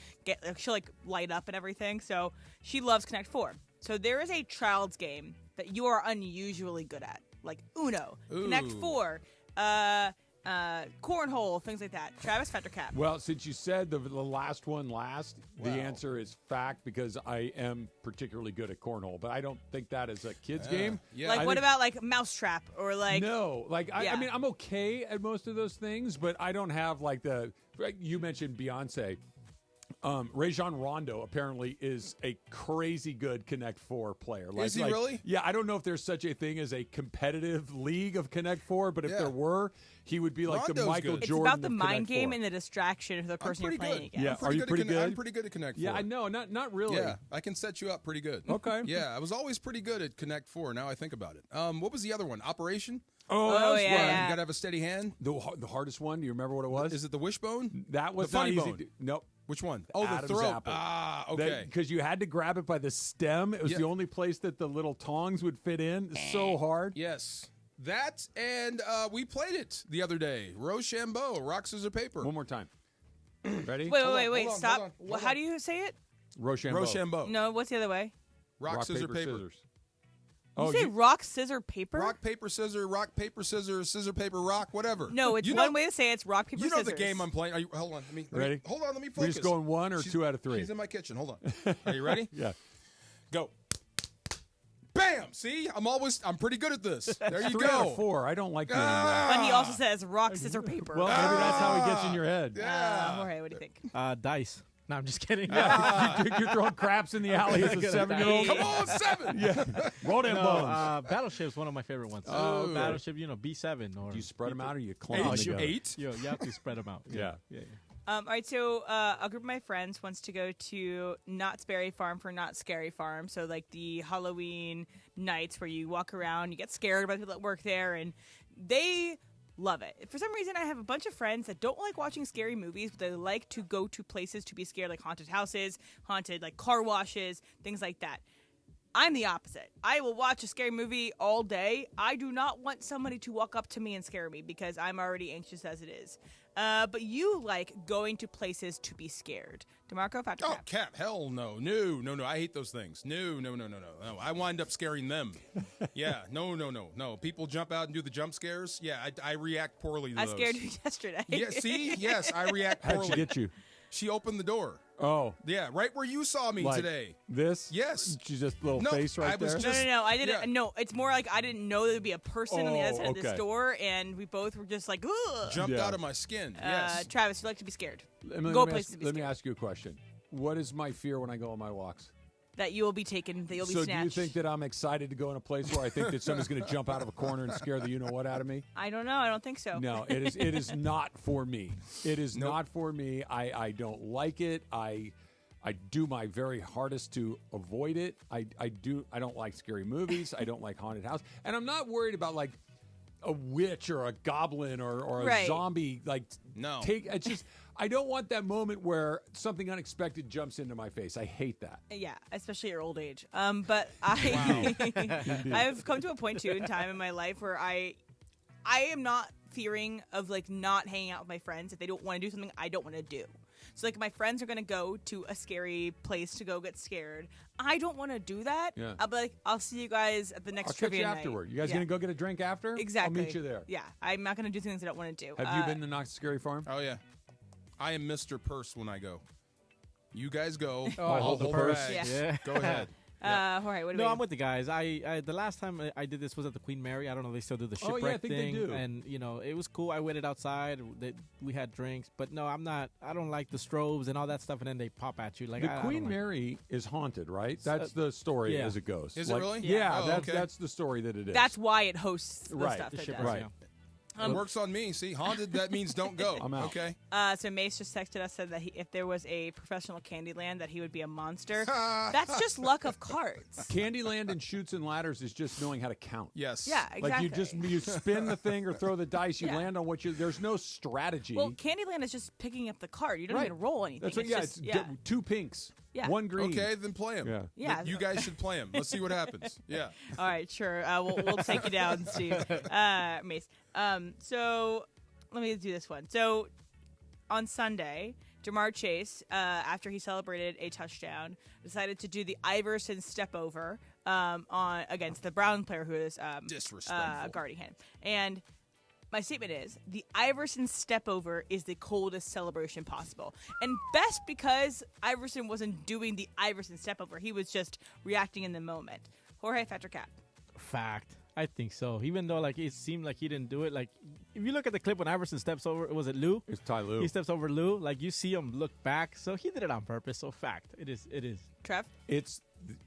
she'll light up and everything. So she loves Connect 4. So there is a child's game that you are unusually good at. Like Uno, Connect 4, cornhole, things like that. Travis, Factor Cap. Well, since you said the last one last, the answer is fact because I am particularly good at cornhole, but I don't think that is a kid's game. Yeah. What about Mousetrap or No, I mean, I'm okay at most of those things, but I don't have you mentioned Beyonce. Rajon Rondo apparently is a crazy good Connect 4 player. Is he really? Yeah, I don't know if there's such a thing as a competitive league of Connect 4, but if there were, he would be like Rondo's the Michael good. Jordan. It's about the of mind Connect game 4. and the distraction of the person you're playing against. Yeah, are you pretty good? I'm pretty good at Connect 4. Yeah, I know. Not really. Yeah, I can set you up pretty good. Okay. Yeah, I was always pretty good at Connect 4. Now I think about it. What was the other one? Operation? Oh, that was You fun. got to have a steady hand. The hardest one. Do you remember what it was? Is it the wishbone? That was the funny not easy. bone. Nope. Which one? Oh, the Adam's throat. apple. Ah, okay. Because you had to grab it by the stem. It was the only place that the little tongs would fit in. It's so hard. Yes. That, and we played it the other day. Rochambeau, rock, scissors, paper. One more time. Ready? Wait. Stop. How do you say it? Rochambeau. No, what's the other way? Rock, scissors, paper. Scissors. You say rock, scissor, paper? Rock, paper, scissors, scissor, paper, rock, whatever. No, it's one way to say it's rock, paper, scissors. You know the game I'm playing. Hold on. Ready? Hold on, let me focus. We're just going 1 or 2 out of 3. She's in my kitchen. Hold on. Are you ready? Yeah. Go. Bam! See, I'm pretty good at this. There you 3 go. out of 4. I don't like doing But he also says rock, scissors, paper. Well, maybe that's how he gets in your head. Jorge, what do you think? Dice. No, I'm just kidding. You're throwing craps in the alley as a 7-year-old. Come on, 7. Yeah. Roll them bones. Battleship's one of my favorite ones. Oh. Battleship, Do B7. Or you spread them out or you clump them together? 8? You have to spread them out. Yeah. All right, so a group of my friends wants to go to Not Sperry Farm for Not Scary Farm. So, like the Halloween nights where you walk around, you get scared by the people that work there, and they love it. For some reason, I have a bunch of friends that don't like watching scary movies, but they like to go to places to be scared, like haunted houses, haunted like car washes, things like that. I'm the opposite. I will watch a scary movie all day. I do not want somebody to walk up to me and scare me because I'm already anxious as it is. But you like going to places to be scared. DeMarco, Factor Oh, Cap, hell no. No. I hate those things. No. I wind up scaring them. Yeah, no. People jump out and do the jump scares. Yeah, I react poorly to those. I scared you yesterday. Yeah, see? Yes, I react poorly. How'd she get you? She opened the door. Oh. Yeah, right where you saw me Like today. This? Yes. She's just little No, face right I was there? just- No. I didn't. Yeah. No, it's more like I didn't know there would be a person on the other side of the okay. store, and we both were just like, ugh. Jumped out of my skin. Yes. Travis, you like to be scared. Let Go me places to be let me scared. ask you a question. What is my fear when I go on my walks? That you will be taken, that you'll be So snatched. do you think that I'm excited to go in a place where I think that somebody's going to jump out of a corner and scare the you-know-what out of me? I don't know. I don't think so. No, it is not for me. It is not for me. I don't like it. I do my very hardest to avoid it. I don't like scary movies. I don't like haunted house. And I'm not worried about like a witch or a goblin or a Right. zombie. Like No. it's just I don't want that moment where something unexpected jumps into my face. I hate that. Yeah, especially your old age. But I've come to a point too in time in my life where I am not fearing of like not hanging out with my friends if they don't want to do something I don't want to do. So like my friends are gonna go to a scary place to go get scared. I don't want to do that. Yeah. I'll be like, I'll see you guys at the next I'll catch trivia you night. afterward. You guys Yeah. gonna go get a drink after? Exactly. I'll meet you there. Yeah, I'm not gonna do things I don't want to do. Have you been to Knox Scary Farm? Oh, yeah. I am Mr. Purse when I go. You guys go. Oh, I'll hold the bags. purse. Yeah. Go ahead. Jorge, what do No, I'm with the guys. I the last time I did this was at the Queen Mary. I don't know if they still do the Oh, shipwreck yeah, I think they thing. do. And it was cool. I waited outside. We had drinks, but no, I'm not. I don't like the strobes and all that stuff. And then they pop at you. Like The I Queen don't like- Mary is haunted, right? That's the story yeah. as it goes. Is it really? Yeah, Oh, that's okay. that's the story that it is. That's why it hosts the Right, stuff the it shipwreck, does. right. yeah. It works on me. See, haunted, that means don't go. I'm out. Okay. So Mace just texted us, said that if there was a professional Candyland, that he would be a monster. That's just luck of cards. Candyland and Chutes and Ladders is just knowing how to count. Yes. Yeah, exactly. Like you spin the thing or throw the dice, you Yeah. land on what you. There's no strategy. Well, Candyland is just picking up the card. You don't Right. even roll anything. That's what. It's Yeah, just, it's two pinks, Yeah. one green. Okay, then play them. Yeah. Yeah. You guys should play them. Let's see what happens. Yeah. All right, sure. We'll take you down, Steve. Mace. So let me do this one. So on Sunday, Jamar Chase, after he celebrated a touchdown, decided to do the Iverson step over on against the Brown player who is Disrespectful. guarding him. And my statement is the Iverson step over is the coldest celebration possible. And best because Iverson wasn't doing the Iverson step over. He was just reacting in the moment. Jorge, fact or cap? Fact. I think so. Even though like it seemed like he didn't do it. Like if you look at the clip when Iverson steps over, was it Lou? It's Ty Lue. He steps over Lou. Like you see him look back. So he did it on purpose. So fact. It is. Trev? It's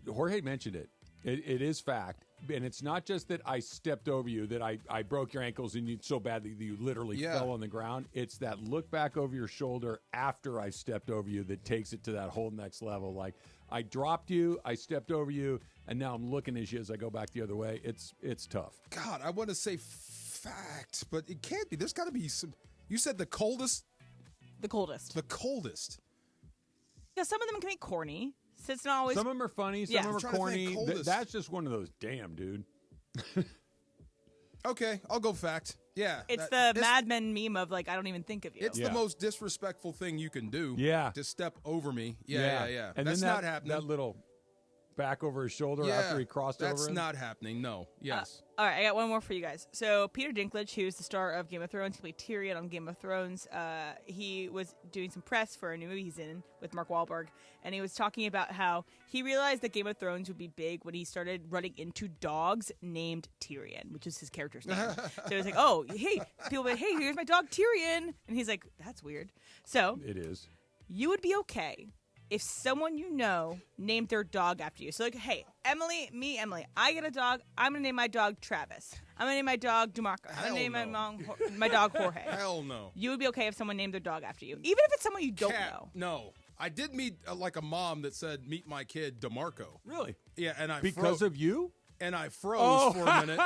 Jorge mentioned it. It is fact, and it's not just that I stepped over you, that I broke your ankles and you so badly that you literally fell on the ground. It's that look back over your shoulder after I stepped over you that takes it to that whole next level. Like I dropped you, I stepped over you, and now I'm looking at you as I go back the other way. It's tough. God, I want to say fact, but it can't be. There's got to be some. You said the coldest. The coldest. The coldest. Yeah, some of them can be corny. So it's not always. Some of them are funny, some Yeah. of them I'm are trying to corny. think coldest. That's just one of those. Damn, dude. Okay, I'll go fact. Yeah. It's the Mad Men meme of like, I don't even think of you. It's the most disrespectful thing you can do. Yeah. To step over me. Yeah. And That's then not happening. That little. back over his shoulder after he crossed over him? That's not happening. No. Yes. All right, I got one more for you guys. So Peter Dinklage, who's the star of Game of Thrones, he played Tyrion on Game of Thrones. He was doing some press for a new movie he's in with Mark Wahlberg, and he was talking about how he realized that Game of Thrones would be big when he started running into dogs named Tyrion, which is his character's name. So he was like, oh, hey, people went, hey, here's my dog Tyrion. And he's like, that's weird. So it is. You would be okay if someone you know named their dog after you. So like, hey, Emily, I get a dog. I'm going to name my dog Travis. I'm going to name my dog DeMarco. I'm going to name my dog Jorge. Hell no. You would be okay if someone named their dog after you, even if it's someone you don't know. No. I did meet like a mom that said, meet my kid DeMarco. Really? Yeah, and I Because of you? And I froze for a minute.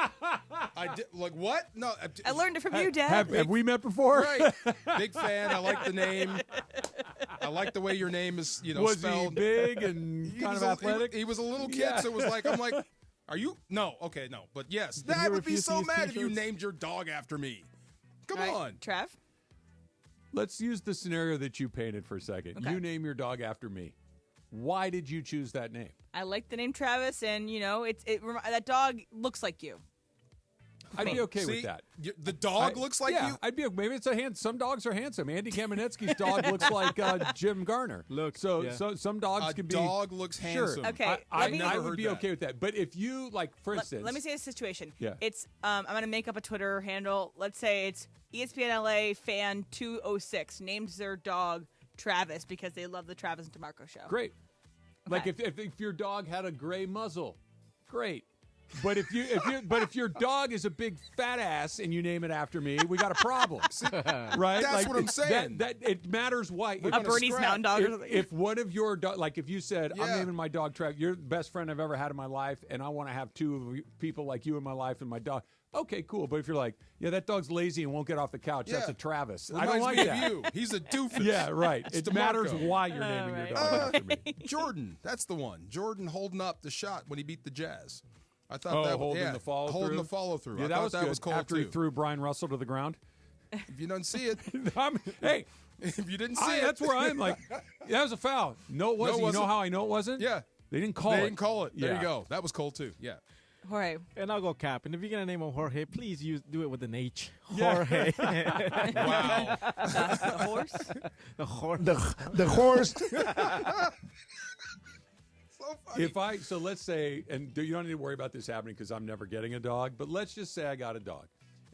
I did, like, what? No. I learned it from you, Dad. Have we met before? Right. Big fan. I like the name. I like the way your name is, was spelled. He big and kind of athletic? He was a little kid, so it was like, I'm like, are you? No. Okay, no. But yes, Did Dad you would be refuse to so use mad if you t-shirts? named your dog after me. Come All right, on. Trev? Let's use the scenario that you painted for a second. Okay. You name your dog after me. Why did you choose that name? I like the name Travis, and, that dog looks like you. I'd be okay with that. The dog looks like you? I'd be. Maybe it's a hand. Some dogs are handsome. Andy Kamenetsky's dog looks like Jim Garner. So some dogs can be. A dog looks handsome. Okay, I would be okay with that. But if you for instance, let me say a situation. Yeah. It's I'm gonna make up a Twitter handle. Let's say it's ESPN LA fan 206 named their dog Travis because they love the Travis and DeMarco show. Great. Like if your dog had a gray muzzle, great. But if your dog is a big fat ass and you name it after me, we got a problem, right? That's what I'm saying. That it matters why. A Bernese Mountain Dog. If one of your dog, like if you said, I'm naming my dog Trav, you're the best friend I've ever had in my life, and I want to have two people like you in my life and my dog. Okay, cool. But if you're like, that dog's lazy and won't get off the couch, that's a Travis. I don't like that. You. He's a doofus. Yeah, right. It's It matters why you're naming your dog after me. Jordan, that's the one. Jordan holding up the shot when he beat the Jazz. I thought that holding the follow through. Holding the follow through. Yeah, I that thought was that good. was cool After too. he threw Brian Russell to the ground. If you don't see it, hey, if you didn't see it, that's where I'm like, that was a foul. No, it wasn't. You know how I know it wasn't? Yeah, they didn't call it. They didn't call it. There you go. That was cool too. Yeah. Jorge. And I'll go Cap. And if you're gonna name him Jorge, please do it with an H. Yeah. Jorge. Wow. The horse. The horse. The horse. So let's say, and you don't need to worry about this happening because I'm never getting a dog, but let's just say I got a dog,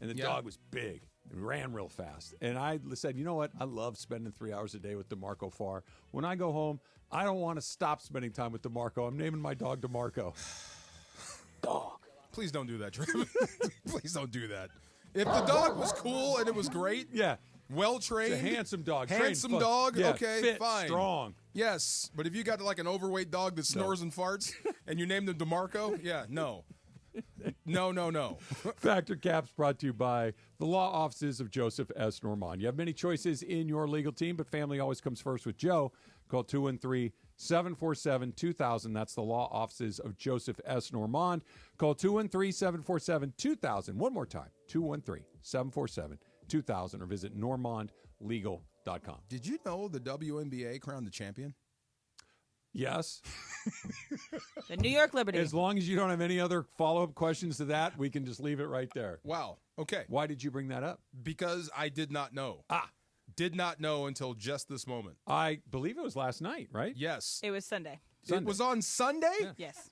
and the dog was big and ran real fast, and I said, you know what? I love spending 3 hours a day with DeMarco Farr. When I go home, I don't want to stop spending time with DeMarco. I'm naming my dog DeMarco. Dog. Please don't do that, Trevor. Please don't do that. If the dog was cool and it was great, well trained, it's a handsome dog, handsome dog. Yeah, okay, fit, fine, strong. Yes, but if you got like an overweight dog that snores and farts, and you named him DeMarco, no. Factor Caps brought to you by the law offices of Joseph S. Normand. You have many choices in your legal team, but family always comes first with Joe. Call 213-747-2000. That's the law offices of Joseph S. Normand. Call 213-747-2000. One more time, 213-747-2000, or visit normandlegal.com. Did you know the WNBA crowned the champion? Yes. The New York Liberty. As long as you don't have any other follow-up questions to that, we can just leave it right there. Wow. Okay. Why did you bring that up? Because I did not know. Did not know until just this moment. I believe it was last night, right? Yes. It was Sunday. It was on Sunday? Yeah. Yes.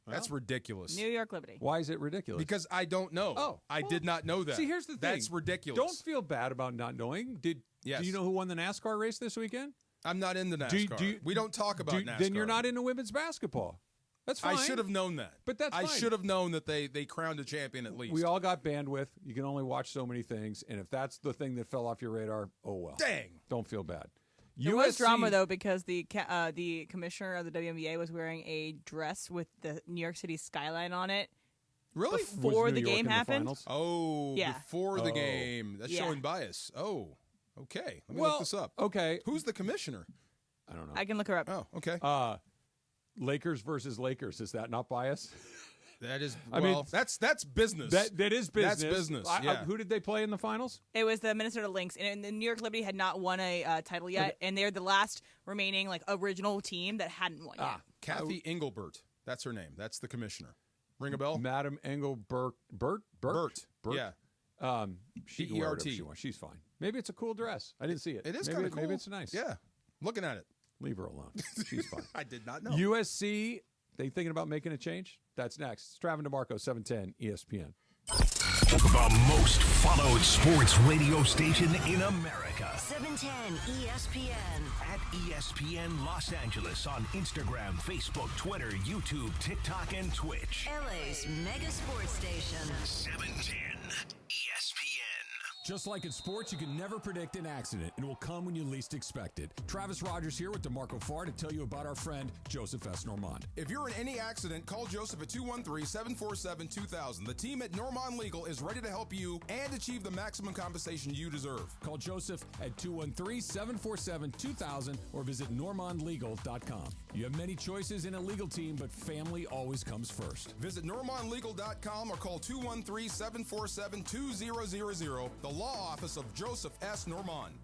That's ridiculous. New York Liberty. Why is it ridiculous? Because I don't know. I did not know that. See, here's the thing. That's ridiculous. Don't feel bad about not knowing. Do you know who won the NASCAR race this weekend? I'm not into NASCAR. We don't talk about NASCAR. Then you're not into women's basketball. That's fine. I should have known that. But that's I fine. should have known that they crowned a champion at least. We all got bandwidth. You can only watch so many things. And if that's the thing that fell off your radar, oh well. Dang. Don't feel bad. There was drama, though, because the commissioner of the WNBA was wearing a dress with the New York City skyline on it. Really? Before the game happened? Before the game. That's showing bias. Oh, okay. Let me look this up. Okay. Who's the commissioner? I don't know. I can look her up. Oh, okay. Lakers versus Lakers. Is that not bias? That is, I mean, that's business. That is business. That's business. Who did they play in the finals? It was the Minnesota Lynx, and the New York Liberty had not won a title yet, and they're the last remaining original team that hadn't won yet. Kathy Engelbert. That's her name. That's the commissioner. Ring a bell? Madam Engelbert. Bert? Yeah. She can wear whatever she wants. She's fine. Maybe it's a cool dress. I didn't see it. It is kind of cool. Maybe it's nice. Yeah. Looking at it. Leave her alone. She's fine. I did not know. USC, they thinking about making a change? That's next. Strav and DeMarco, 710 ESPN. The most followed sports radio station in America. 710 ESPN. At ESPN Los Angeles on Instagram, Facebook, Twitter, YouTube, TikTok, and Twitch. LA's mega sports station. 710 ESPN. Just like in sports, you can never predict an accident. It will come when you least expect it. Travis Rogers here with DeMarco Farr to tell you about our friend, Joseph S. Normand. If you're in any accident, call Joseph at 213-747-2000. The team at Normand Legal is ready to help you and achieve the maximum compensation you deserve. Call Joseph at 213-747-2000 or visit normandlegal.com. You have many choices in a legal team, but family always comes first. Visit normandlegal.com or call 213-747-2000. The law office of Joseph S. Normand.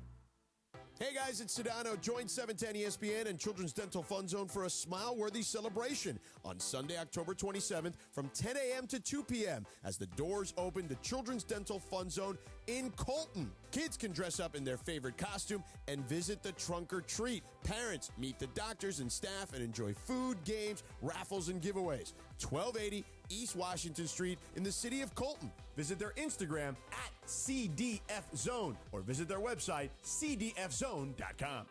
Hey guys, it's Sedano. Join 710 ESPN and Children's Dental Fun Zone for a smile-worthy celebration on Sunday, October 27th from 10 a.m. to 2 p.m. as the doors open to Children's Dental Fun Zone in Colton. Kids can dress up in their favorite costume and visit the trunk or treat. Parents meet the doctors and staff and enjoy food, games, raffles, and giveaways. 1280 East Washington Street in the city of Colton. Visit their Instagram at CDF Zone or visit their website, cdfzone.com.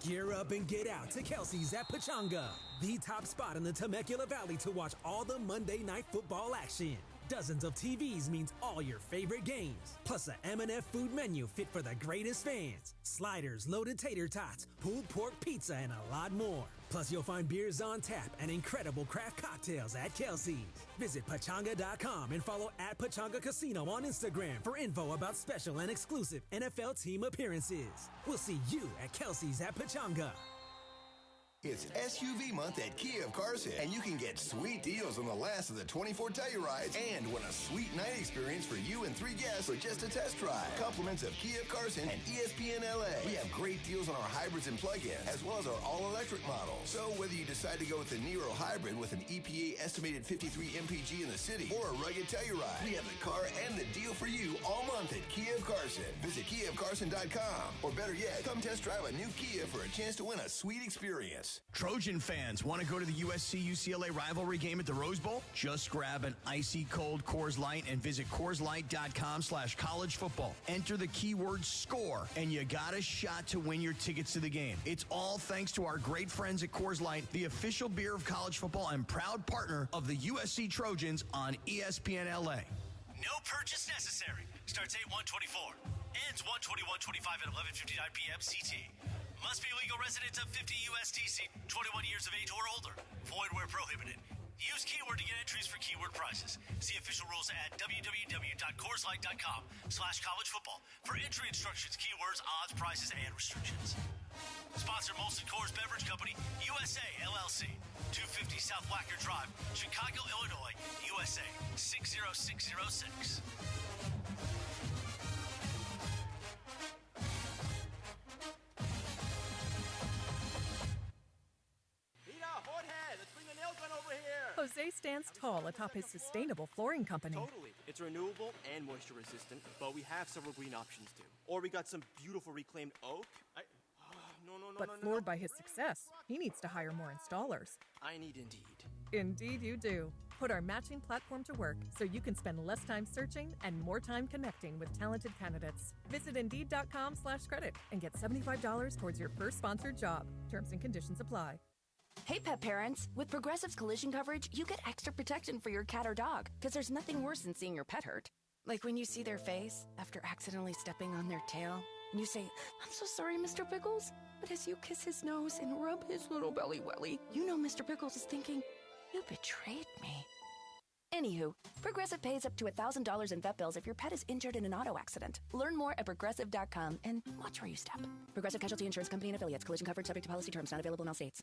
Gear up and get out to Kelsey's at Pachanga, the top spot in the Temecula Valley to watch all the Monday Night Football action. Dozens of TVs means all your favorite games, plus a M&F food menu fit for the greatest fans. Sliders, loaded tater tots, pulled pork pizza, and a lot more. Plus, you'll find beers on tap and incredible craft cocktails at Kelsey's. Visit Pachanga.com and follow at Pachanga Casino on Instagram for info about special and exclusive NFL team appearances. We'll see you at Kelsey's at Pachanga. It's SUV month at Kia of Carson, and you can get sweet deals on the last of the 24 Tellurides and win a sweet night experience for you and 3 guests for just a test drive. Compliments of Kia of Carson and ESPN LA. We have great deals on our hybrids and plug-ins, as well as our all-electric models. So whether you decide to go with the Nero Hybrid with an EPA estimated 53 MPG in the city, or a rugged Telluride, we have the car and the deal for you all month at Kia of Carson. Visit KiaofCarson.com, or better yet, come test drive a new Kia for a chance to win a sweet experience. Trojan fans, want to go to the USC-UCLA rivalry game at the Rose Bowl? Just grab an icy cold Coors Light and visit CoorsLight.com/collegefootball. Enter the keyword SCORE, and you got a shot to win your tickets to the game. It's all thanks to our great friends at Coors Light, the official beer of college football and proud partner of the USC Trojans on ESPN LA. No purchase necessary. Starts 8/1/24. Ends 1/21/25 at 11:59 p.m. CT. Must be legal residents of 50 USDC, 21 years of age or older. Void where prohibited. Use keyword to get entries for keyword prizes. See official rules at www.CoorsLight.com/collegefootball for entry instructions, keywords, odds, prizes, and restrictions. Sponsor Molson Coors Beverage Company, USA, LLC, 250 South Wacker Drive, Chicago, Illinois, USA, 60606. Jose stands tall atop his sustainable flooring company. Totally. It's renewable and moisture resistant, but we have several green options too. Or we got some beautiful reclaimed oak. But floored by his success, he needs to hire more installers. I need Indeed. Indeed you do. Put our matching platform to work so you can spend less time searching and more time connecting with talented candidates. Visit Indeed.com/credit and get $75 towards your first sponsored job. Terms and conditions apply. Hey, pet parents. With Progressive's collision coverage, you get extra protection for your cat or dog, because there's nothing worse than seeing your pet hurt. Like when you see their face after accidentally stepping on their tail, and you say, "I'm so sorry, Mr. Pickles." But as you kiss his nose and rub his little belly welly, you know Mr. Pickles is thinking, "You betrayed me." Anywho, Progressive pays up to $1,000 in vet bills if your pet is injured in an auto accident. Learn more at Progressive.com and watch where you step. Progressive Casualty Insurance Company and Affiliates. Collision coverage subject to policy terms. Not available in all states.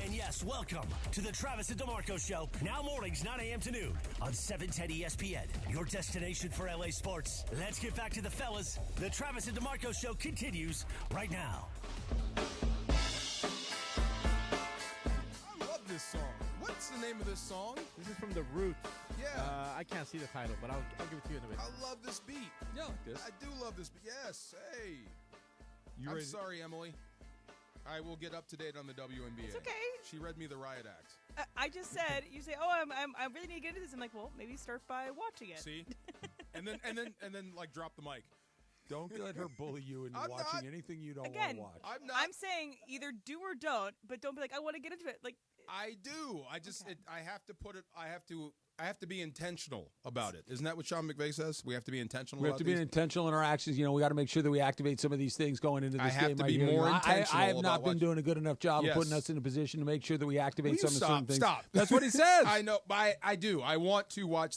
And yes, welcome to the Travis and DeMarco Show. Now mornings, 9 a.m. to noon on 710 ESPN. Your destination for LA sports. Let's get back to the fellas. The Travis and DeMarco Show continues right now. I love this song. What's the name of this song? This is from The Roots. Yeah. I can't see the title, but I'll give it to you in a bit. I love this beat. Yeah, like this. I do love this beat. Yes. Hey. You I'm ready? sorry, Emily. I will get up to date on the WNBA. It's okay. She read me the Riot Act. I just said, you say, oh, I really need to get into this. I'm like, well, maybe start by watching it. See? and then like drop the mic. Don't let her bully you into watching anything you don't want to watch. I'm saying either do or don't, but don't be like, I want to get into it. Like I do. I just I have to put it. I have to be intentional about it. Isn't that what Sean McVay says? We have to be intentional. We have to be intentional in our actions. You know, we got to make sure that we activate some of these things going into this game. I have to be more intentional. I have not been doing a good enough job of putting us in a position to make sure that we activate some of certain things. Stop. That's what he says. I know. I do. I want to watch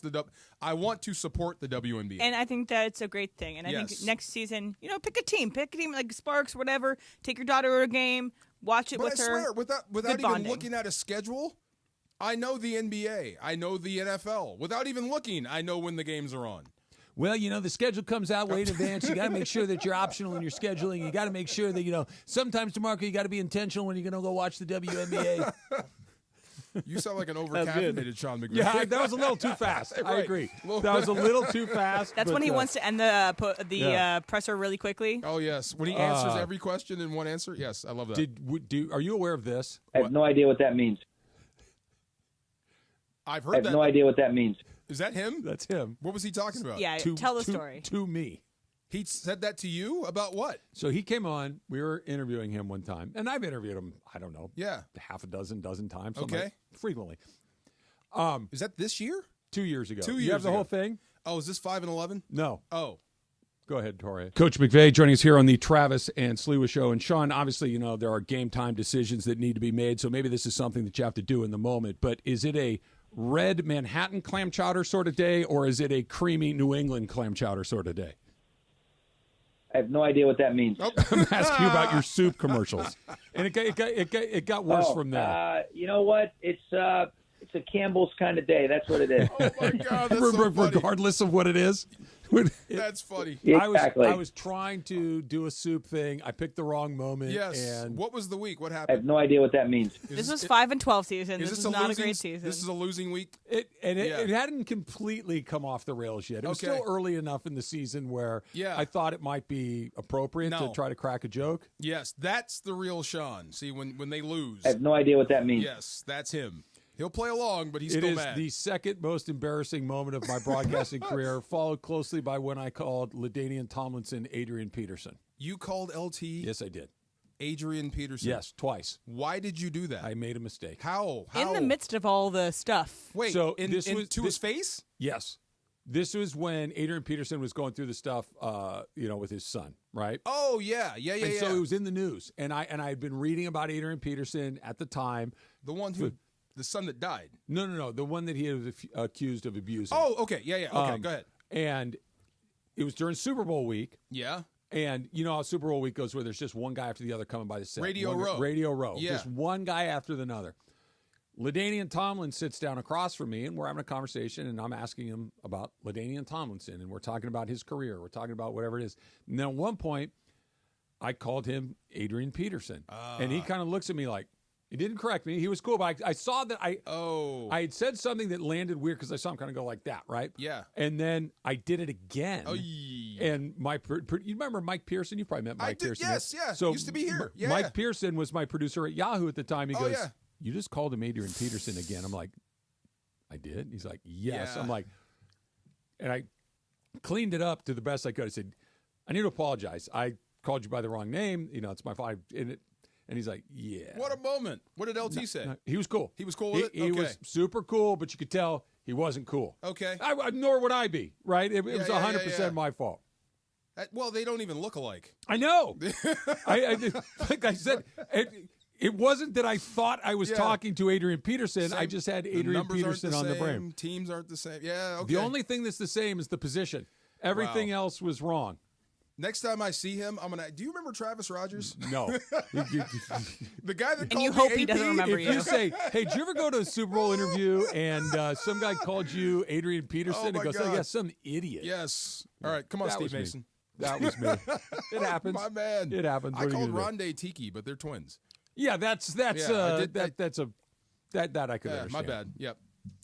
I want to support the WNBA. And I think that's a great thing. And I think next season, pick a team like Sparks, whatever. Take your daughter to a game, watch it with her. I swear, without even looking at a schedule, I know the NBA. I know the NFL. Without even looking, I know when the games are on. Well, the schedule comes out way in advance. You got to make sure that you're optional in your scheduling. You got to make sure that, sometimes, DeMarco, you got to be intentional when you're going to go watch the WNBA. You sound like an over-caffeinated Sean McVay. Yeah, that was a little too fast. Right. I agree. That was a little too fast. That's when he wants to end the presser really quickly. Oh, yes. When he answers every question in one answer. Yes, I love that. Are you aware of this? I have no idea what that means. I've heard I have no idea what that means. Is that him? That's him. What was he talking about? Yeah, tell the story. To me. He said that to you? About what? So he came on. We were interviewing him one time. And I've interviewed him, I don't know, half a dozen times. Okay. Frequently. Is that this year? 2 years ago. 2 years You have the ago. whole thing? Oh, is this 5 and 11? No. Oh. Go ahead, Torre. Coach McVay joining us here on the Travis and Sliwa Show. And Sean, obviously, there are game time decisions that need to be made. So maybe this is something that you have to do in the moment. But is it a red Manhattan clam chowder sort of day, or is it a creamy New England clam chowder sort of day? I have no idea what that means. I'm asking you about your soup commercials. And it got worse from there. You know what? It's a Campbell's kind of day. That's what it is. Oh, my God. That's so funny. Regardless of what it is. That's funny. Exactly. I was trying to do a soup thing. I picked the wrong moment. Yes. And what was the week? What I happened? have no idea what that means. This was 5 and 12 season. This is not losing, a great season. This is a losing week? It hadn't completely come off the rails yet. It was still early enough in the season where I thought it might be appropriate to try to crack a joke. Yes, that's the real Sean. See, when they lose. I have no idea what that means. Yes, that's him. He'll play along, but he's It still is mad. the second most embarrassing moment of my broadcasting career, followed closely by when I called LaDainian Tomlinson Adrian Peterson. You called LT? Yes, I did. Adrian Peterson? Yes, twice. Why did you do that? I made a mistake. How? In the midst of all the stuff. Wait, so to his face? Yes. This was when Adrian Peterson was going through the stuff, with his son, right? Oh, yeah. And so it was in the news. And I had been reading about Adrian Peterson at the time. The one who... The son that died? No. The one that he was accused of abusing. Oh, okay. Yeah. Okay, go ahead. And it was during Super Bowl week. Yeah. And you know how Super Bowl week goes where there's just one guy after the other coming by the set. Radio Row. Yeah. Just one guy after the other. LaDainian Tomlin sits down across from me, and we're having a conversation, and I'm asking him about LaDainian Tomlinson, and we're talking about his career. We're talking about whatever it is. And then at one point, I called him Adrian Peterson. And he kind of looks at me like, he didn't correct me. He was cool, but I saw that I had said something that landed weird because I saw him kind of go like that, right? Yeah. And then I did it again. And you remember Mike Pearson? You probably met Mike Pearson. Yes, yeah. So used to be here. Yeah. Mike Pearson was my producer at Yahoo at the time. He goes, yeah. You just called him Adrian Peterson again. I'm like, I did? He's like, yes. Yeah. I'm like, and I cleaned it up to the best I could. I said, I need to apologize. I called you by the wrong name. It's my fault. And he's like, yeah. What a moment. What did LT say? He was cool. He was cool with it? He was super cool, but you could tell he wasn't cool. Okay. Nor would I be, right? It was 100% my fault. Well, they don't even look alike. I know. Like I said, it wasn't that I thought I was talking to Adrian Peterson. I just had Adrian Peterson on the brain. Teams aren't the same. Yeah, okay. The only thing that's the same is the position. Everything else was wrong. Next time I see him, I'm gonna. Do you remember Travis Rogers? No. The guy that And called you me hope he AP? doesn't remember If you. you say, hey, did you ever go to a Super Bowl interview and some guy called you Adrian Peterson? Oh, and my goes, God. yeah, some idiot. Yes. All right, come on, That Steve was me. Mason. That was me. It happens. My man. It happens. I What are you called gonna do? Rondé Tiki, but they're twins. Yeah, that's Yeah, I did- that I could Yeah, understand. my bad. Yep.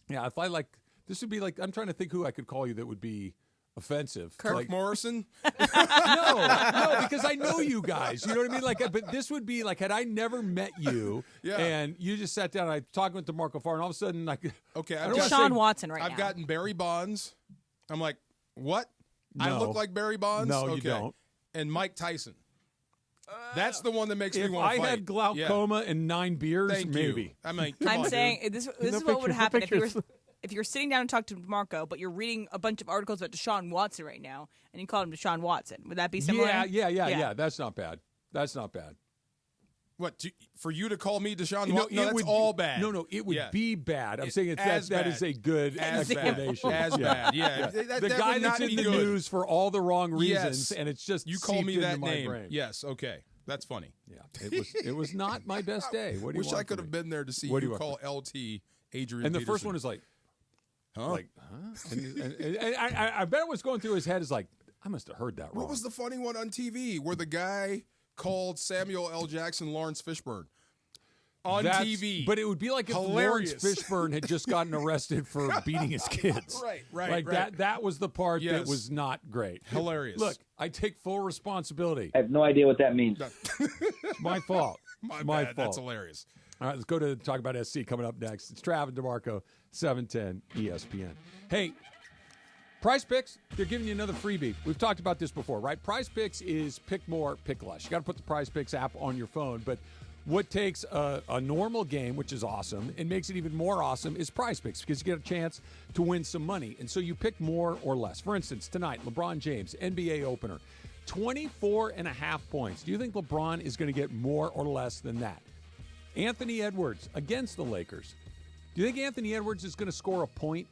Yeah, if I this would be like, I'm trying to think who I could call you that would be offensive. Kirk Like, Morrison. no, because I know you guys. You know what I mean? Like, but this would be like, had I never met you, Yeah. and you just sat down and I talking with DeMarco Farr, and all of a sudden, like, Okay, I don't wanna Deshaun say- Watson right I've now. gotten Barry Bonds. I'm like, what? I No. look like Barry Bonds? No, you Okay. don't. And Mike Tyson. That's the one that makes me if want to I fight. had glaucoma and 9 beers, Thank maybe. you. I mean, come I'm on, saying dude. this No is what would pictures, no happen pictures. if you're sitting down and talking to DeMarco, but you're reading a bunch of articles about Deshaun Watson right now, and you call him Deshaun Watson. Would that be similar? Yeah. That's not bad. That's not bad. What, for you to call me Deshaun No, Watson? No, it that's would all be- bad. No, it would Yeah. be bad. I'm saying As that bad. is a good As bad. explanation. As bad, yeah. That- the that guy would that's not in be the good. news for all the wrong reasons, Yes. and it's just You call me seeped that into my name. brain. Yes, okay. That's funny. Yeah, it was not my best day. What do you Wish want I could from have me? been there to see What do you you want call LT Adrian And the first Peterson. one is like, huh? like, huh? And I bet what's going through his head is like, I must have heard that wrong. What was the funny one on TV where the guy called Samuel L. Jackson Lawrence Fishburne? On TV. But it would be like if Hilarious. Lawrence Fishburne had just gotten arrested for beating his kids. Right, Like right. that was the part that Yes. was not great. Hilarious. Look, I take full responsibility. I have no idea what that means. It's my fault. My my bad. fault. That's hilarious. All right, let's go to talk about SC coming up next. It's Trav and DeMarco, 710 ESPN. Hey, Prize Picks, they're giving you another freebie. We've talked about this before, right? Prize Picks is pick more, pick less. You got to put the Prize Picks app on your phone, but what takes a normal game, which is awesome, and makes it even more awesome is Prize Picks because you get a chance to win some money. And so you pick more or less. For instance, tonight, LeBron James, NBA opener, 24.5 points. Do you think LeBron is going to get more or less than that? Anthony Edwards against the Lakers. Do you think Anthony Edwards is going to score a point?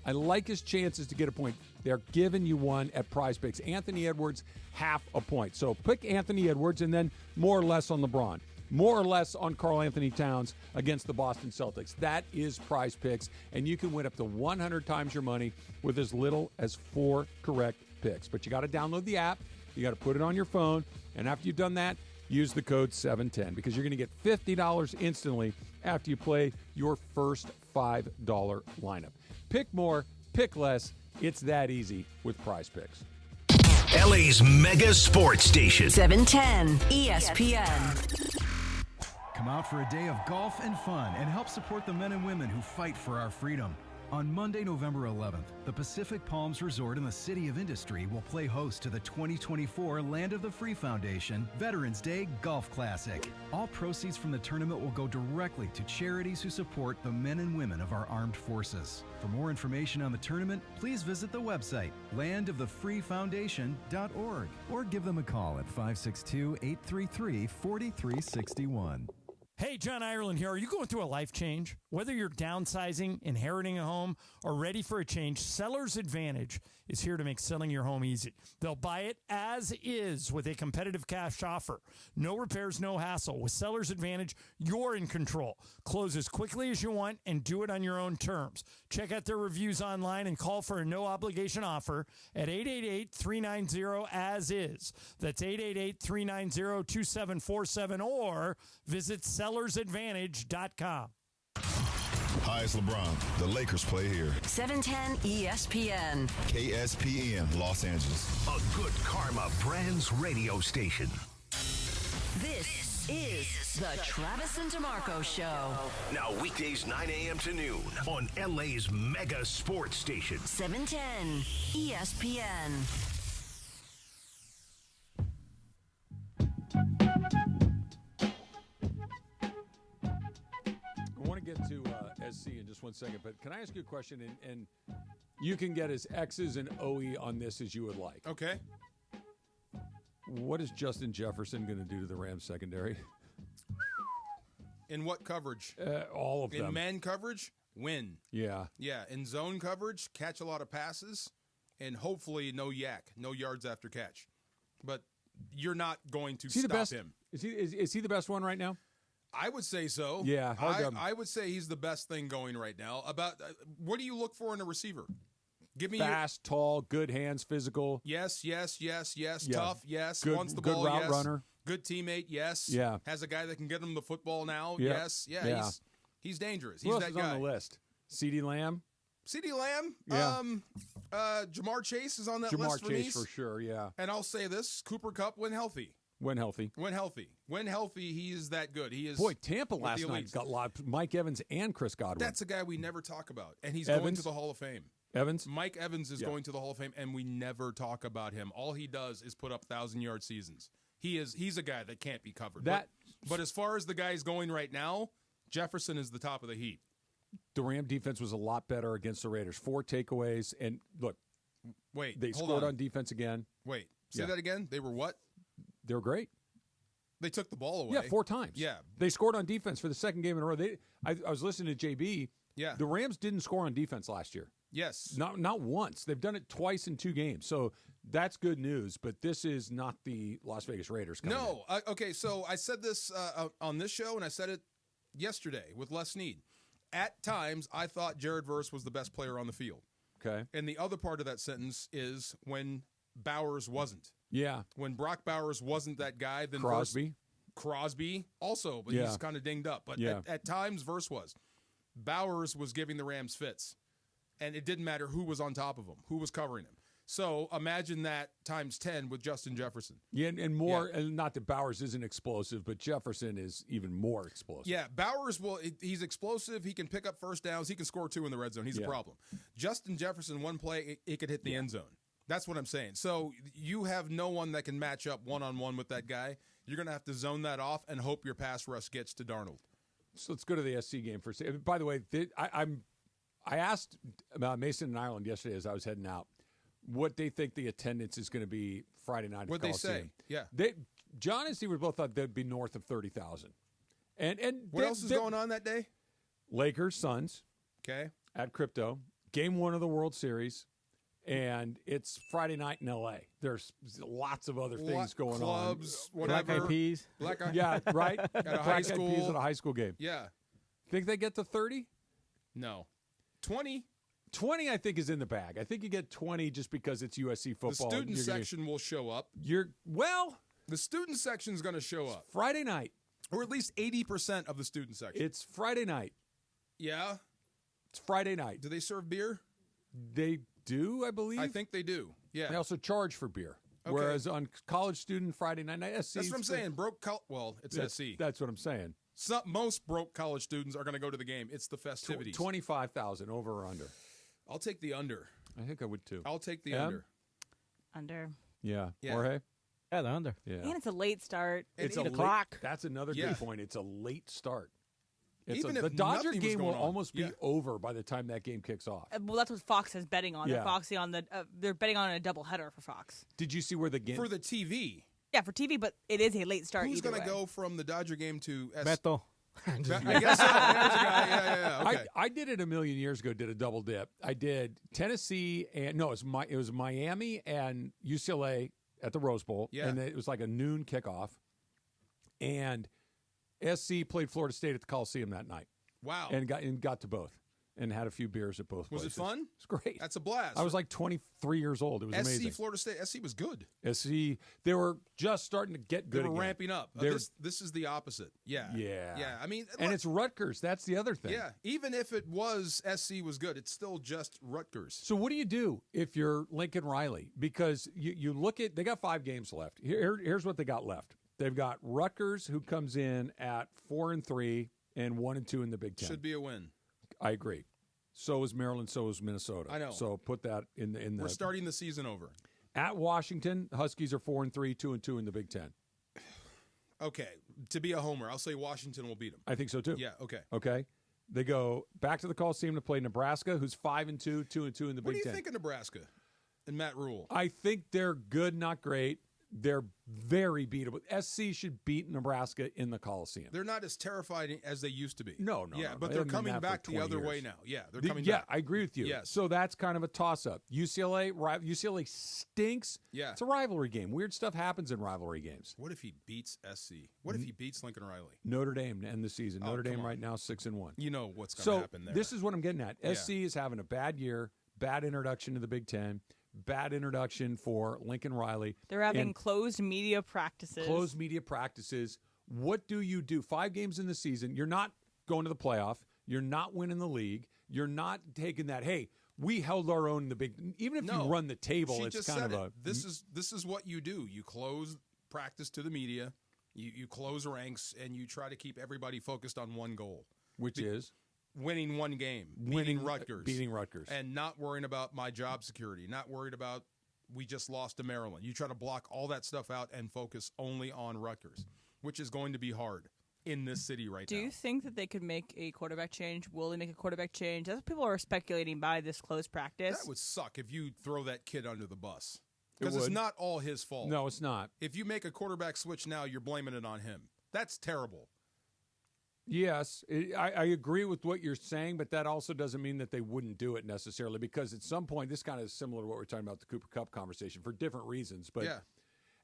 I like his chances to get a point. They're giving you one at Prize Picks. Anthony Edwards, half a point. So pick Anthony Edwards and then more or less on LeBron. More or less on Karl Anthony Towns against the Boston Celtics. That is Prize Picks, and you can win up to 100 times your money with as little as 4 correct picks. But you got to download the app. You got to put it on your phone, and after you've done that, use the code 710 because you're going to get $50 instantly after you play your first $5 lineup. Pick more, pick less. It's that easy with Prize Picks. LA's mega sports station. 710 ESPN. Come out for a day of golf and fun and help support the men and women who fight for our freedom. On Monday, November 11th, the Pacific Palms Resort in the City of Industry will play host to the 2024 Land of the Free Foundation Veterans Day Golf Classic. All proceeds from the tournament will go directly to charities who support the men and women of our armed forces. For more information on the tournament, please visit the website landofthefreefoundation.org or give them a call at 562-833-4361. Hey, John Ireland here. Are you going through a life change? Whether you're downsizing, inheriting a home, or ready for a change, Seller's Advantage is here to make selling your home easy. They'll buy it as is with a competitive cash offer. No repairs, no hassle. With Seller's Advantage, you're in control. Close as quickly as you want and do it on your own terms. Check out their reviews online and call for a no-obligation offer at 888-390-AS-IS. That's 888-390-2747 or visit sellersadvantage.com. Hi, it's LeBron. The Lakers play here. 710 ESPN. KSPN, Los Angeles. A Good Karma Brands radio station. This is the Travis and DeMarco Show. Now weekdays 9 a.m. to noon on LA's mega sports station. 710 ESPN. I want to get to SC in just 1 second, but can I ask you a question? And you can get as X's and OE on this as you would like. Okay. What is Justin Jefferson going to do to the Rams secondary? In what coverage? All of them. In man coverage, win. Yeah. Yeah. In zone coverage, catch a lot of passes, and hopefully no yak, no yards after catch. but you're not going to Is he stop the best? him. Is he the best one right now? I would say so. Yeah, I would say he's the best thing going right now. About what do you look for in a receiver? Give me fast, tall, good hands, physical. Yes. Yeah. Tough, yes. Good, Wants the good ball, route yes. runner. Good teammate, yes. Yeah. Has a guy that can get him the football now, Yep. yes. Yeah, Yeah. he's dangerous. Who He's else that is guy. on the list? CeeDee Lamb. CeeDee Lamb. Yeah. Jamar Chase is on that Jamar list for Chase me. for sure. Yeah. And I'll say this: Cooper Kupp, when healthy. When healthy. When healthy, he is that good. He is. Boy, Tampa with the last night elites. got a lot. Mike Evans and Chris Godwin. That's a guy we never talk about, and he's going Evans? to the Hall of Fame. Evans. Mike Evans is Yeah. going to the Hall of Fame, and we never talk about him. All he does is put up 1,000-yard seasons. He's a guy that can't be covered. But as far as the guys going right now, Jefferson is the top of the heap. The Ram defense was a lot better against the Raiders. 4 takeaways, and look, Wait, they hold scored on defense again. Wait, say Yeah. that again. They were what? They were great. They took the ball away. Yeah, 4 times. Yeah. They scored on defense for the second game in a row. I was listening to JB. Yeah. The Rams didn't score on defense last year. Yes. Not once. They've done it twice in 2 games. So that's good news, but this is not the Las Vegas Raiders coming in. No. Okay, so I said this on this show, and I said it yesterday with Les Snead. At times, I thought Jared Verse was the best player on the field. Okay. And the other part of that sentence is when Bowers wasn't. Yeah. When Brock Bowers wasn't that guy, then Crosby also, but Yeah. he's kind of dinged up. But Yeah. at times, Verse was. Bowers was giving the Rams fits, and it didn't matter who was on top of him, who was covering him. So imagine that times 10 with Justin Jefferson. Yeah, and more, and not that Bowers isn't explosive, but Jefferson is even more explosive. Yeah, Bowers he's explosive. He can pick up first downs. He can score 2 in the red zone. He's a problem. Justin Jefferson, one play, he could hit the end zone. That's what I'm saying. So you have no one that can match up one-on-one with that guy. You're going to have to zone that off and hope your pass rush gets to Darnold. So let's go to the SC game for a second. By the way, I asked Mason and Ireland yesterday as I was heading out what they think the attendance is going to be Friday night. What'd they say? Yeah. John and Steve both thought they'd be north of 30,000. And what else is going on that day? Lakers, Suns. Okay. At Crypto. Game 1 of the World Series. And it's Friday night in L.A. There's lots of other things going clubs, on. whatever. Black Eyed Peas. Yeah, right? At a high Black Eyed school. Peas at a high school game. Yeah. Think they get to 30? No. 20? 20, I think, is in the bag. I think you get 20 just because it's USC football. The student section will show up. The student section is going to show up. Friday night. Or at least 80% of the student section. It's Friday night. Yeah? It's Friday night. Do they serve beer? They do, I believe. I think they do. Yeah. They also charge for beer. Okay. Whereas on college student Friday night, SC. That's what I'm saying. It's SC. That's what I'm saying. Most broke college students are going to go to the game. It's the festivities. 25,000 over or under. I'll take the under. I think I would too. I'll take the under. Under. Yeah. Yeah. Jorge? Yeah, the under. Yeah. And it's a late start. It's 8 a o'clock. late, that's another Yeah. good point. It's a late start. Even The if Dodger nothing was game will going on. almost be Yeah. over by the time that game kicks off. Well, that's what Fox is betting on. Yeah. They're Foxy on they're betting on a doubleheader for Fox. Did you see where the game For the TV. Yeah, for TV, but it is a late start. Who's going to go from the Dodger game to Beto. I guess so. There's a guy. Yeah. Okay. I did it a million years ago. Did a double dip. I did Tennessee and it was Miami and UCLA at the Rose Bowl. Yeah. And it was like a noon kickoff. And SC played Florida State at the Coliseum that night. Wow. And got to both and had a few beers at both Was places. it fun? It's great. That's a blast. I was like 23 years old. It was amazing. Florida State. SC was good. SC, they were just starting to get good. They were again. ramping up. This is the opposite. Yeah. Yeah. Yeah. I mean, and it's Rutgers. That's the other thing. Yeah. Even if it was SC was good, it's still just Rutgers. So what do you do if you're Lincoln Riley? Because you look at, they got 5 games left. Here's what they got left. They've got Rutgers, who comes in at 4-3 and 1-2 in the Big Ten. Should be a win. I agree. So is Maryland. So is Minnesota. I know. So put that in the. We're starting the season over. At Washington, Huskies are 4-3, 2-2 in the Big Ten. Okay, to be a homer, I'll say Washington will beat them. I think so too. Yeah. Okay. Okay. They go back to the Coliseum to play Nebraska, who's 5-2, 2-2 in the Big Ten. What do you think of Nebraska and Matt Rule? I think they're good, not great. They're very beatable. SC should beat Nebraska in the Coliseum. They're not as terrifying as they used to be. No. But They they're haven't been coming that back for the 20 other way years. now. Yeah, they're coming back. Yeah, I agree with you. Yes. So that's kind of a toss-up. UCLA stinks. Yeah. It's a rivalry game. Weird stuff happens in rivalry games. What if he beats SC? What if he beats Lincoln Riley? Notre Dame to end the season. Oh, Notre come Dame on. right now 6-1. You know what's going to happen there. This is what I'm getting at. Yeah. SC is having a bad year, bad introduction to the Big Ten, bad introduction for Lincoln Riley. They're having And closed media practices. Closed media practices. What do you do? 5 games in the season. You're not going to the playoff. You're not winning the league. You're not taking that, hey, we held our own in the big. Even if you run the table, she it's just kind of said a. it. This is what you do. You close practice to the media. You close ranks, and you try to keep everybody focused on one goal. Which is? Winning one game. Winning Rutgers. Beating Rutgers. And not worrying about my job security. Not worried about we just lost to Maryland. You try to block all that stuff out and focus only on Rutgers, which is going to be hard in this city right Do now. you think that they could make a quarterback change? Will they make a quarterback change? That's what people are speculating by this closed practice. That would suck if you throw that kid under the bus. It Because it's would. not all his fault. No, it's not. If you make a quarterback switch now, you're blaming it on him. That's terrible. Yes, I agree with what you're saying, but that also doesn't mean that they wouldn't do it necessarily, because at some point, this kind of is similar to what we're talking about the Cooper Kupp conversation for different reasons. But Yeah.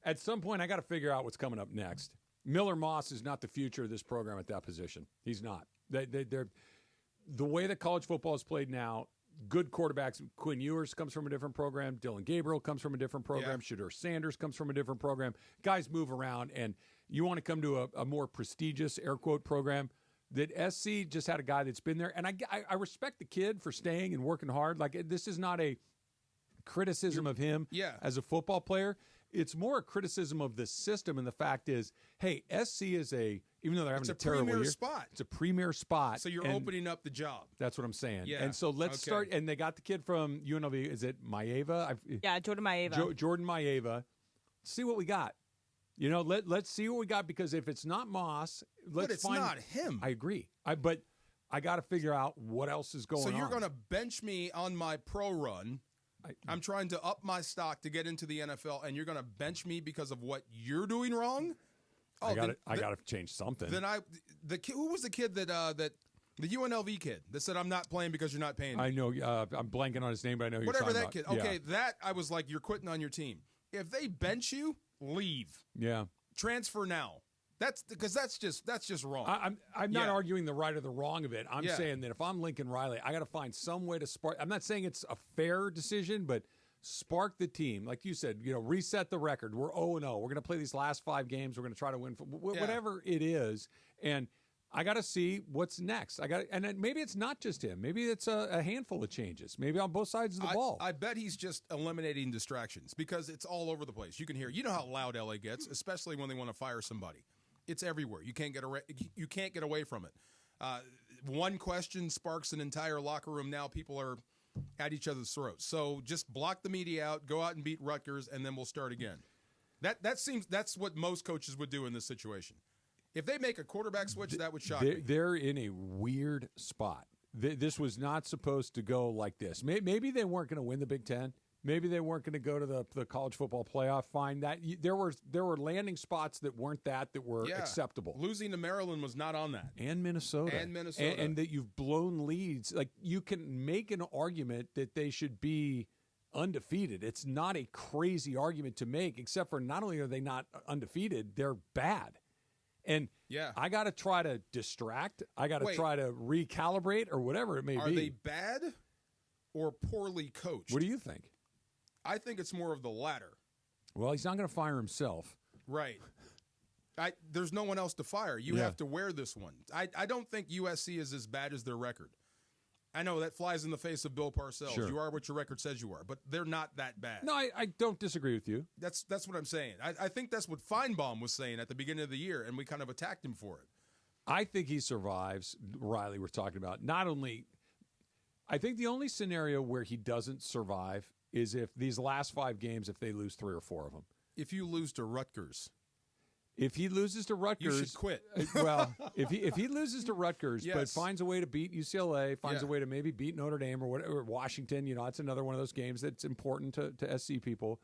at some point, I got to figure out what's coming up next. Miller Moss is not the future of this program at that position. He's not. They're the way that college football is played now. Good quarterbacks. Quinn Ewers comes from a different program. Dylan Gabriel comes from a different program. Shedeur Sanders comes from a different program. Guys move around, and you want to come to a more prestigious, air quote, program. That SC just had a guy that's been there. And I respect the kid for staying and working hard. Like, this is not a criticism of him as a football player. It's more a criticism of the system. And the fact is, hey, SC is even though they're having a terrible premier year, spot. It's a premier spot. So you're and opening up the job. That's what I'm saying. Yeah. And so let's Okay. start. And they got the kid from UNLV. Is it Maeva? Yeah, Jordan Maeva. Jordan Maeva. See what we got. You know, let's see what we got, because if it's not Moss, But it's not him. I agree. But I got to figure out what else is going on. So you're going to bench me on my pro run. I'm trying to up my stock to get into the NFL, and you're going to bench me because of what you're doing wrong? I got to change something. Then who was the kid that the UNLV kid that said I'm not playing because you're not paying me? I know. I'm blanking on his name, but I know who you're Whatever talking that about. kid. Okay, Yeah. that I was like, you're quitting on your team. If they bench you, leave. Yeah. Transfer now. That's because that's just wrong. I'm not arguing the right or the wrong of it. I'm saying that if I'm Lincoln Riley, I got to find some way to spark. I'm not saying it's a fair decision, but spark the team, like you said. You know, reset the record. We're 0-0. We're going to play these last 5 games. We're going to try to win whatever it is, and I got to see what's next. And then maybe it's not just him. Maybe it's a handful of changes. Maybe on both sides of the ball. I bet he's just eliminating distractions because it's all over the place. You can hear. You know how loud LA gets, especially when they want to fire somebody. It's everywhere. You can't get away from it. One question sparks an entire locker room. Now people are at each other's throats. So just block the media out, go out and beat Rutgers, and then we'll start again. That's what most coaches would do in this situation. If they make a quarterback switch, that would shock me. They're in a weird spot. This was not supposed to go like this. Maybe they weren't going to win the Big Ten. Maybe they weren't going to go to the college football playoff. Fine, that there were landing spots that weren't that were acceptable. Losing to Maryland was not on that, and Minnesota, and that you've blown leads. Like, you can make an argument that they should be undefeated. It's not a crazy argument to make, except for not only are they not undefeated, they're bad. And I got to try to distract. I got to try to recalibrate or whatever it may be. Are they bad or poorly coached? What do you think? I think it's more of the latter. Well, he's not going to fire himself. Right. There's no one else to fire. You have to wear this one. I don't think USC is as bad as their record. I know that flies in the face of Bill Parcells. Sure. You are what your record says you are, but they're not that bad. No, I don't disagree with you. That's what I'm saying. I think that's what Feinbaum was saying at the beginning of the year, and we kind of attacked him for it. I think he survives. Riley, we're talking about. Not only, I think the only scenario where he doesn't survive is if these last 5 games, if they lose 3 or 4 of them. If you lose to Rutgers. If he loses to Rutgers, you should quit. Well, if he loses to Rutgers, but finds a way to beat UCLA, finds a way to maybe beat Notre Dame or whatever, Washington, that's another one of those games that's important to SC people.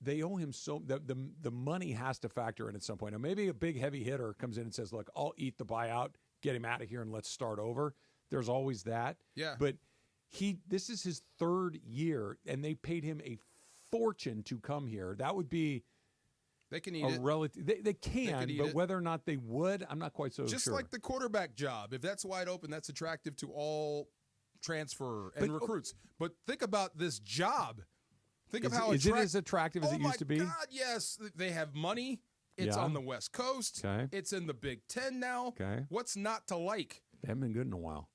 they owe him so the money has to factor in at some point. Now, maybe a big heavy hitter comes in and says, look, I'll eat the buyout, get him out of here, and let's start over. There's always that. Yeah. But this is his 3rd year, and they paid him a fortune to come here. That would be they can eat it. They can, but whether or not they would, I'm not quite so Just sure. like the quarterback job. If that's wide open, that's attractive to all transfer and recruits. But think about this job. Think of how is it as attractive as it used to be? Oh, my God, yes. They have money. It's on the West Coast. Okay. It's in the Big Ten now. Okay. What's not to like? They haven't been good in a while.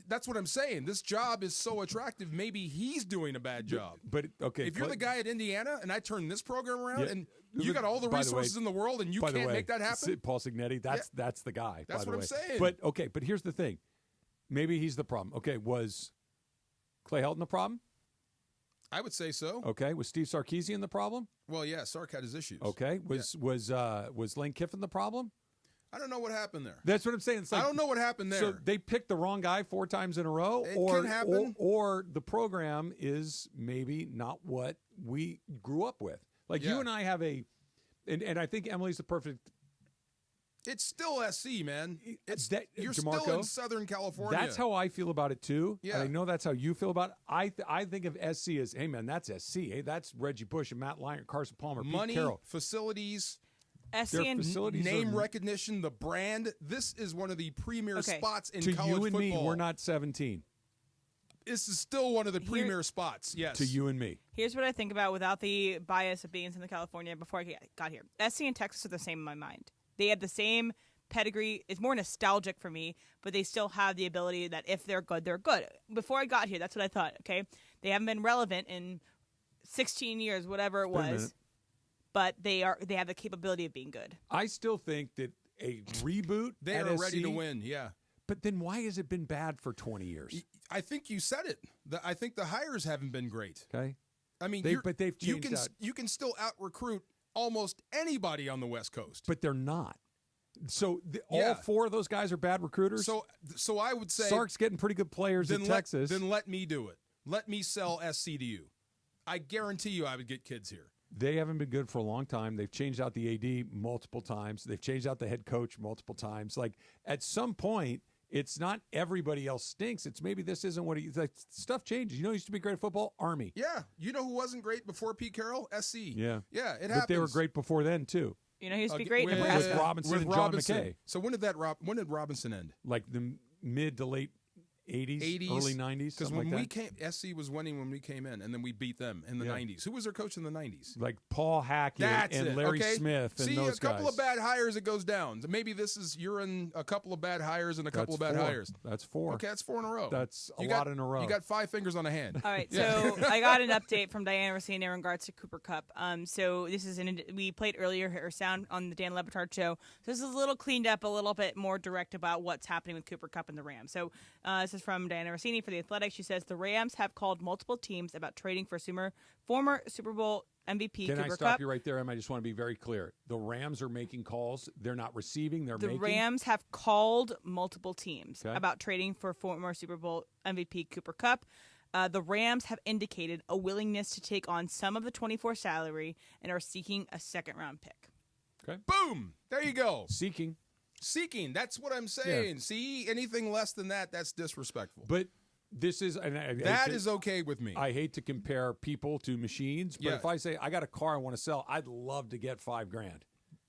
That's what I'm saying. This job is so attractive. Maybe he's doing a bad job. But okay, if you're the guy at Indiana and I turn this program around and you got all the resources in the world and you can't make that happen, Paul Signetti, that's the guy. That's what I'm saying. But okay, but here's the thing. Maybe he's the problem. Okay, was Clay Helton the problem? I would say so. Okay, was Steve Sarkisian the problem? Well, yeah, Sark had his issues. Okay, was Lane Kiffin the problem? I don't know what happened there. That's what I'm saying. It's like, I don't know what happened there. So they picked the wrong guy 4 times in a row, It can happen. or the program is maybe not what we grew up with. Like you and I have and I think Emily's the perfect. It's still SC, man. You're DeMarco, still in Southern California. That's how I feel about it too. Yeah. And I know that's how you feel about it. I think of SC as, hey man, that's SC. Hey, that's Reggie Bush and Matt Lyon, Carson Palmer, money, Pete Carroll, facilities. Name recognition, the brand. This is one of the premier spots in to college you and football. me, we're not 17. This is still one of the premier spots. Yes. To you and me. Here's what I think about without the bias of being in Southern California before I got here. SC and Texas are the same in my mind. They have the same pedigree. It's more nostalgic for me, but they still have the ability that if they're good, they're good. Before I got here, that's what I thought. Okay, they haven't been relevant in 16 years, whatever it was. But they have the capability of being good. I still think that a reboot. They are ready to win. Yeah. But then why has it been bad for 20 years? I think you said it. I think the hires haven't been great. Okay. I mean, but they've changed out. You can still out-recruit almost anybody on the West Coast. But they're not. So all 4 of those guys are bad recruiters? So I would say Sark's getting pretty good players in Texas. Then let me do it. Let me sell SC to you. I guarantee you I would get kids here. They haven't been good for a long time. They've changed out the AD multiple times. They've changed out the head coach multiple times. Like, at some point, it's not everybody else stinks. It's maybe this isn't what like, stuff changes. You know, who used to be great at football? Army. Yeah. You know who wasn't great before Pete Carroll? SC. Yeah. Yeah, it but happens. They were great before then, too. You know, he used to be great with, Nebraska. With Robinson and John McKay. So when did Robinson end? Like the mid to late 80s, early 90s. Because when we came, SC was winning when we came in, and then we beat them in the 90s. Who was their coach in the 90s? Like Paul Hackett and Larry Smith and See, those guys. a couple of bad hires, it goes down. So maybe you're in a couple of bad hires and a couple of bad hires. That's 4. Okay, that's 4 in a row. That's a lot in a row. You got 5 fingers on a hand. All right, so I got an update from Diana Rossini in regards to Cooper Kupp. So this is we played earlier her sound on the Dan Le Batard show. So this is a little cleaned up, a little bit more direct about what's happening with Cooper Kupp and the Rams. So this is from Diana Rossini for The Athletic. She says the Rams have called multiple teams about trading for former Super Bowl MVP Can Cooper I stop Kupp. you right there, Em? I just want to be very clear. The Rams are making calls. They're not receiving. They're The making. Rams have called multiple teams Okay. about trading for former Super Bowl MVP Cooper Kupp. The Rams have indicated a willingness to take on some of the 24 salary and are seeking a second-round pick. Okay. Boom! There you go. Seeking. That's what I'm saying. Yeah. See, anything less than that, that's disrespectful. But this is that is okay with me. I hate to compare people to machines, but if I say I got a car I want to sell, I'd love to get $5,000.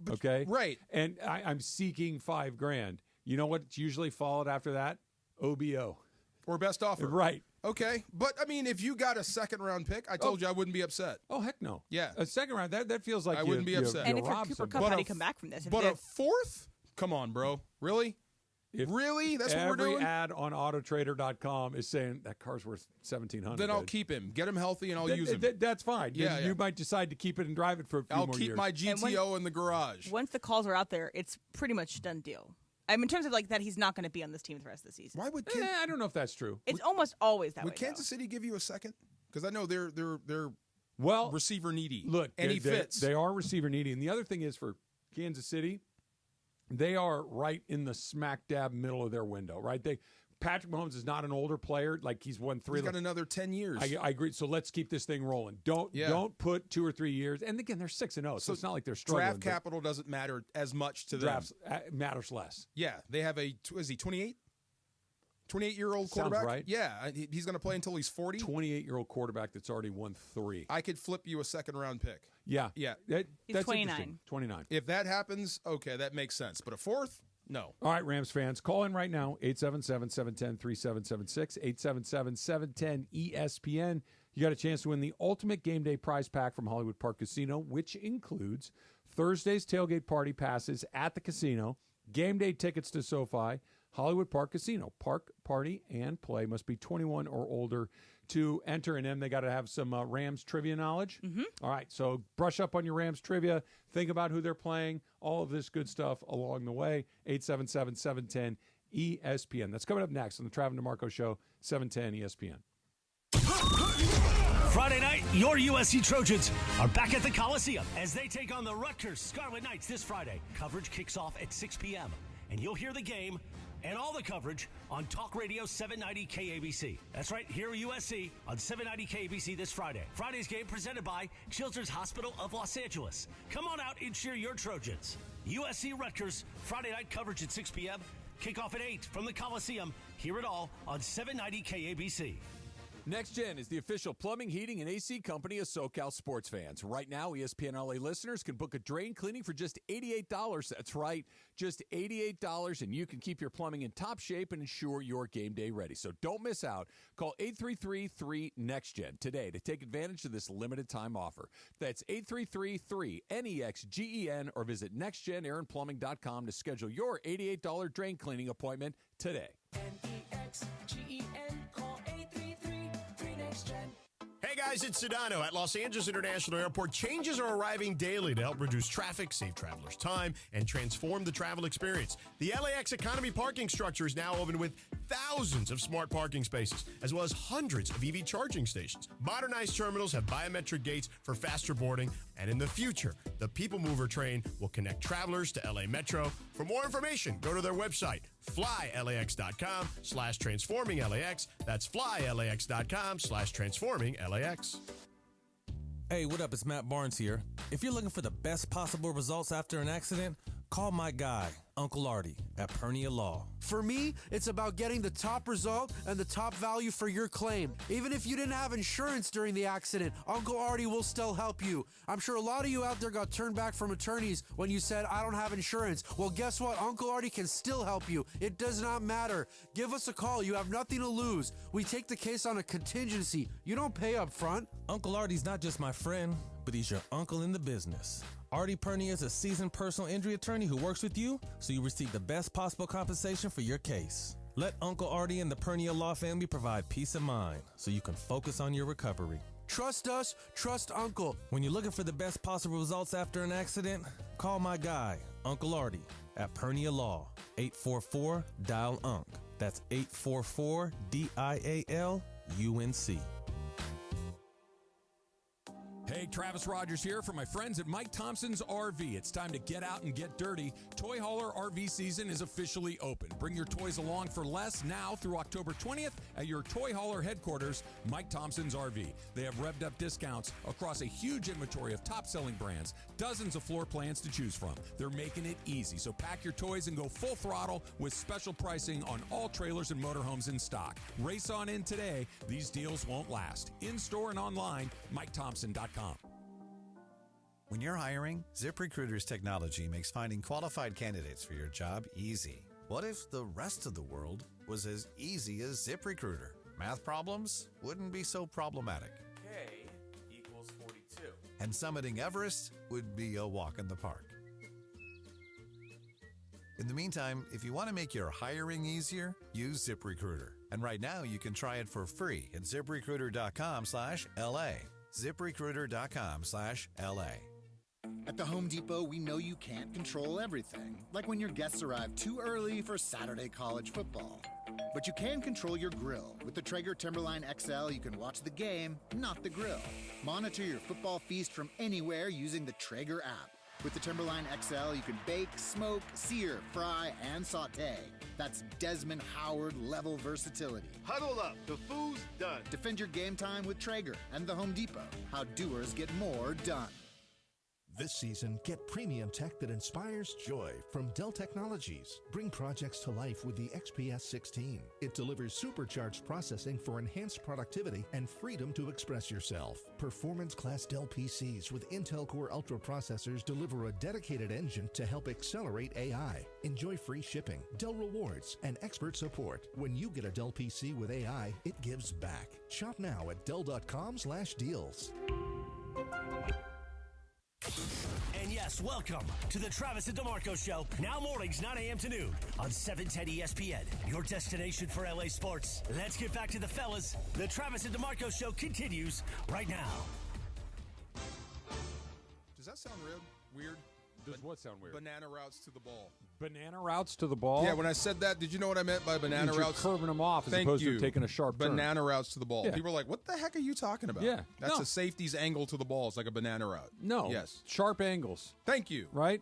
Okay, right? And I'm seeking $5,000. You know what's usually followed after that? OBO or best offer. Right. Okay, but I mean, if you got a second-round pick, I told you I wouldn't be upset. Oh heck no. Yeah, a second round that feels like I wouldn't be upset. And if you're Cooper Kupp, how do you come back from this? But a fourth? Come on, bro. Really? Really? That's what we're doing? Every ad on autotrader.com is saying that car's worth $1,700. Then I'll keep him. Get him healthy, and I'll use him. That's fine. Yeah, You might decide to keep it and drive it for a few more years. I'll keep my GTO in the garage. Once the calls are out there, it's pretty much a done deal. I mean, in terms of like that, he's not going to be on this team the rest of the season. Why would I don't know if that's true. It's almost always that way. Would Kansas City give you a second? Because I know they're receiver needy. Look, and he fits. They are receiver needy, and the other thing is for Kansas City, they are right in the smack dab middle of their window. Right, Patrick Mahomes is not an older player. Like, he's won 3. He's got another 10 years. I agree. So let's keep this thing rolling. Don't put 2 or 3 years. And again, they're 6-0, so it's not like they're struggling. Draft capital doesn't matter as much to them. Drafts matters less. Yeah, they have is he 28? 28-year-old quarterback? Sounds right. Yeah, he's going to play until he's 40. 28-year-old quarterback that's already won 3. I could flip you a second-round pick. Yeah. He's 29. 29. If that happens, okay, that makes sense. But a 4th? No. All right, Rams fans, call in right now, 877-710-3776, 877-710-ESPN. You got a chance to win the ultimate game day prize pack from Hollywood Park Casino, which includes Thursday's tailgate party passes at the casino, game day tickets to SoFi, Hollywood Park Casino. Park, party, and play must be 21 or older to enter. And then they got to have some Rams trivia knowledge. Mm-hmm. All right, so brush up on your Rams trivia. Think about who they're playing. All of this good stuff along the way. 877-710-ESPN. That's coming up next on the Travis and DeMarco Show, 710 ESPN. Friday night, your USC Trojans are back at the Coliseum as they take on the Rutgers Scarlet Knights this Friday. Coverage kicks off at 6 p.m., and you'll hear the game and all the coverage on Talk Radio 790 KABC. That's right, here at USC on 790 KABC this Friday. Friday's game presented by Children's Hospital of Los Angeles. Come on out and cheer your Trojans. USC Rutgers, Friday night coverage at 6 p.m. Kickoff at 8 from the Coliseum. Hear it all on 790 KABC. Next Gen is the official plumbing, heating, and AC company of SoCal sports fans. Right now, ESPN LA listeners can book a drain cleaning for just $88. That's right, just $88, and you can keep your plumbing in top shape and ensure your game day ready. So don't miss out. Call 833-3-NEXT-GEN today to take advantage of this limited time offer. That's 833-3-NEXGEN or visit nextgenaironplumbing.com to schedule your $88 drain cleaning appointment today. NEXGEN, call 833-3-NEXT-GEN. Hey guys, it's Sedano. At Los Angeles International Airport, changes are arriving daily to help reduce traffic, save travelers time, and transform the travel experience. The LAX Economy parking structure is now open with thousands of smart parking spaces, as well as hundreds of EV charging stations. Modernized terminals have biometric gates for faster boarding, and in the future, the People Mover train will connect travelers to LA Metro. For more information, go to their website, flylax.com/transforminglax. That's flylax.com/transforminglax. Hey, what up? It's Matt Barnes here. If you're looking for the best possible results after an accident, call my guy, Uncle Artie, at Pernia Law. For me, it's about getting the top result and the top value for your claim. Even if you didn't have insurance during the accident, Uncle Artie will still help you. I'm sure a lot of you out there got turned back from attorneys when you said, I don't have insurance. Well, guess what? Uncle Artie can still help you. It does not matter. Give us a call. You have nothing to lose. We take the case on a contingency. You don't pay up front. Uncle Artie's not just my friend, but he's your uncle in the business. Artie Pernia is a seasoned personal injury attorney who works with you, so you receive the best possible compensation for your case. Let Uncle Artie and the Pernia Law family provide peace of mind, so you can focus on your recovery. Trust us, trust Uncle. When you're looking for the best possible results after an accident, call my guy, Uncle Artie, at Pernia Law, 844-DIAL-UNC. That's 844-DIAL-UNC. Hey, Travis Rogers here for my friends at Mike Thompson's RV. It's time to get out and get dirty. Toy Hauler RV season is officially open. Bring your toys along for less now through October 20th at your Toy Hauler headquarters, Mike Thompson's RV. They have revved up discounts across a huge inventory of top-selling brands, dozens of floor plans to choose from. They're making it easy, so pack your toys and go full throttle with special pricing on all trailers and motorhomes in stock. Race on in today. These deals won't last. In-store and online, MikeThompson.com. When you're hiring, ZipRecruiter's technology makes finding qualified candidates for your job easy. What if the rest of the world was as easy as ZipRecruiter? Math problems wouldn't be so problematic. K equals 42. And summiting Everest would be a walk in the park. In the meantime, if you want to make your hiring easier, use ZipRecruiter. And right now you can try it for free at ZipRecruiter.com/LA. ZipRecruiter.com/LA. At the Home Depot, we know you can't control everything, like when your guests arrive too early for Saturday college football. But you can control your grill. With the Traeger Timberline XL, you can watch the game, not the grill. Monitor your football feast from anywhere using the Traeger app. With the Timberline XL, you can bake, smoke, sear, fry, and saute. That's Desmond Howard level versatility. Huddle up. The food's done. Defend your game time with Traeger and the Home Depot. How doers get more done. This season, get premium tech that inspires joy from Dell Technologies. Bring projects to life with the XPS 16. It delivers supercharged processing for enhanced productivity and freedom to express yourself. Performance-class Dell PCs with Intel Core Ultra processors deliver a dedicated engine to help accelerate AI. Enjoy free shipping, Dell rewards, and expert support. When you get a Dell PC with AI, it gives back. Shop now at Dell.com/deals. And yes, welcome to the Travis and DeMarco Show. Now mornings, 9 a.m. to noon on 710 ESPN, your destination for LA sports. Let's get back to the fellas. The Travis and DeMarco Show continues right now. Does that sound weird? Does what sound weird? Banana routes to the ball. Banana routes to the ball? Yeah, when I said that, did you know what I meant by banana You're routes? curving them off as opposed to taking a sharp turn. Banana routes to the ball. Yeah. People are like, what the heck are you talking about? Yeah. That's No. a safety's angle to the ball. It's like a banana route. No. Yes. Sharp angles. Thank you. Right?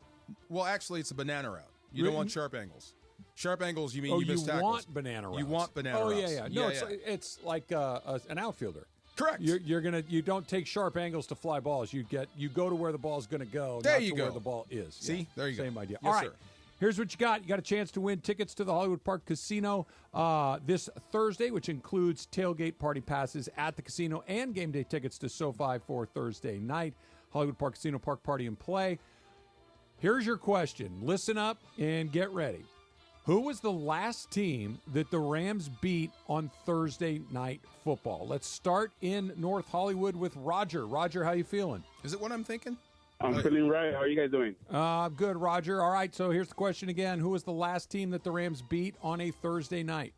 Well, actually, it's a banana route. You don't want sharp angles. Sharp angles, you mean Oh, you miss you tackles. want banana routes. You want banana oh, routes. yeah. No, it's like an outfielder. Correct. You don't take sharp angles to fly balls. You go to where the ball's going to go, There not you to go. where the ball is. See? Yeah. There you go. Same idea. Yes, All right. sir. Here's what you got. You got a chance to win tickets to the Hollywood Park Casino this Thursday, which includes tailgate party passes at the casino and game day tickets to SoFi for Thursday night. Hollywood Park Casino Park Party and Play. Here's your question. Listen up and get ready. Who was the last team that the Rams beat on Thursday Night Football? Let's start in North Hollywood with Roger. Roger, how you feeling? Is it what I'm thinking? I'm feeling right. How are you guys doing? Good, Roger. All right, so here's the question again. Who was the last team that the Rams beat on a Thursday night?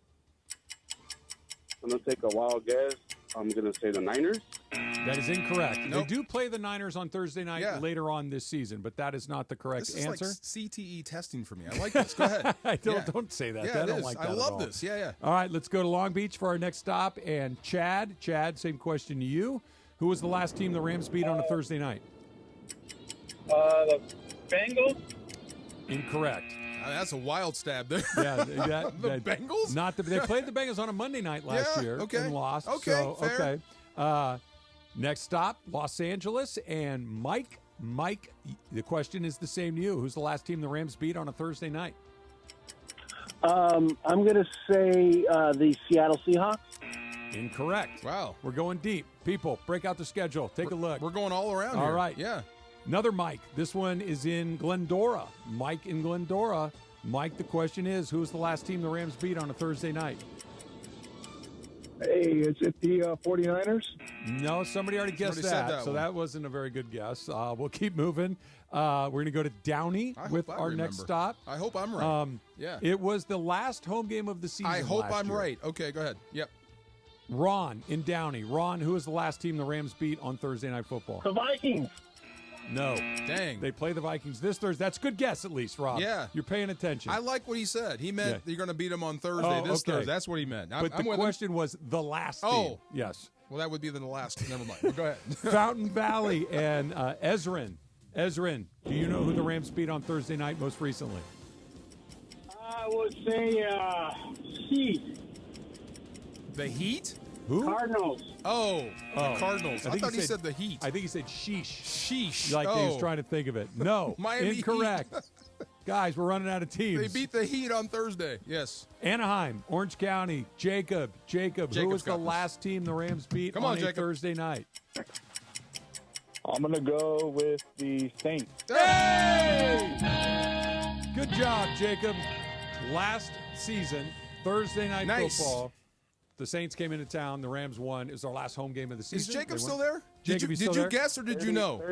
I'm going to take a wild guess. I'm going to say the Niners. That is incorrect. Nope. They do play the Niners on Thursday night later on this season, but that is not the correct This is answer. like CTE testing for me. I like this. Go ahead. Don't say that. Yeah, I don't is. like that I at love all. this. Yeah. All right, let's go to Long Beach for our next stop. And Chad, same question to you. Who was the last team the Rams beat on a Thursday night? The Bengals. Incorrect. That's a wild stab there. Yeah, the Bengals? They played the Bengals on a Monday night last year and lost. Fair. Okay. Next stop, Los Angeles, and Mike. Mike, the question is the same to you. Who's the last team the Rams beat on a Thursday night? I'm going to say the Seattle Seahawks. Incorrect. Wow. We're going deep. People, break out the schedule. Take a look. We're going all around here. All right. Yeah. Another Mike. This one is in Glendora. Mike in Glendora. Mike, the question is, who's the last team the Rams beat on a Thursday night? Hey, is it the 49ers? No, somebody already guessed Somebody said that, that so one. that wasn't a very good guess. We'll keep moving. We're going to go to Downey with our next stop. I hope I'm right. Yeah. It was the last home game of the season. I hope last I'm year. right. Okay, go ahead. Yep. Ron in Downey. Ron, who was the last team the Rams beat on Thursday Night Football? The Vikings. No. Dang. They play the Vikings this Thursday. That's a good guess, at least, Rob. Yeah. You're paying attention. I like what he said. He meant you're going to beat him on Thursday. Oh, this okay. Thursday. That's what he meant. But the question was the last team. Oh. Yes. Well, that would be the last. Never mind. Well, go ahead. Fountain Valley and Ezrin. Ezrin, do you know who the Rams beat on Thursday night most recently? I would say Heat. The Heat? Who? Cardinals. Oh, the Cardinals. I thought he said the Heat. I think he said sheesh. Sheesh. Like he was trying to think of it. No, Miami incorrect. Guys, we're running out of teams. They beat the Heat on Thursday. Yes. Anaheim, Orange County, Jacob. Who was Jacob's the got this. last team the Rams beat Come on on, a Jacob. Thursday night? I'm going to go with the Saints. Hey! Good job, Jacob. Last season, Thursday night Nice. football. The Saints came into town. The Rams won. It was our last home game of the season. Is Jacob They still won. there? Jacob, did you you still there? guess or did you know?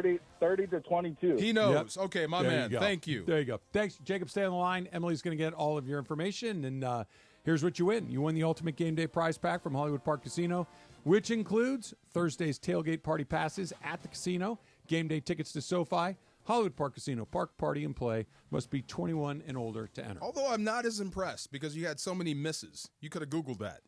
30 to 22. He knows. Okay, my There man. you go. Thank you. There you go. Thanks, Jacob. Stay on the line. Emily's going to get all of your information. And here's what you win. You win the Ultimate Game Day prize pack from Hollywood Park Casino, which includes Thursday's tailgate party passes at the casino, game day tickets to SoFi, Hollywood Park Casino, Park Party and Play. Must be 21 and older to enter. Although I'm not as impressed because you had so many misses. You could have Googled that.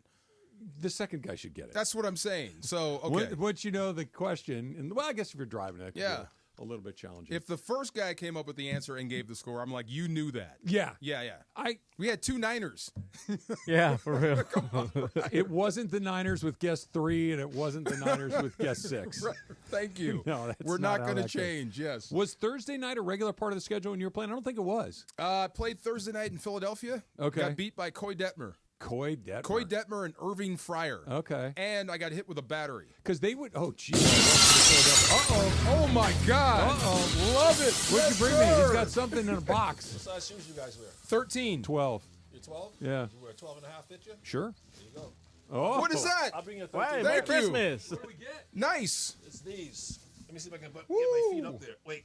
The second guy should get it. That's what I'm saying. So, okay. Once you know the question, and well, I guess if you're driving it, Yeah. A little bit challenging. If the first guy came up with the answer and gave the score, I'm like, you knew that. Yeah. Yeah. We had 2 Niners. Yeah, for real. It wasn't the Niners with guest 3, and it wasn't the Niners with guest 6. Right. Thank you. No, that's We're not how going to that goes. change. Yes. Was Thursday night a regular part of the schedule when you were playing? I don't think it was. Played Thursday night in Philadelphia. Okay. Got beat by Coy Detmer. Coy Detmer. Coy Detmer and Irving Fryer. Okay. And I got hit with a battery. Because they would. Oh, geez. Oh, my God. Love it. What'd you bring me? He's got something in a box. What size shoes you guys wear? 13. 12. You're 12? Yeah. You wear 12 and a half, fit you? Sure. There you go. Oh. What is that? I'll bring you a Hey, 13. Merry Thank you. Christmas. What do we get? Nice. It's these. Let me see if I can get my feet up there. Wait.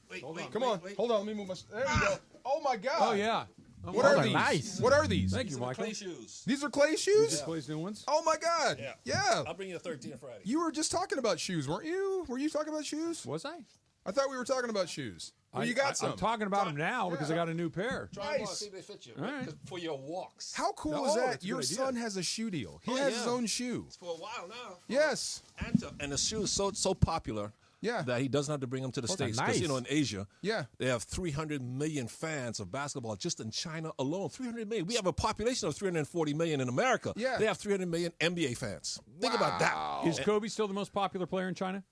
Come on. Hold on. Let me move my. There you go. Oh, my God. Oh, yeah. What are these? Nice. What are these? Thank you, These are Michael. clay shoes. These are clay shoes? These Clay's new ones? Oh, my God. Yeah. I'll bring you a 13 Friday. You were just talking about shoes, weren't you? Were you talking about shoes? Was I? I thought we were talking about shoes. Well, you got some. I'm talking about them now because I got a new pair. Try them on, see if they fit you. All right. 'Cause for your walks. How cool Oh, is that? that's a Your good idea. son has a shoe deal. He Oh, has yeah. his own shoe. It's for a while now. Yes. And the shoe is so popular that he doesn't have to bring them to the States. Because, nice. in Asia, Yeah. they have 300 million fans of basketball just in China alone. 300 million. We have a population of 340 million in America. Yeah. They have 300 million NBA fans. Think about that. Is Kobe still the most popular player in China?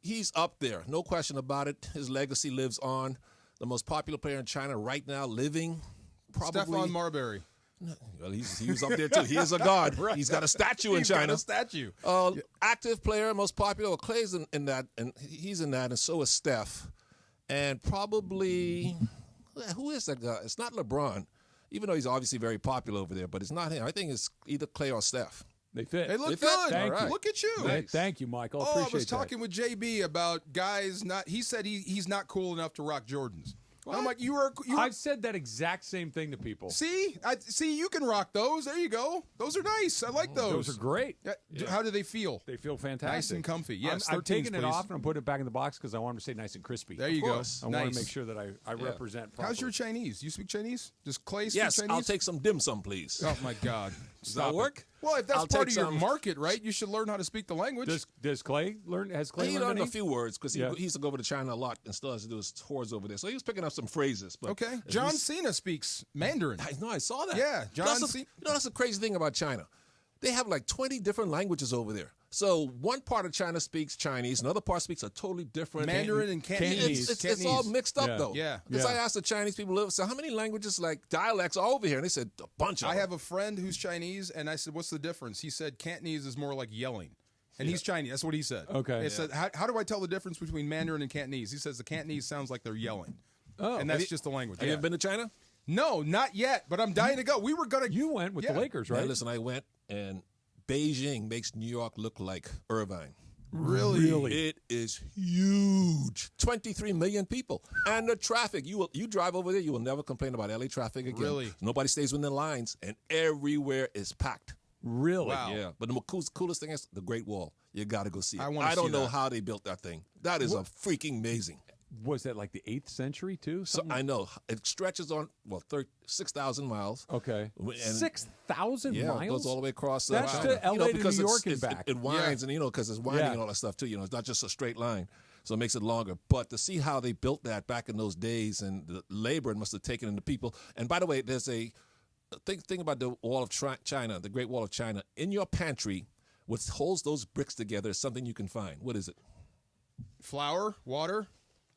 He's up there. No question about it. His legacy lives on. The most popular player in China right now living, probably. Stephon Marbury. Well, he was up there, too. He is a god. Right. He's got a statue in He's China. got a statue. Active player, most popular. Well, Clay's in that, and he's in that, and so is Steph. And probably, who is that guy? It's not LeBron, even though he's obviously very popular over there, but it's not him. I think it's either Clay or Steph. They fit. They look They fit. good. Thank you. Look at you. Thank you, Michael. Oh, I Appreciate was talking with JB about guys not. He said he's not cool enough to rock Jordans. And I'm like, you were. I've said that exact same thing to people. See, you can rock those. There you go. Those are nice. I like those. Those are great. Yeah. How do they feel? They feel fantastic. Nice and comfy. Yes, I'm 13s, taking it please. off and I'm putting it back in the box because I want them to stay nice and crispy. There you go. I want Nice. to make sure that I represent properly. How's your Chinese? You speak Chinese? Does Clay speak Yes, Chinese? I'll take some dim sum, please. Oh my God! Does Stop that it. work? Well, if that's I'll part take of your some. market, right? You should learn how to speak the language. Does Clay learn? Has Clay He learned learned a any? few words because Yeah. he used to go over to China a lot and still has to do his tours over there. So he was picking up some phrases. But Okay. at John least- Cena speaks Mandarin. I know, I saw that. Yeah, John That's Cena. that's the crazy thing about China. They have like 20 different languages over there. So one part of China speaks Chinese, another part speaks a totally different Mandarin and Cantonese. It's all mixed up, Yeah. though. Yeah. Because I asked the Chinese people, so how many languages, like dialects, are over here? And they said a bunch of I them. have a friend who's Chinese, and I said, "What's the difference?" He said, "Cantonese is more like yelling." And he's Chinese. That's what he said. Okay. He said, how do I tell the difference between Mandarin and Cantonese? He says the Cantonese sounds like they're yelling. Oh. And that's just the language. Have you ever been to China? No, not yet, but I'm dying to go. We were going to. You went with the Lakers, right? Now, listen, I went, and Beijing makes New York look like Irvine. Really? It is huge. 23 million people. And the traffic. You drive over there, you will never complain about LA traffic again. Really? Nobody stays within the lines, and everywhere is packed. Really? Wow. Yeah. But the coolest thing is the Great Wall. You got to go see it. I don't see know that. how they built that thing. That is a freaking amazing. Was that like the 8th century too? So I know. It stretches on, 6,000 miles. Okay. And 6,000 yeah, miles? it goes all the way across. That's China. to LA to because New York and it's- back. It winds, Yeah. and because it's winding Yeah. and all that stuff too. It's not just a straight line, so it makes it longer. But to see how they built that back in those days, and the labor it must have taken into people. And by the way, there's a thing about the Wall of China, the Great Wall of China. In your pantry, what holds those bricks together is something you can find. What is it? Flour, water.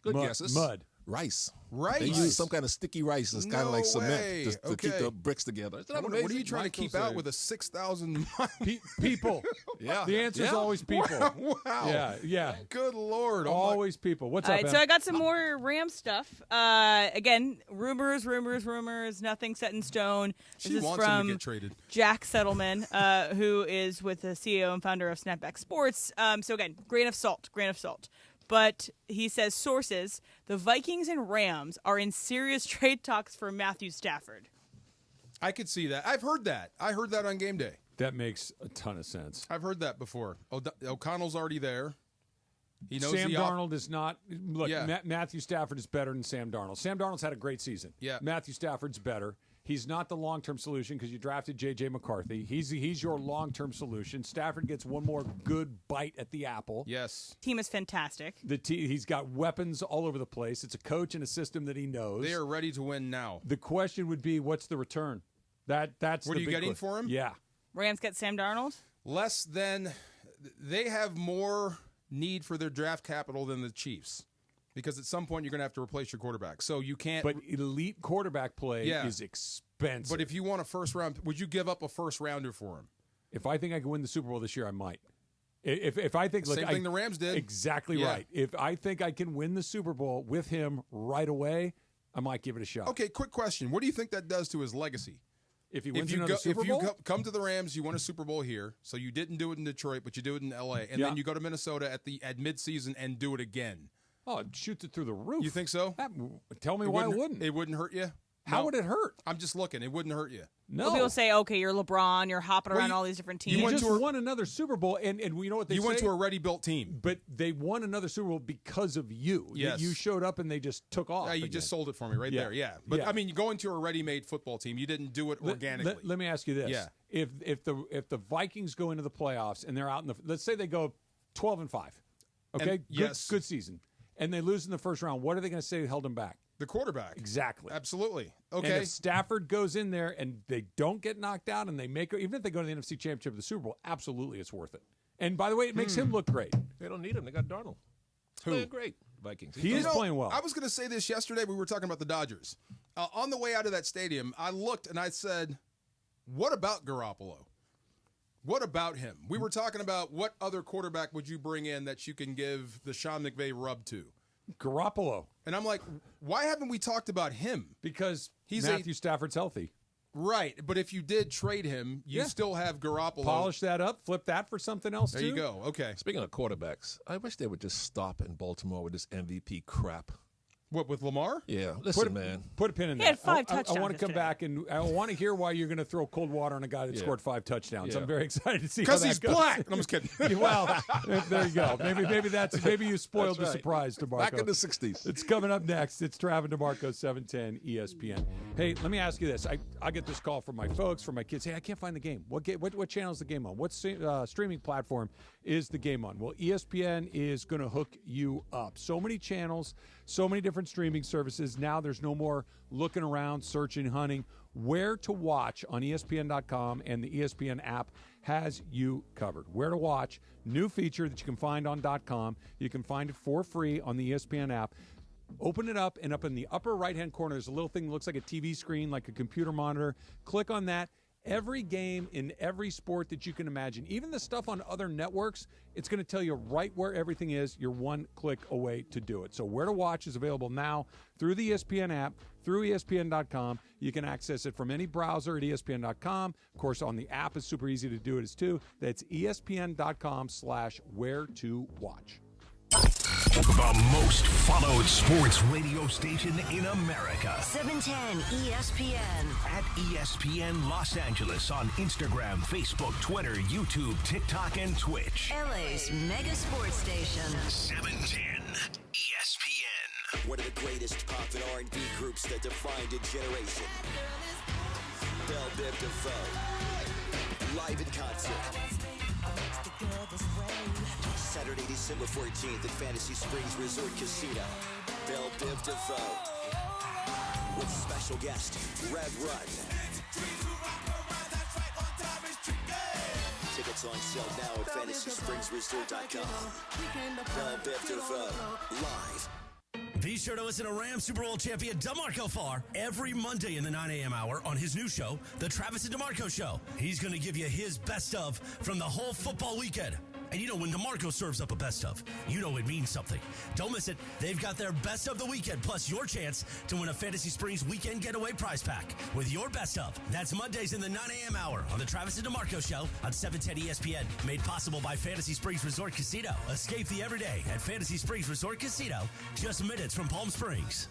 Good guesses. Mud. Rice. Rice. They use some kind of sticky rice. It's kind of like cement way. just to keep the bricks together. Isn't that What are you amazing? trying to keep out with a 6,000 people? Yeah. The answer is Yeah. always people. Wow. Yeah. Good Lord. Always people. What's All up, right, Em? so I got some more Ram stuff. Again, rumors. Nothing set in stone. She this is wants him from to get traded. Jack Settleman, who is with the CEO and founder of Snapback Sports. So again, grain of salt. But he says sources, the Vikings and Rams are in serious trade talks for Matthew Stafford. I could see that. I've heard that. I heard that on game day. That makes a ton of sense. I've heard that before. O'Connell's already there. He knows Sam the Darnold is not. Look, Yeah. Matthew Stafford is better than Sam Darnold. Sam Darnold's had a great season. Yeah. Matthew Stafford's better. He's not the long-term solution because you drafted J.J. McCarthy. He's your long-term solution. Stafford gets one more good bite at the apple. Yes. Team is fantastic. He's got weapons all over the place. It's a coach and a system that he knows. They are ready to win now. The question would be, what's the return? That's what are you getting for him? Yeah. Rams get Sam Darnold? Less than – they have more need for their draft capital than the Chiefs. Because at some point you're going to have to replace your quarterback. So you can't. But elite quarterback play is expensive. But if you want a first round, would you give up a first rounder for him? If I think I can win the Super Bowl this year, I might. If I think same thing the Rams did. Exactly right. If I think I can win the Super Bowl with him right away, I might give it a shot. Okay, quick question. What do you think that does to his legacy? If he wins another Super Bowl? If you come to the Rams, you won a Super Bowl here, so you didn't do it in Detroit, but you do it in L.A., and then you go to Minnesota at midseason and do it again. Oh, it shoots it through the roof. You think so? Tell me why it wouldn't. It wouldn't hurt you? How would it hurt? I'm just looking. It wouldn't hurt you. No. Well, people say, okay, you're LeBron, you're hopping around all these different teams. You just won another Super Bowl, and you know what they say? You went to a ready-built team. But they won another Super Bowl because of you. Yes. You showed up, and they just took off. Yeah, you just sold it for me there, yeah. But, I mean, going to a ready-made football team, you didn't do it organically. Let me ask you this. Yeah. If the Vikings go into the playoffs, and they're out in let's say they go 12-5, okay? Good season. And they lose in the first round. What are they going to say held them back? The quarterback. Exactly. Absolutely. Okay. And if Stafford goes in there and they don't get knocked out and they make it, even if they go to the NFC Championship or the Super Bowl, absolutely it's worth it. And by the way, it makes him look great. They don't need him. They got Darnold. Who? Playing great. Vikings. He is playing well. I was going to say this yesterday. We were talking about the Dodgers. On the way out of that stadium, I looked and I said, what about Garoppolo? What about him? We were talking about what other quarterback would you bring in that you can give the Sean McVay rub to? Garoppolo. And I'm like, why haven't we talked about him? Because Matthew Stafford's healthy. Right, but if you did trade him, you still have Garoppolo. Polish that up, flip that for something else, There you go. Okay. Speaking of quarterbacks, I wish they would just stop in Baltimore with this MVP crap. What, with Lamar? Yeah. Listen, man. Put a pin in that. He had 5 touchdowns I want to come back, and I want to hear why you're going to throw cold water on a guy that scored 5 touchdowns. Yeah. I'm very excited to see Because how that he's goes. black. I'm just kidding. Well, there you go. Maybe you spoiled the surprise, DeMarco. Back in the 60s. It's coming up next. It's Trav and DeMarco, 710 ESPN. Hey, let me ask you this. I get this call from my folks, from my kids. Hey, I can't find the game. What channel is the game on? What streaming platform is the game on? Well, ESPN is going to hook you up. So many channels, so many different streaming services. Now there's no more looking around, searching, hunting. Where to watch on ESPN.com, and the ESPN app has you covered. Where to watch, new feature that you can find on .com. You can find it for free on the ESPN app. Open it up, and up in the upper right-hand corner, there's a little thing that looks like a TV screen, like a computer monitor. Click on that. Every game in every sport that you can imagine, even the stuff on other networks, it's going to tell you right where everything is. You're one click away to do it. So Where to Watch is available now through the ESPN app, through ESPN.com. You can access it from any browser at ESPN.com. Of course, on the app, it's super easy to do it as too. That's ESPN.com/where to watch. The most followed sports radio station in America. 710 ESPN. At ESPN Los Angeles on Instagram, Facebook, Twitter, YouTube, TikTok, and Twitch. LA's mega sports station. 710 ESPN. One of the greatest pop and R&B groups that defined a generation. Belle Biv DeVoe. Live in concert. Saturday, December 14th at Fantasy Springs Resort Casino. Belle Biv DeVoe. With special guest, Rev Run. Tickets on sale now at FantasySpringsResort.com. Belle Biv DeVoe. Live. Be sure to listen to Rams Super Bowl champion DeMarco Farr every Monday in the 9 a.m. hour on his new show, The Travis and DeMarco Show. He's going to give you his best of from the whole football weekend. And you know, when DeMarco serves up a best of, you know it means something. Don't miss it. They've got their best of the weekend, plus your chance to win a Fantasy Springs weekend getaway prize pack with your best of. That's Mondays in the 9 a.m. hour on the Travis and DeMarco Show on 710 ESPN. Made possible by Fantasy Springs Resort Casino. Escape the everyday at Fantasy Springs Resort Casino, just minutes from Palm Springs.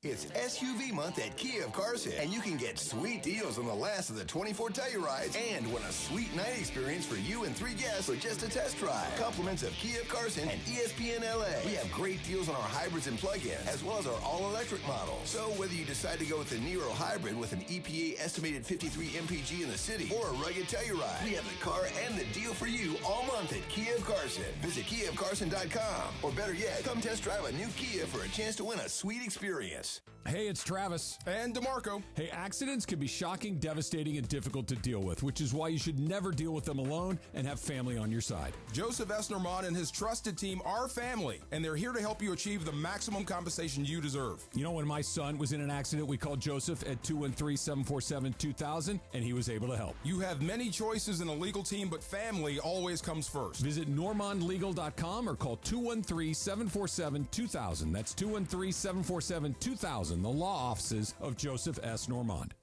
It's SUV month at Kia of Carson, and you can get sweet deals on the last of the 24 Tellurides and win a sweet night experience for you and 3 guests for just a test drive. Compliments of Kia of Carson and ESPN LA. We have great deals on our hybrids and plug-ins, as well as our all-electric models. So whether you decide to go with the Nero hybrid with an EPA estimated 53 mpg in the city or a rugged Telluride, we have the car and the deal for you all month at Kia of Carson. Visit KiaofCarson.com, or better yet, come test drive a new Kia for a chance to win a sweet experience. Hey, it's Travis. And DeMarco. Hey, accidents can be shocking, devastating, and difficult to deal with, which is why you should never deal with them alone and have family on your side. Joseph S. Normand and his trusted team are family, and they're here to help you achieve the maximum compensation you deserve. You know, when my son was in an accident, we called Joseph at 213-747-2000, and he was able to help. You have many choices in a legal team, but family always comes first. Visit normandlegal.com or call 213-747-2000. That's 213-747-2000, the law offices of Joseph S. Normand.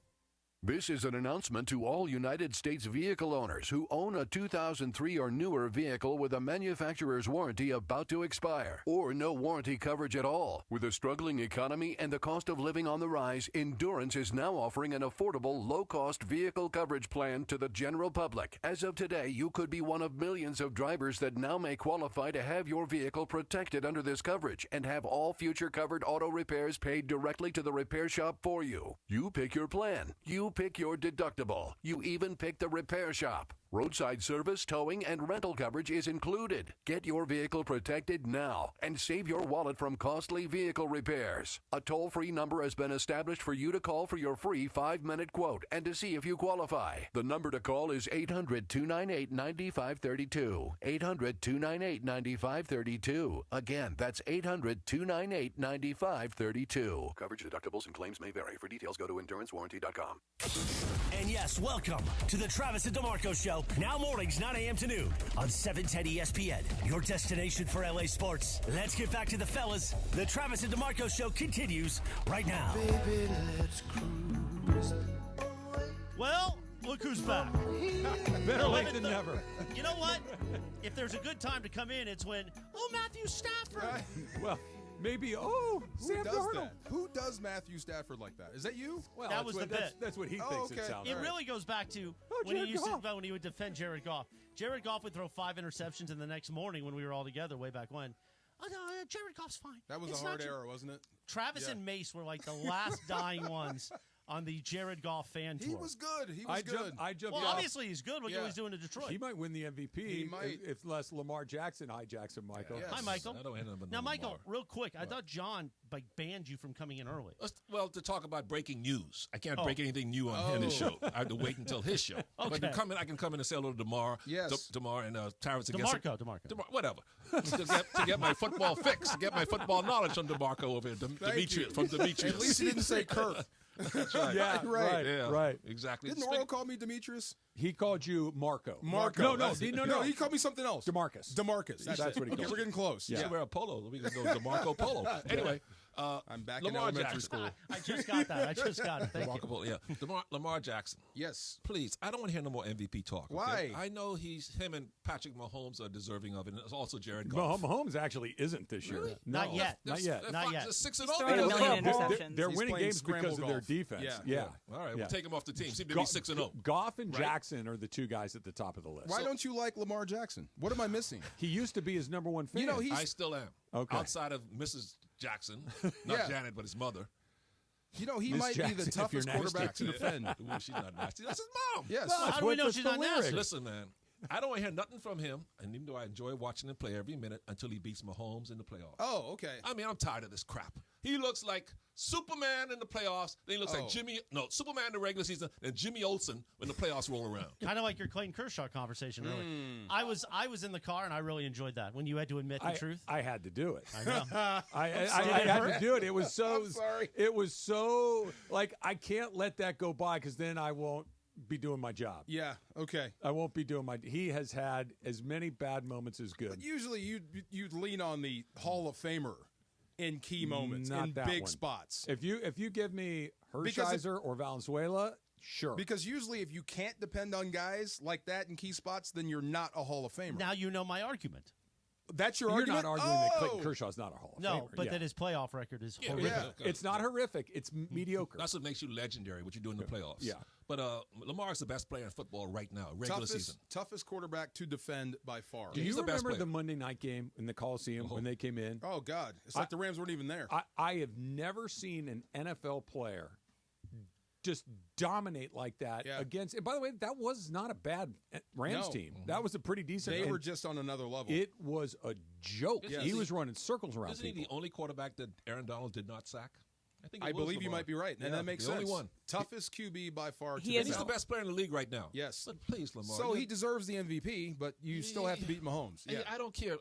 This is an announcement to all United States vehicle owners who own a 2003 or newer vehicle with a manufacturer's warranty about to expire, or no warranty coverage at all. With a struggling economy and the cost of living on the rise, Endurance is now offering an affordable, low-cost vehicle coverage plan to the general public. As of today, you could be one of millions of drivers that now may qualify to have your vehicle protected under this coverage and have all future covered auto repairs paid directly to the repair shop for you. You pick your plan. You pick your deductible. You even pick the repair shop. Roadside service, towing, and rental coverage is included. Get your vehicle protected now and save your wallet from costly vehicle repairs. A toll-free number has been established for you to call for your free 5-minute quote and to see if you qualify. The number to call is 800-298-9532. 800-298-9532. Again, that's 800-298-9532. Coverage, deductibles, and claims may vary. For details, go to endurancewarranty.com. And yes, welcome to the Travis and DeMarco Show. Now mornings, 9 a.m. to noon on 710 ESPN, your destination for LA sports. Let's get back to the fellas. The Travis and DeMarco Show continues right now. Baby, let's cruise. Well, look who's back. Better late than never. You know what? If there's a good time to come in, it's when, Matthew Stafford. Well, maybe, Sam Who does Darnold. that? Who does Matthew Stafford like that? Is that you? Well, that was the bit. That's what he thinks it sounds It like. really goes back to when he would defend Jared Goff. Jared Goff would throw 5 interceptions, and the next morning when we were all together way back when, oh, no, Jared Goff's fine. That was It's a not hard Jar-" error, wasn't it? Travis and Mace were like the last dying ones on the Jared Goff fan tour. He was good. He was good. I jumped Well, off. obviously he's good. Look at what he's doing to Detroit. He might win the MVP He might. if less Lamar Jackson hijacks him, Michael. Hi, Michael. I don't hand him a Now, Michael, Lamar. real quick, I thought John banned you from coming in early. Well, to talk about breaking news. I can't break anything new on his show. I have to wait until his show. But to come in, I can come in and say hello to DeMar. Yes. DeMar and Tyrus. DeMarco. Whatever. to get my football fix, to get my football knowledge from DeMarco over here. Demetrius. From Demetrius. At least he didn't say Kirk. That's right. Yeah, right. Yeah, right. Exactly. Didn't Royal call me Demetrius? He called you Marco. Marco. No. He called me something else. DeMarcus. That's what he called me. We're getting close. You should wear a polo. We can go DeMarco polo. Anyway. I'm back in Lamar elementary Jackson. school. I just got that. Thank you. Polo, yeah. Lamar Jackson. Yes. Please, I don't want to hear no more MVP talk. Okay? Why? I know him and Patrick Mahomes are deserving of it, and it's also Jared Goff. Mahomes actually isn't this year. Really? No. Not yet. Not yet. Not yet. They're 6-0. He's throwing a million interceptions. They're He's winning playing games because of their scramble defense. golf. Yeah. All right, Yeah. we'll take him off the team. Seem to be 6-0. Goff and Right? Jackson are the two guys at the top of the list. Why don't you like Lamar Jackson? What am I missing? He used to be his number one fan. You know, I still am. Okay. Outside of Mrs. Jackson, not Janet, but his mother. You know, he Miss might Jackson, be the if you're toughest nasty. quarterback to defend. Ooh, she's not nasty. That's his mom. Yes. Well, how do we know she's not nasty? Listen, man. I don't want to hear nothing from him, and even though I enjoy watching him play every minute until he beats Mahomes in the playoffs. Oh, okay. I mean, I'm tired of this crap. He looks like Superman in the playoffs. Then he looks like Superman in the regular season, and Jimmy Olsen when the playoffs roll around. Kind of like your Clayton Kershaw conversation earlier. I was in the car, and I really enjoyed that when you had to admit the truth. I had to do it. I know. I had to do it. It was so. I'm sorry. It was so like I can't let that go by because then I won't be doing my job. Yeah. Okay. I won't be doing my. He has had as many bad moments as good. But usually you'd lean on the Hall of Famer in key moments, Not in that big one. spots. If you give me Hershiser or Valenzuela, sure. Because usually if you can't depend on guys like that in key spots, then you're not a Hall of Famer. Now you know my argument. That's your You're argument? not arguing that Clayton Kershaw is not a Hall of Famer. No, but that his playoff record is horrific. It's not horrific. It's mediocre. That's what makes you legendary, what you do in the playoffs. Yeah. But Lamar is the best player in football right now, regular season. Toughest quarterback to defend by far. Do you remember the Monday night game in the Coliseum when they came in? Oh, God. It's like the Rams weren't even there. I have never seen an NFL player just dominate like that against. And by the way, that was not a bad Rams team. That was a pretty decent. They were just on another level. It was a joke. He was running circles around people. Isn't he the only quarterback that Aaron Donald did not sack? I believe you might be right, and that makes sense. Only one. Toughest QB by far. He's the best player in the league right now. Yes. But please, Lamar. So he deserves the MVP, but you still have to beat Mahomes. Yeah. I don't care.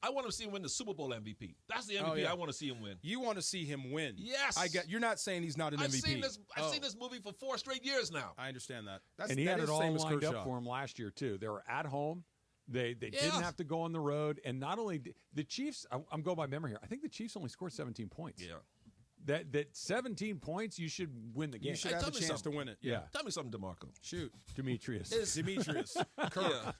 I want to see him win the Super Bowl MVP. That's the MVP I want to see him win. You want to see him win? Yes. You're not saying he's not an MVP. I've seen this movie for 4 straight years now. I understand that. And he had it all lined up for him last year too. They were at home. They didn't have to go on the road, and not only the Chiefs. I'm going by memory here. I think the Chiefs only scored 17 points. Yeah. That 17 points, you should win the game. You should have a chance to win it. Yeah. Tell me something, DeMarco. Shoot. Demetrius. Demetrius. Yeah,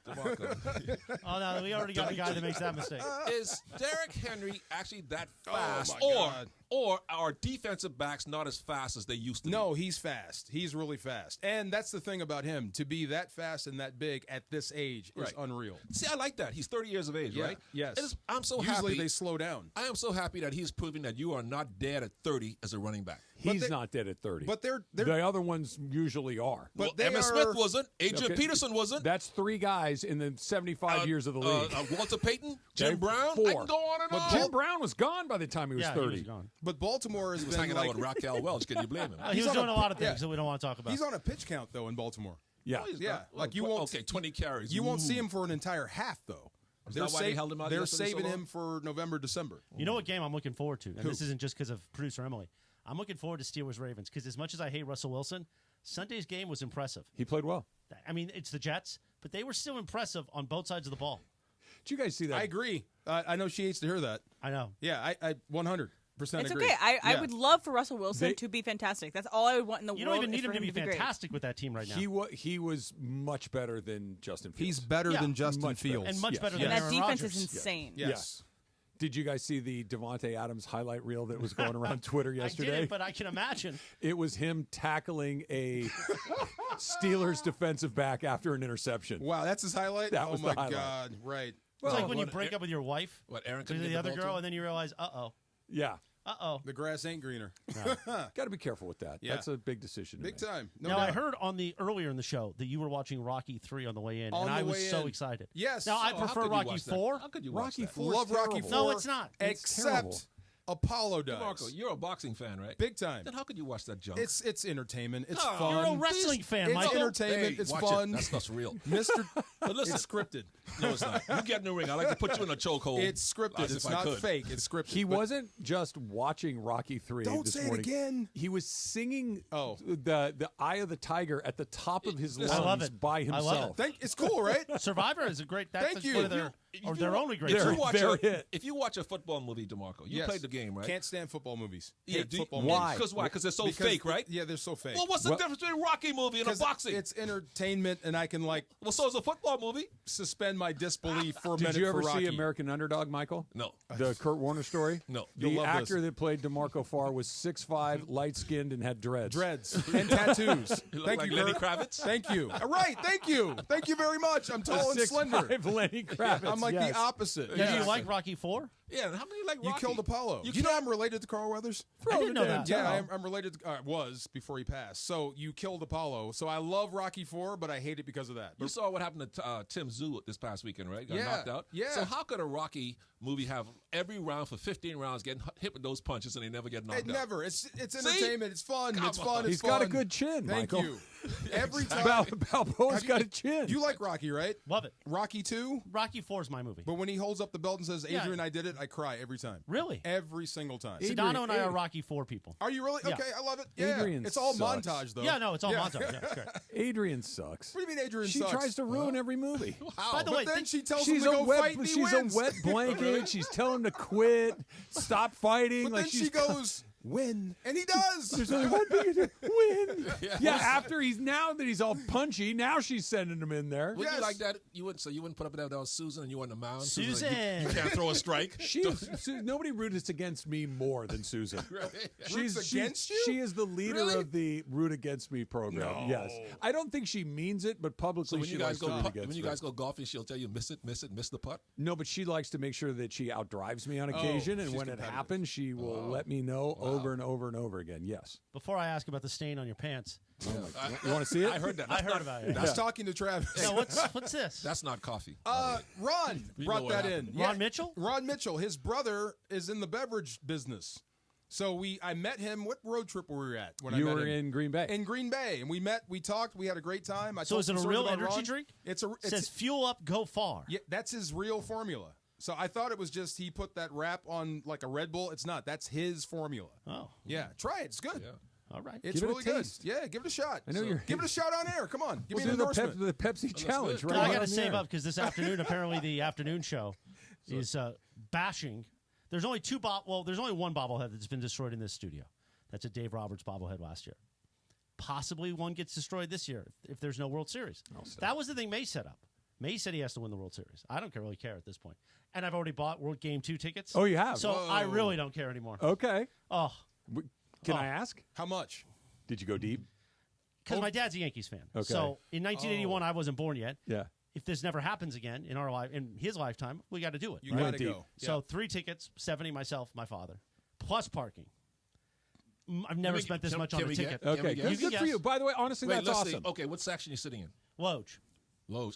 DeMarco. Oh, no, we already got a guy that makes that mistake. Is Derrick Henry actually that Oh, fast? my God. Or are defensive backs not as fast as they used to be? No, he's fast. He's really fast. And that's the thing about him. To be that fast and that big at this age is unreal. See, I like that. He's 30 years of age, right? Yes. I'm so happy. Usually they slow down. I am so happy that he's proving that you are not dead at 30 as a running back. He's not dead at 30. But they're the other ones usually are. Well, Emmitt Smith wasn't. Adrian Peterson wasn't. That's 3 guys in the 75 years of the league. Walter Payton, Jim Brown. 4. I can go on and on. Jim Brown was gone by the time he was 30. He was gone. But Baltimore has He was been hanging out with Raquel Welch. Can you blame him? He was doing a lot of things that we don't want to talk about. He's on a pitch count though in Baltimore. Yeah, Like you won't. Okay, 20 carries. You won't see him for an entire half though. Is that why they held him out They're yesterday saving so long? him for November, December. You know what game I'm looking forward to? And this isn't just because of producer Emily. I'm looking forward to Steelers-Ravens because as much as I hate Russell Wilson, Sunday's game was impressive. He played well. I mean, it's the Jets, but they were still impressive on both sides of the ball. Did you guys see that? I agree. I know she hates to hear that. I know. Yeah, I 100% It's agree. okay. I would love for Russell Wilson to be fantastic. That's all I would want in the world. You don't even need is him for to be great. fantastic with that team right now. He was much better than Justin Fields. He's better than Justin Fields. And much better than And that Aaron defense Rodgers. is insane. Yes. Did you guys see the Devontae Adams highlight reel that was going around Twitter yesterday? I didn't, but I can imagine. It was him tackling a Steelers defensive back after an interception. Wow, that's his highlight? That was oh the my highlight. God, right. It's like when you break up with your wife, Aaron to couldn't the get other ball girl, to? and then you realize, uh-oh. Yeah. Uh-oh. The grass ain't greener. Got to be careful with that. Yeah. That's a big decision. Big time. No now, doubt. I heard earlier in the show that you were watching Rocky 3 on the way in, On and the I was way so in. excited. Yes. Now, I Oh, how prefer could you Rocky watch that? 4. How could you watch Rocky that? 4 Love Rocky 4. No, it's not. Except Apollo does. Marco, you're a boxing fan, right? Big time. Then how could you watch that junk? It's entertainment. It's No, fun. You're a wrestling fan, It's Michael. entertainment. Hey, it's watch fun. It. That stuff's real. Mr. But listen, It's scripted. no, it's not. You get in the ring. I like to put you in a chokehold. It's scripted. As It's if I not could. fake. It's scripted. He wasn't just watching Rocky 3 Don't this say morning. it again. He was singing Oh. the Eye of the Tiger at the top of his lungs I love it. by I himself. love it. It's cool, right? Survivor is a great. That's Thank you. one of their, or their only great. They're- shows. If you watch a football movie, DeMarco, you Yes. played the game, right? Can't stand football movies. Yeah, Hate do you- football why? movies. Because why? Because they're so fake, right? Yeah, they're so fake. Well, what's the difference between a Rocky movie and a 'Cause boxing? It's entertainment, and I can well, so is a football movie. suspend my disbelief for a minute. Did you ever for Rocky. see American Underdog, Michael? No. The Kurt Warner story? No. The You'll love actor this. that played DeMarco Farr was 6'5", light-skinned, and had dreads. Dreads and tattoos. You look Thank like you, Lenny Kurt. Kravitz. Thank you. Right. Thank you. Thank you very much. I'm tall and slender. 6'5" Lenny Kravitz. I'm like yes. the opposite. Did you like Rocky 4? Yeah, and how many like You Rocky? killed Apollo. You You know I'm related to Carl Weathers? I didn't know that. Yeah, I'm related to, was before he passed. So you killed Apollo. So I love Rocky 4, but I hate it because of that. You saw what happened to Tim Zhu this past weekend, right? Got Yeah, knocked out. yeah. So how could a Rocky movie have every round for 15 rounds getting hit with those punches and they never get knocked It out? never. It's entertainment. It's fun. Come It's fun. on. It's He's fun. got a good chin, Thank Michael. you. Every time. Balboa's got a chin. You like Rocky, right? Love it. Rocky 2? Rocky 4 is my movie. But when he holds up the belt and says, Yeah. Adrian, I did it, I cry every time. Really? Every single time. Sedano and I are Rocky 4 people. Are you really? Yeah. Okay, I love it. Yeah. Adrian It's all sucks. montage, though. Yeah, no, it's all montage. Yeah, it's great. Adrian sucks. What do you mean Adrian She sucks? tries to ruin every movie. By the But way, then she tells She's him to a go wet. fight and he She's wins. a wet blanket. She's telling him to quit, stop fighting. But like then she's she goes, win. And he does. There's only one thing to do. Win. Yeah, after now that he's all punchy, now she's sending him in there. Would you like that? You wouldn't put up with that was Susan and you on the mound? Susan. Like, you can't throw a strike. Nobody roots against me more than Susan. Roots against you? She is the leader of the Root Against Me program. No. Yes. I don't think she means it, but publicly So when she you guys likes to root against when you me. guys go golfing, she'll tell you miss the putt. No, but she likes to make sure that she outdrives me on occasion, and she's when it competitive. happens, she will let me know over and over and over again. Yes. Before I ask about the stain on your pants, You want to see it? I heard that. I heard about it. I was talking to Travis. No, what's this? That's not coffee. Ron You brought know what that happened. in. Ron Mitchell? Ron Mitchell. His brother is in the beverage business. So I met him. What road trip were we at when You I met were him? in Green Bay. In Green Bay, and we met. We talked. We had a great time. So is it a real energy drink? It's It says fuel up, go far. Yeah, that's his real formula. So I thought it was just he put that wrap on like a Red Bull. It's not. That's his formula. Oh. Yeah, try it. It's good. Yeah. All right. It's Give it a really good. taste. Yeah, give it a shot. I know you're- Give it a shot on air. Come on, give We'll me an do endorsement. the Pepsi challenge, good. right? I on got to the save air. up because this afternoon, apparently the afternoon show is bashing. There's only there's only one bobblehead that's been destroyed in this studio. That's a Dave Roberts bobblehead last year. Possibly one gets destroyed this year if there's no World Series. That was the thing May set up. May said he has to win the World Series. I don't really care at this point. And I've already bought World Game 2 tickets. Oh, you have? So I really don't care anymore. Okay. Oh, Can I ask? How much? Did you go deep? because my dad's a Yankees fan. Okay. So in 1981, I wasn't born yet. Yeah. If this never happens again in his lifetime, we got to do it. You got to go. So 3 tickets, 70 myself, my father, plus parking. I've never spent this much on a ticket. Okay, good for you. By the way, honestly, Wait, that's let's awesome. See. Okay, what section you sitting in? Loge.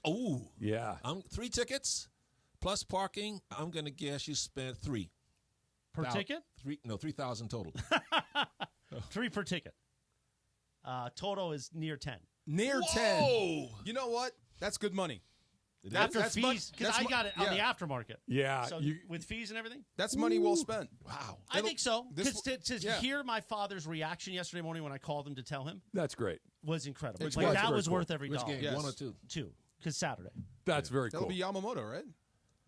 Oh, yeah. 3 tickets plus parking. I'm gonna guess you spent 3 per ticket. 3,000 total. 3 per ticket. Total is near 10. Near 10. You know what? That's good money. After fees, because I got it on the aftermarket. Yeah. So with fees and everything? That's money well spent. Wow. I think so. This- Because to hear my father's reaction yesterday morning when I called him to tell him That's great. was incredible. It's Like, very that cool. was worth every Which dollar. game? Yes. 1 or 2? 2, because Saturday. That's very cool. That'll be Yamamoto, right?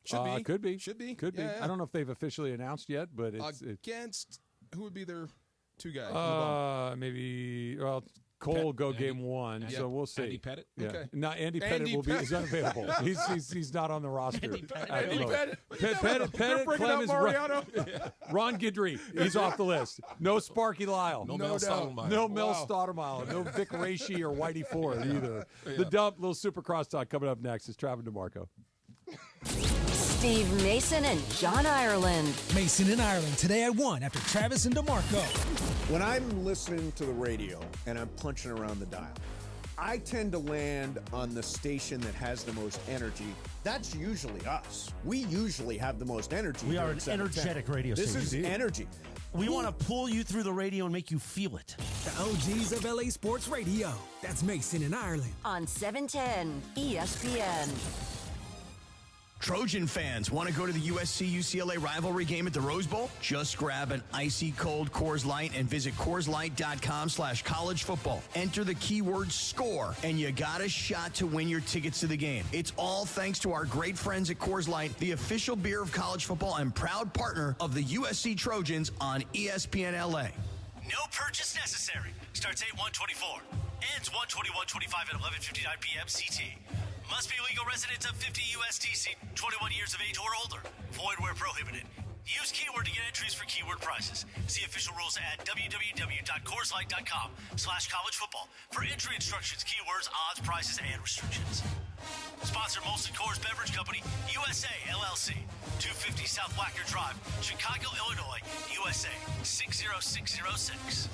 Should be. Could be. Should be. Could be. Yeah, yeah. I don't know if they've officially announced yet, but it's Against who would be their 2 guys? maybe Cole will go game 1, so we'll see. Andy Pettit? Yeah. Okay. No, Andy Pettit is unavailable. He's not on the roster. Andy Pettit. at the Andy moment. Pettit. Pettit, bringing Clem up is Mariano. Ron Guidry. He's off the list. No Sparky Lyle. No Mel Stoudemire. No Mel Stoudemire. No Vic Rachy or Whitey Ford either. The dump, little super crosstalk coming up next. It's Travis DeMarco. Steve Mason and John Ireland. Mason in Ireland today at 1 after Travis and DeMarco. When I'm listening to the radio and I'm punching around the dial, I tend to land on the station that has the most energy. That's usually us. We usually have the most energy. We are here an at 710. energetic radio This station. is energy. We want to pull you through the radio and make you feel it. The OGs of LA Sports Radio. That's Mason in Ireland. On 710 ESPN. Trojan fans, want to go to the USC-UCLA rivalry game at the Rose Bowl? Just grab an icy cold Coors Light and visit CoorsLight.com/college football. Enter the keyword SCORE, and you got a shot to win your tickets to the game. It's all thanks to our great friends at Coors Light, the official beer of college football and proud partner of the USC Trojans on ESPN LA. No purchase necessary. Starts 8/1/24. Ends 1/21/25 at 11:59 p.m. CT. Must be legal residents of 50 USDC, 21 years of age or older. Void where prohibited. Use keyword to get entries for keyword prizes. See official rules at www.CoorsLight.com/college football for entry instructions, keywords, odds, prizes, and restrictions. Sponsor Molson Coors Beverage Company, USA, LLC. 250 South Wacker Drive, Chicago, Illinois, USA, 60606.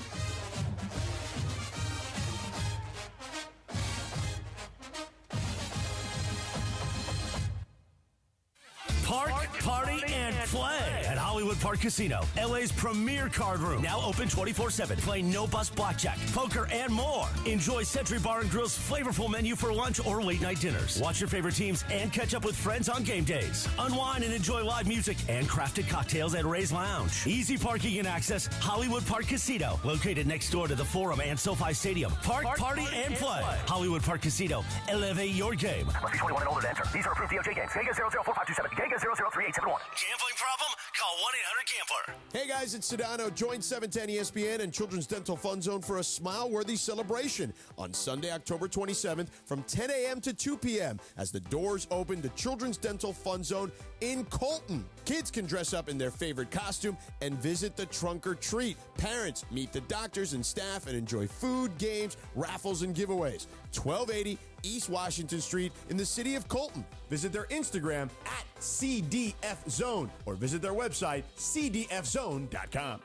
Park, party, and play at Hollywood Park Casino, LA's premier card room. Now open 24/7. Play no-bust blackjack, poker, and more. Enjoy Century Bar and Grill's flavorful menu for lunch or late-night dinners. Watch your favorite teams and catch up with friends on game days. Unwind and enjoy live music and crafted cocktails at Ray's Lounge. Easy parking and access, Hollywood Park Casino, located next door to the Forum and SoFi Stadium. Park, party, and play. Hollywood Park Casino. Elevate your game. Must be 21 and older to enter. These are approved DOJ games. Vegas 004527. Vegas 003871. Gambling problem? Call 1-800-GAMBLER. Hey guys, it's Sedano. Join 710 ESPN and Children's Dental Fun Zone for a smile-worthy celebration on Sunday, October 27th from 10 a.m. to 2 p.m. as the doors open to Children's Dental Fun Zone in Colton. Kids can dress up in their favorite costume and visit the trunk or treat. Parents meet the doctors and staff and enjoy food, games, raffles, and giveaways. 1280 East Washington Street in the city of Colton. Visit their Instagram at CDF Zone or visit their website, cdfzone.com.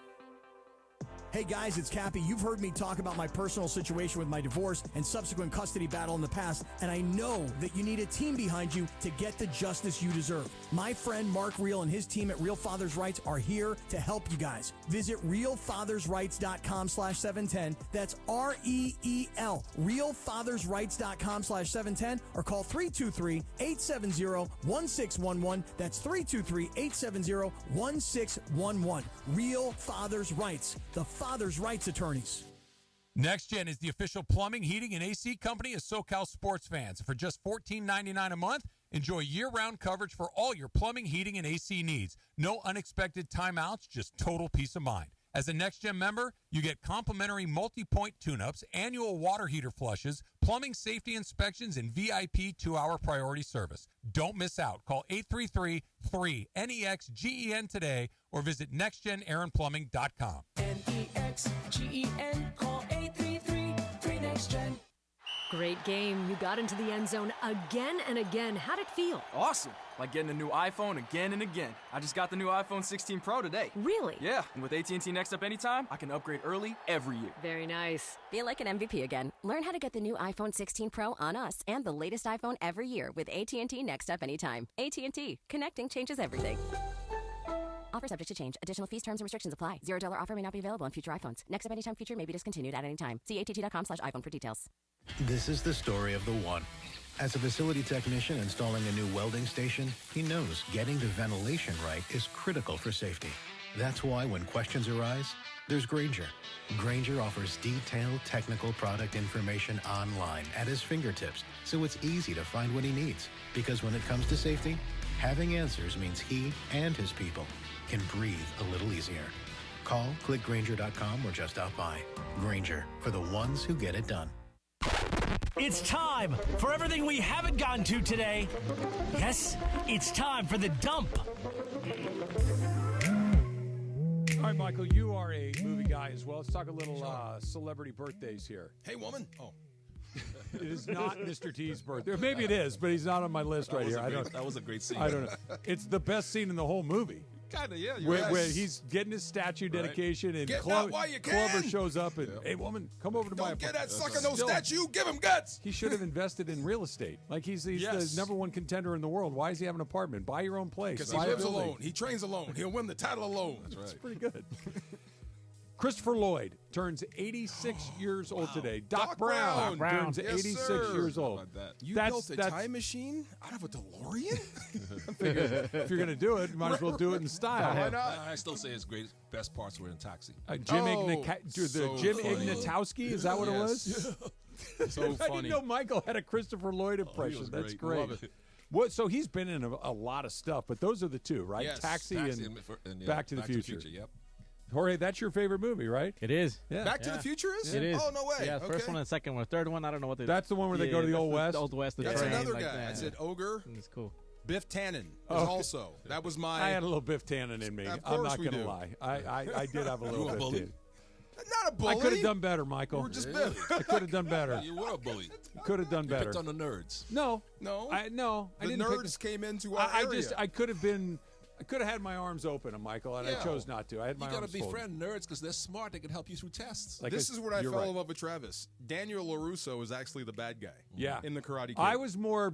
Hey guys, it's Cappy. You've heard me talk about my personal situation with my divorce and subsequent custody battle in the past, and I know that you need a team behind you to get the justice you deserve. My friend Mark Reel and his team at Real Fathers Rights are here to help you guys. Visit realfathersrights.com/710. That's REEL. realfathersrights.com/710 or call 323-870-1611. That's 323-870-1611. Real Fathers Rights. The Father's Rights Attorneys. Next Gen is the official plumbing, heating, and AC company of SoCal sports fans. For just $14.99 a month, enjoy year-round coverage for all your plumbing, heating, and AC needs. No unexpected timeouts, just total peace of mind. As a Next Gen member, you get complimentary multi-point tune-ups, annual water heater flushes, plumbing safety inspections, and VIP 2-hour priority service. Don't miss out. Call 833-3-NEXGEN today or visit nextgenaaronplumbing.com. NEXGEN. Call 833-3NEXTGEN. Great game. You got into the end zone again and again. How'd it feel? Awesome. Like getting a new iPhone again and again. I just got the new iPhone 16 Pro today. Really? Yeah, and with AT&T Next Up Anytime, I can upgrade early every year. Very nice. Feel like an MVP again. Learn how to get the new iPhone 16 Pro on us and the latest iPhone every year with AT&T Next Up Anytime. AT&T. Connecting changes everything. Offer subject to change. Additional fees, terms, and restrictions apply. $0 offer may not be available on future iPhones. Next Up Anytime feature may be discontinued at any time. See att.com/iPhone for details. This is the story of the one. As a facility technician installing a new welding station, he knows getting the ventilation right is critical for safety. That's why when questions arise, there's Grainger. Grainger offers detailed technical product information online at his fingertips, so it's easy to find what he needs. Because when it comes to safety, having answers means he and his people can breathe a little easier. Call, click Grainger.com, or just stop by. Grainger, for the ones who get it done. It's time for everything we haven't gotten to today. Yes, it's time for the dump. All right, Michael, you are a movie guy as well. Let's talk a little celebrity birthdays here. Hey, woman. Oh. It is not Mr. T's birthday. Maybe it is, but he's not on my list right here. That was a great scene. I don't know. It's the best scene in the whole movie. Kind of, yeah. Where he's getting his statue dedication, and Clover shows up and, hey, woman, come over to my apartment. Don't get that sucker no statue. Give him guts. He should have invested in real estate. Like, he's the number one contender in the world. Why does he have an apartment? Buy your own place. Because he lives alone. He trains alone. He'll win the title alone. That's right. That's pretty good. Christopher Lloyd turns 86 years old today. Doc Brown turns 86 years old. You built a time machine out of a DeLorean? I figured if you're going to do it, you might as well do it in style. Why not? I still say his best parts were in Taxi. Jim Ignatowski, is that what it was? Yeah. So funny. I didn't know Michael had a Christopher Lloyd impression. That's great. Love it. So he's been in a lot of stuff, but those are the two, right? Yes. Taxi and Back to the Future. Yep. Jorge, that's your favorite movie, right? It is. Yeah. Back to the Future is? It is. Oh, no way. Yeah, first one and second one. Third one, I don't know what they That's the one where they go to the Old West? The Old West. That's train, another like guy. that. I said Ogre. It's cool. Biff Tannen is also. That was my. I had a little Biff Tannen in me. Of I'm course not going to lie. I did have a little Biff Tannen. Not a bully. I could have done better, Michael. You were just Biff. I could have done better. You were a bully. Could have done better. You picked on the nerds. No. I didn't nerds came into our area. I could have been. I could have had my arms open, Michael, and I chose not to. I had my arms You got to folded. befriend nerds because they're smart. They can help you through tests. This is what I fell in love with Travis. Daniel LaRusso is actually the bad guy. Yeah. In the Karate Kid. I was more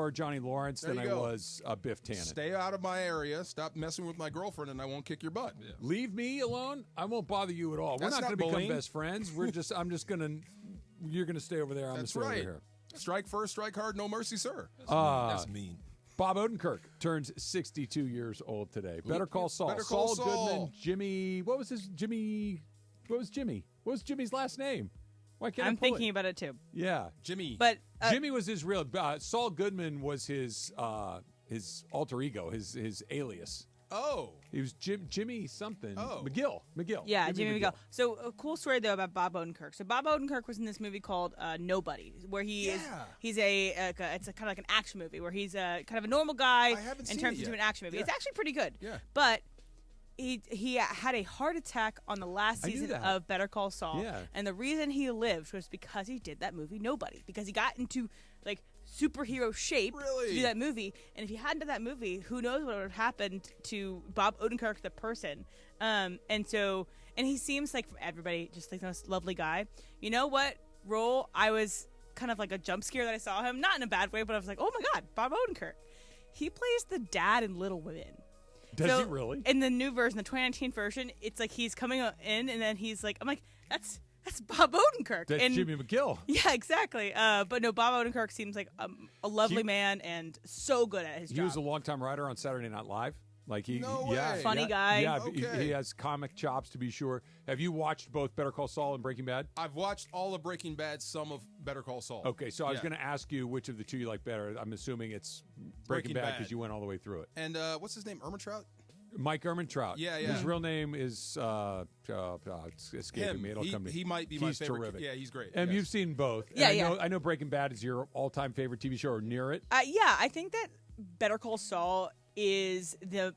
Johnny Lawrence than I was Biff Tannen. Stay out of my area. Stop messing with my girlfriend, and I won't kick your butt. Yeah. Leave me alone. I won't bother you at all. That's We're not going to bullying. become best friends. You're going to stay over there. I'm going to stay over here. Strike first, strike hard, no mercy, sir. That's mean. Bob Odenkirk turns 62 years old today. Better Call Saul. Better Call Saul. Goodman. Jimmy. What was Jimmy? What was Jimmy's last name? Why can't I'm thinking about it too. Yeah, Jimmy. But Jimmy was his real. Saul Goodman was his alter ego, his alias. Oh. He was Jimmy something. Oh. McGill. Yeah, Jimmy McGill. So a cool story though about Bob Odenkirk. So Bob Odenkirk was in this movie called Nobody, where he's it's a kind of like an action movie where he's kind of a normal guy and turns into an action movie. Yeah. It's actually pretty good. Yeah. But he had a heart attack on the last season of Better Call Saul. Yeah. And the reason he lived was because he did that movie Nobody. Because he got into like superhero shape to do that movie. And if he hadn't done that movie, who knows what would have happened to Bob Odenkirk, the person. And he seems like, from everybody, just like the most lovely guy. You know what role I was kind of like a jump scare that I saw him? Not in a bad way, but I was like, oh my God, Bob Odenkirk. He plays the dad in Little Women. Does he really? In the new version, the 2019 version, it's like he's coming in and then he's like, I'm like, that's Bob Odenkirk. That's Jimmy McGill. Yeah, exactly. But no, Bob Odenkirk seems like a lovely man and so good at his job. He was a longtime writer on Saturday Night Live. Like funny guy. Yeah, he has comic chops to be sure. Have you watched both Better Call Saul and Breaking Bad? I've watched all of Breaking Bad, some of Better Call Saul. Okay, so I was going to ask you which of the two you like better. I'm assuming it's Breaking Bad because you went all the way through it. And what's his name? Ehrmantraut? Mike Ehrmantraut. Yeah. His real name is it's escaping me. It'll come to me. He might be my favorite. Terrific. Yeah, he's great. And you've seen both. Yeah, I know Breaking Bad is your all-time favorite TV show or near it. Yeah, I think that Better Call Saul is a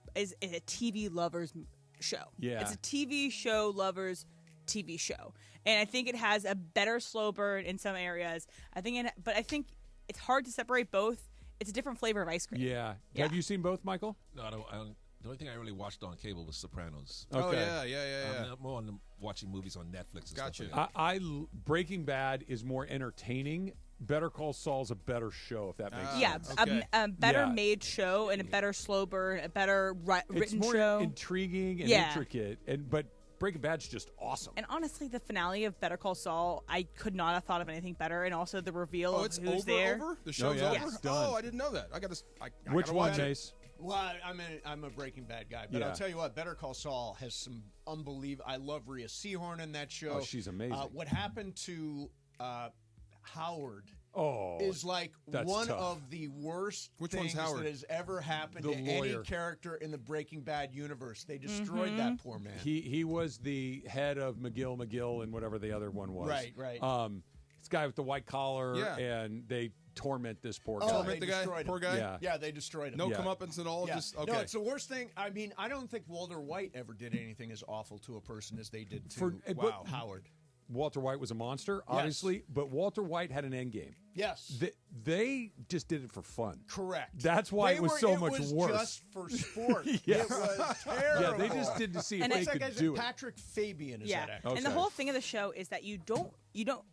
TV lovers show. Yeah. It's a TV show lovers TV show. And I think it has a better slow burn in some areas. But I think it's hard to separate both. It's a different flavor of ice cream. Yeah. Have you seen both, Michael? No, I don't. The only thing I really watched on cable was Sopranos. Okay. Oh, yeah. I'm more on watching movies on Netflix. And Gotcha. Stuff like that. Breaking Bad is more entertaining. Better Call Saul's a better show, if that makes sense. Yeah, a better made show and a better slow burn, a better written it's more show. Intriguing and intricate, but Breaking Bad's just awesome. And honestly, the finale of Better Call Saul, I could not have thought of anything better. And also the reveal of who's there. The show's over? It's done. Oh, I didn't know that. I got to. Which one, Mace? Well, I'm a Breaking Bad guy, but I'll tell you what, Better Call Saul has some unbelievable. I love Rhea Seehorn in that show. Oh, she's amazing. What happened to Howard? Oh, is like one tough. of the worst Which things one's Howard? that has ever happened The to lawyer. any character in the Breaking Bad universe. They destroyed that poor man. He was the head of McGill, and whatever the other one was. Right. This guy with the white collar, and they torment this poor guy. Torment the guy, poor guy. Yeah, they destroyed him. No comeuppance at all. Yeah. Just okay. No, it's the worst thing. I mean, I don't think Walter White ever did anything as awful to a person as they did to Howard. Walter White was a monster, obviously, but Walter White had an end game. Yes. They just did it for fun. Correct. That's why it was so much worse. Just for sport. Yeah. It was terrible. Yeah, they just did to see if they could do it. Patrick Fabian is that actor. And the whole thing of the show is that you don't.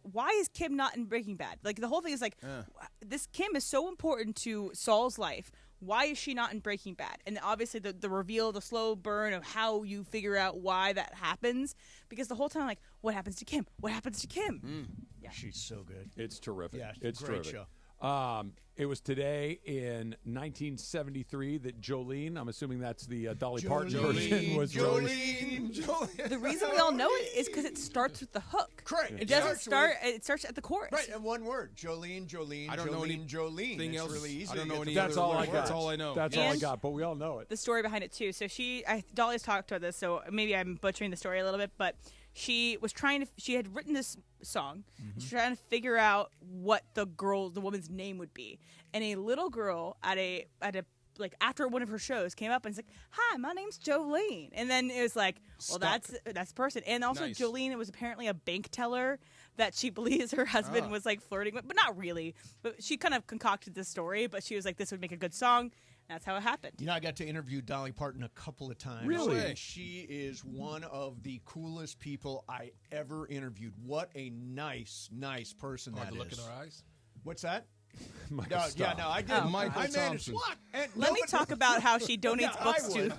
Why is Kim not in Breaking Bad? Like the whole thing is like, this Kim is so important to Saul's life. Why is she not in Breaking Bad? And obviously the reveal, the slow burn of how you figure out why that happens. Because the whole time I'm like, what happens to Kim? What happens to Kim? Yeah. She's so good. It's terrific. Yeah, it's great terrific. show. It was today in 1973 that Jolene, I'm assuming that's the Dolly Parton version, was released. Jolene. The reason we all know it is because it starts with the hook. Correct. It doesn't start. It starts at the chorus. Right, and one word. Jolene. I don't know Jolene. anything It's else. really easy. I don't know any That's all I got. That's all I know. That's all I got, but we all know it. The story behind it too. So Dolly's talked about this, so maybe I'm butchering the story a little bit, but she had written this song. She's trying to figure out what the woman's name would be. And a little girl at a after one of her shows came up and was like, "Hi, my name's Jolene." And then it was like, well, that's the person. And also Nice. Jolene was apparently a bank teller that she believes her husband was like flirting with, but not really. But she kind of concocted this story, but she was like, this would make a good song. That's how it happened. You know, I got to interview Dolly Parton a couple of times. Really? And she is one of the coolest people I ever interviewed. What a nice person that is. Look in her eyes. What's that? Michael, No, stop. I did. Michael I managed. Thompson. What? And Let me talk about how she donates books to.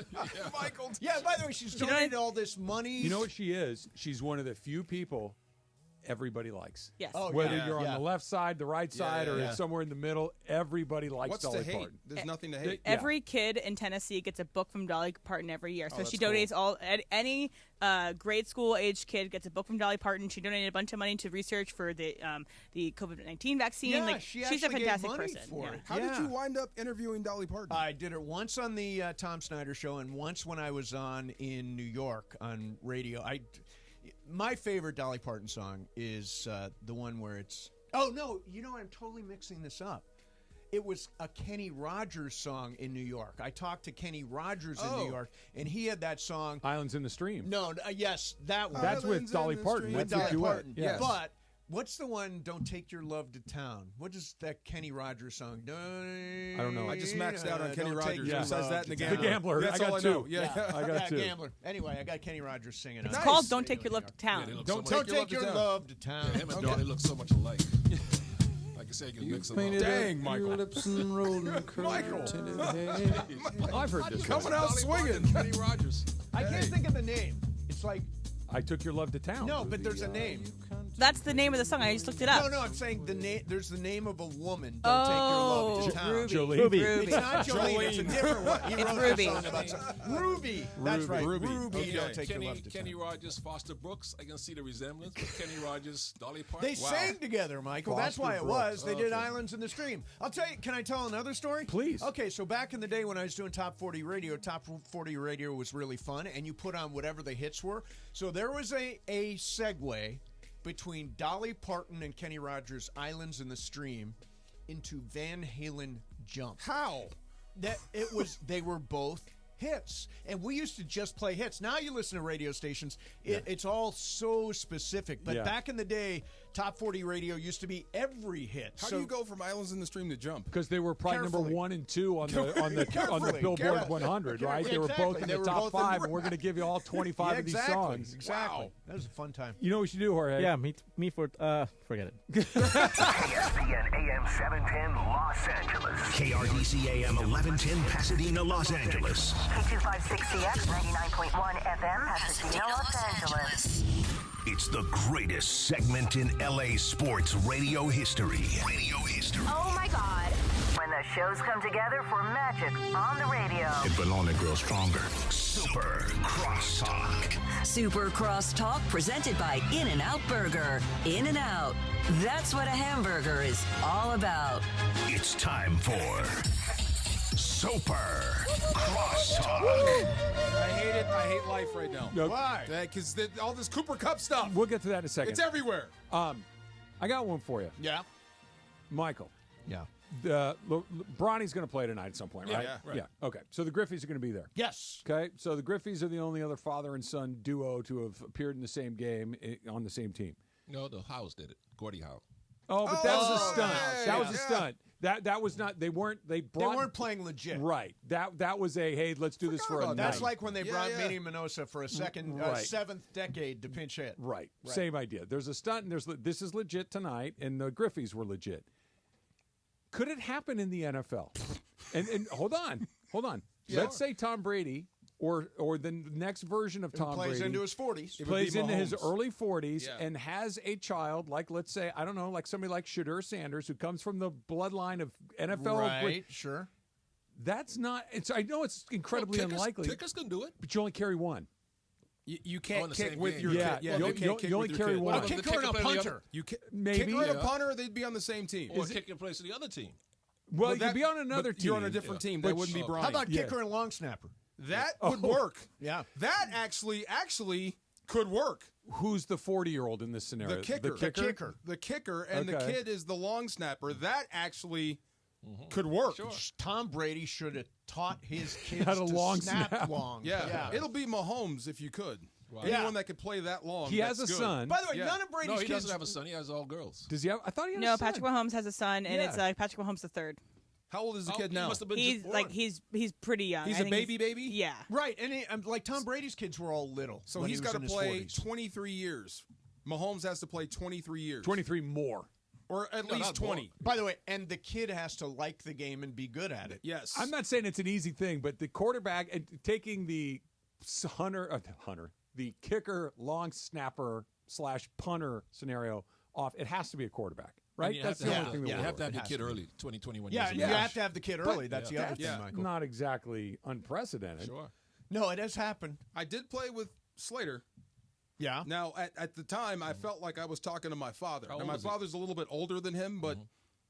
Michael. Yeah, by the way, she's donated all this money. You know what she is? She's one of the few people, everybody likes. Yes. Whether you're on the left side, the right side, or somewhere in the middle, everybody likes What's Dolly to hate? Parton. There's nothing to hate. Every kid in Tennessee gets a book from Dolly Parton every year. So that's she donates any grade school age kid gets a book from Dolly Parton. She donated a bunch of money to research for the COVID-19 vaccine. Yeah, like she's a fantastic money person. for it. How did you wind up interviewing Dolly Parton? I did it once on the Tom Snyder Show, and once when I was on in New York on radio. My favorite Dolly Parton song is the one where it's. Oh no! I'm totally mixing this up. It was a Kenny Rogers song in New York. I talked to Kenny Rogers in New York, and he had that song. Islands in the Stream. No, yes, that one. That's with Dolly Parton. With That's Dolly a duet. Parton. Yes. But what's the one? Don't take your love to town. What is that Kenny Rogers song? I don't know. I just maxed out on Kenny Don't take Rogers. your It says love that in The to Gambler. The Gambler. That's I got all two. I know. Yeah. I got two. Gambler. Anyway, I got Kenny Rogers singing it. It's called "Don't Take Your Love to Town." Don't take your love to town. Yeah, him and Dolly look so much alike. Like I said, you can mix them up. Dang, Michael. Michael. I've heard this. Coming out swinging. Kenny Rogers. I can't think of the name. It's like I Took Your Love to Town. no, but there's a name. That's the name of the song. I just looked it up. No, I'm saying the name. There's the name of a woman. Don't take your love to town. Jolene. Ruby. It's not Jolene. It's a different one. He It's wrote Ruby. a song about Ruby. That's right. Ruby. Ruby. Okay. Don't take your love to Kenny town. Rogers, Foster Brooks. I can see the resemblance. But Kenny Rogers, Dolly Parton. They sang together, Michael. That's why it was. They did Islands in the Stream. I'll tell you. Can I tell another story? Please. Okay, so back in the day when I was doing Top 40 Radio, Top 40 Radio was really fun, and you put on whatever the hits were. So there was a segue between Dolly Parton and Kenny Rogers' Islands in the Stream into Van Halen Jump. How? They were both hits, and we used to just play hits. Now you listen to radio stations, it's all so specific, but back in the day, Top 40 Radio used to be every hit. How do you go from Islands in the Stream to Jump? Because they were probably Carefully. number 1 and 2 on the Billboard 100, right? They were both in the top 5, and we're going to give you all 25 of these songs. Exactly. Wow. That was a fun time. You know what we should do, Jorge? Yeah, me for forget it. ESPN AM 710 Los Angeles. KRDC AM 1110 Pasadena, Los Angeles. K256CX 99.1 FM, Pasadena, Los Angeles. It's the greatest segment in LA sports radio history. Oh my God. When the shows come together for magic on the radio. It will only grow stronger. Super Crosstalk. Super Crosstalk presented by In-N-Out Burger. In-N-Out. That's what a hamburger is all about. It's time for Super Crosstalk. I hate it. I hate life right now. Nope. Why? Because all this Cooper Kupp stuff. We'll get to that in a second. It's everywhere. I got one for you. Yeah. Michael. Yeah. Bronny's going to play tonight at some point, right? Yeah, right. Yeah. Okay. So the Griffeys are going to be there. Yes. Okay. So the Griffeys are the only other father and son duo to have appeared in the same game on the same team. No, the Howes did it. Gordy Howe. Oh, but that was a stunt. yeah, That was a yeah. stunt. That was not. They weren't playing legit. Right. That was a hey, let's do this for a night. That's like when they brought yeah. Minnie Minosa for a second, Right. seventh decade to pinch hit. Right. Same idea. There's a stunt, and this is legit tonight, and the Griffeys were legit. Could it happen in the NFL? and hold on. Yeah. Let's say Tom Brady or the next version of Tom plays Brady into his 40s. plays into his Mahomes. early 40s Yeah. and has a child like, let's say, I don't know, like somebody like Shadur Sanders who comes from the bloodline of NFL. Right, sure. That's not. I know it's incredibly unlikely. Kickers can do it. But you only carry one. You On can't the kick same with game. your Yeah, kid. Yeah, you you can't kick only with carry your kid. one. A The kicker kicker and a play the other- punter. Maybe. Kicker and a Yeah. punter, they'd be on the same team. Or kick in place of the other team. Well, But you could be on another but team. You're on a different team. That wouldn't be Bronny. How about Yeah. kicker and long snapper? That would work. Yeah. That actually could work. Who's the 40-year-old in this scenario? The kicker. The kicker, and the Okay. kid is the long snapper. That actually could work. Tom Brady should have taught his kids How to long snap snap. long. Yeah. It'll be Mahomes if you could. Yeah. Anyone that could play that long. He has that's a good. son. By the way, Yeah. none of Brady's No, he kids. doesn't have a son. He has all girls. Does he have? I thought he had No, a son. Patrick Mahomes has a son, and Yeah. it's Patrick Mahomes the third. How old is the kid He now? must have been He's just like born. he's pretty young. He's I a think baby? Yeah. Right, and like Tom Brady's kids were all little. So when he's he got was to in his play 40s. 23 years. Mahomes has to play 23 years. 23 more. Or at No, least not 20. more. By the way, and the kid has to like the game and be good at it. Yes. I'm not saying it's an easy thing, but the quarterback and taking the the kicker, long snapper /punter scenario off, it has to be a quarterback, right? And That's the only thing that you will have to work. have your kid early, 20, 21 Yeah, years and old. you have to have the kid early. That's the other thing, Michael. Not exactly unprecedented. Sure. No, it has happened. I did play with Slater. Yeah. Now, at the time, I felt like I was talking to my father. How Now, old my is he? father's a little bit older than him, but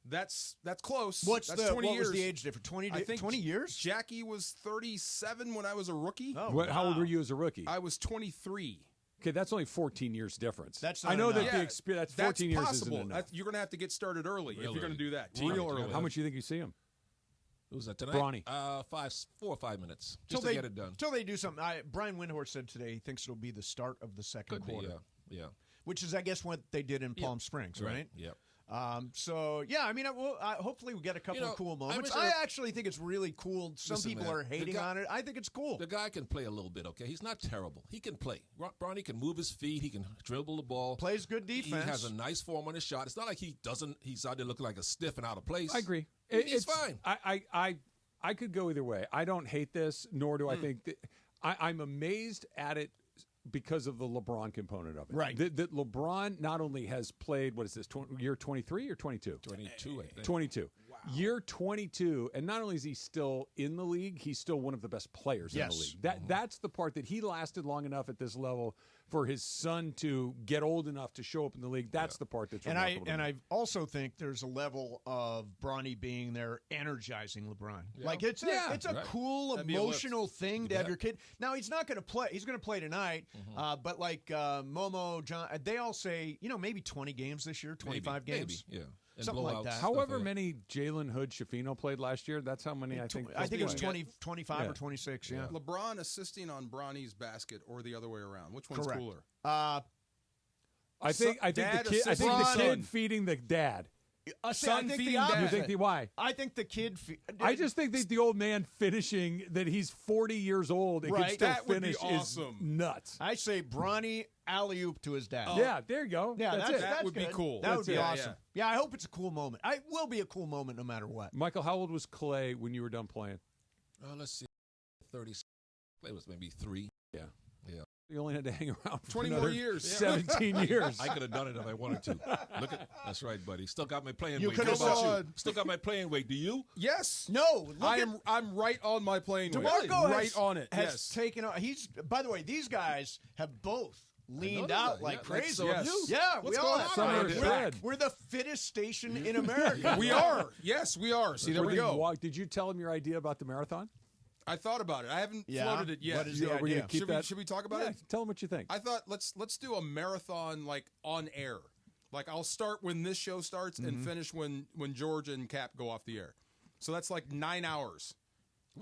that's close. That's that's 20 what years. was the age difference? 20, I think 20 years? Jackie was 37 when I was a rookie. Oh, How old were you as a rookie? I was 23. Okay, that's only 14 years difference. That's I know not that enough. the experience. That's 14 that's years possible. isn't enough. You're going to have to get started early if you're Real going to do that. early. Real Right. early. How much do you think you see him? Who's that tonight? Bronny. 4 or 5 minutes Till just to get it done. Till they do something. Brian Windhorst said today he thinks it'll be the start of the second Could be, quarter. yeah. Which is, I guess, what they did in Palm Springs, right? Yep. So, yeah, I mean, hopefully we get a couple of cool moments. wish I actually think it's really cool. Some Listen, people man, are hating on it. I think it's cool. The guy can play a little bit, okay? He's not terrible. He can play. Bronny can move his feet. He can dribble the ball. Plays good defense. He has a nice form on his shot. It's not like he's out there looking like a stiff and out of place. I agree. He's fine. I could go either way. I don't hate this, nor do I think that. I'm amazed at it because of the LeBron component of it. Right. That LeBron not only has played, what is this, year 23 or 22? 22, I think. 22. Wow. Year 22, and not only is he still in the league, he's still one of the best players in the league. That's the part that he lasted long enough at this level for his son to get old enough to show up in the league. That's the part that's remarkable. And I also think there's a level of Bronny being there energizing LeBron. Yeah. Like it's a cool emotional thing to have your kid. Now he's not going to play. He's going to play tonight. But like Momo, John, they all say maybe 20 games this year, 25 games. Maybe, yeah. And Something like that. However many Jalen Hood Shafino played last year, that's how many I think. I think it was 25 or 26. Yeah. LeBron assisting on Bronny's basket or the other way around. Which one's Correct. cooler? I think the kid feeding the dad. Son feeding the dad. You think why? I think the kid. I just think that the old man finishing that he's 40 years old and can still That would be finish awesome. is nuts. I say Bronny alley-oop to his dad. Yeah, there you go. Yeah, that's it. That would be good. cool. That would be Yeah, awesome. Yeah, I hope it's a cool moment. It will be a cool moment no matter what. Michael, how old was Clay when you were done playing? Let's see. 30. Clay was maybe 3. Yeah. You only had to hang around for 20 another more years. 17 years. I could have done it if I wanted to. Look at that's right, buddy. Still got my playing You weight. could What have about said- you? Still got my playing weight. Do you? Yes. No, I'm right on my playing weight. DeMarco Right on it. has taken on. By the way, these guys have both leaned noticed out that, like yeah. crazy. So have you. Yeah, What's we all going have. on around here? We're the fittest station in America. We are. Yes, we are. See, there we go. Did you tell him your idea about the marathon? I thought about it. I haven't Yeah? floated it yet. What is the Are we idea? gonna keep that? Should we talk about Yeah, it? tell him what you think. I thought let's do a marathon like on air. Like I'll start when this show starts and finish when George and Cap go off the air. So that's like 9 hours.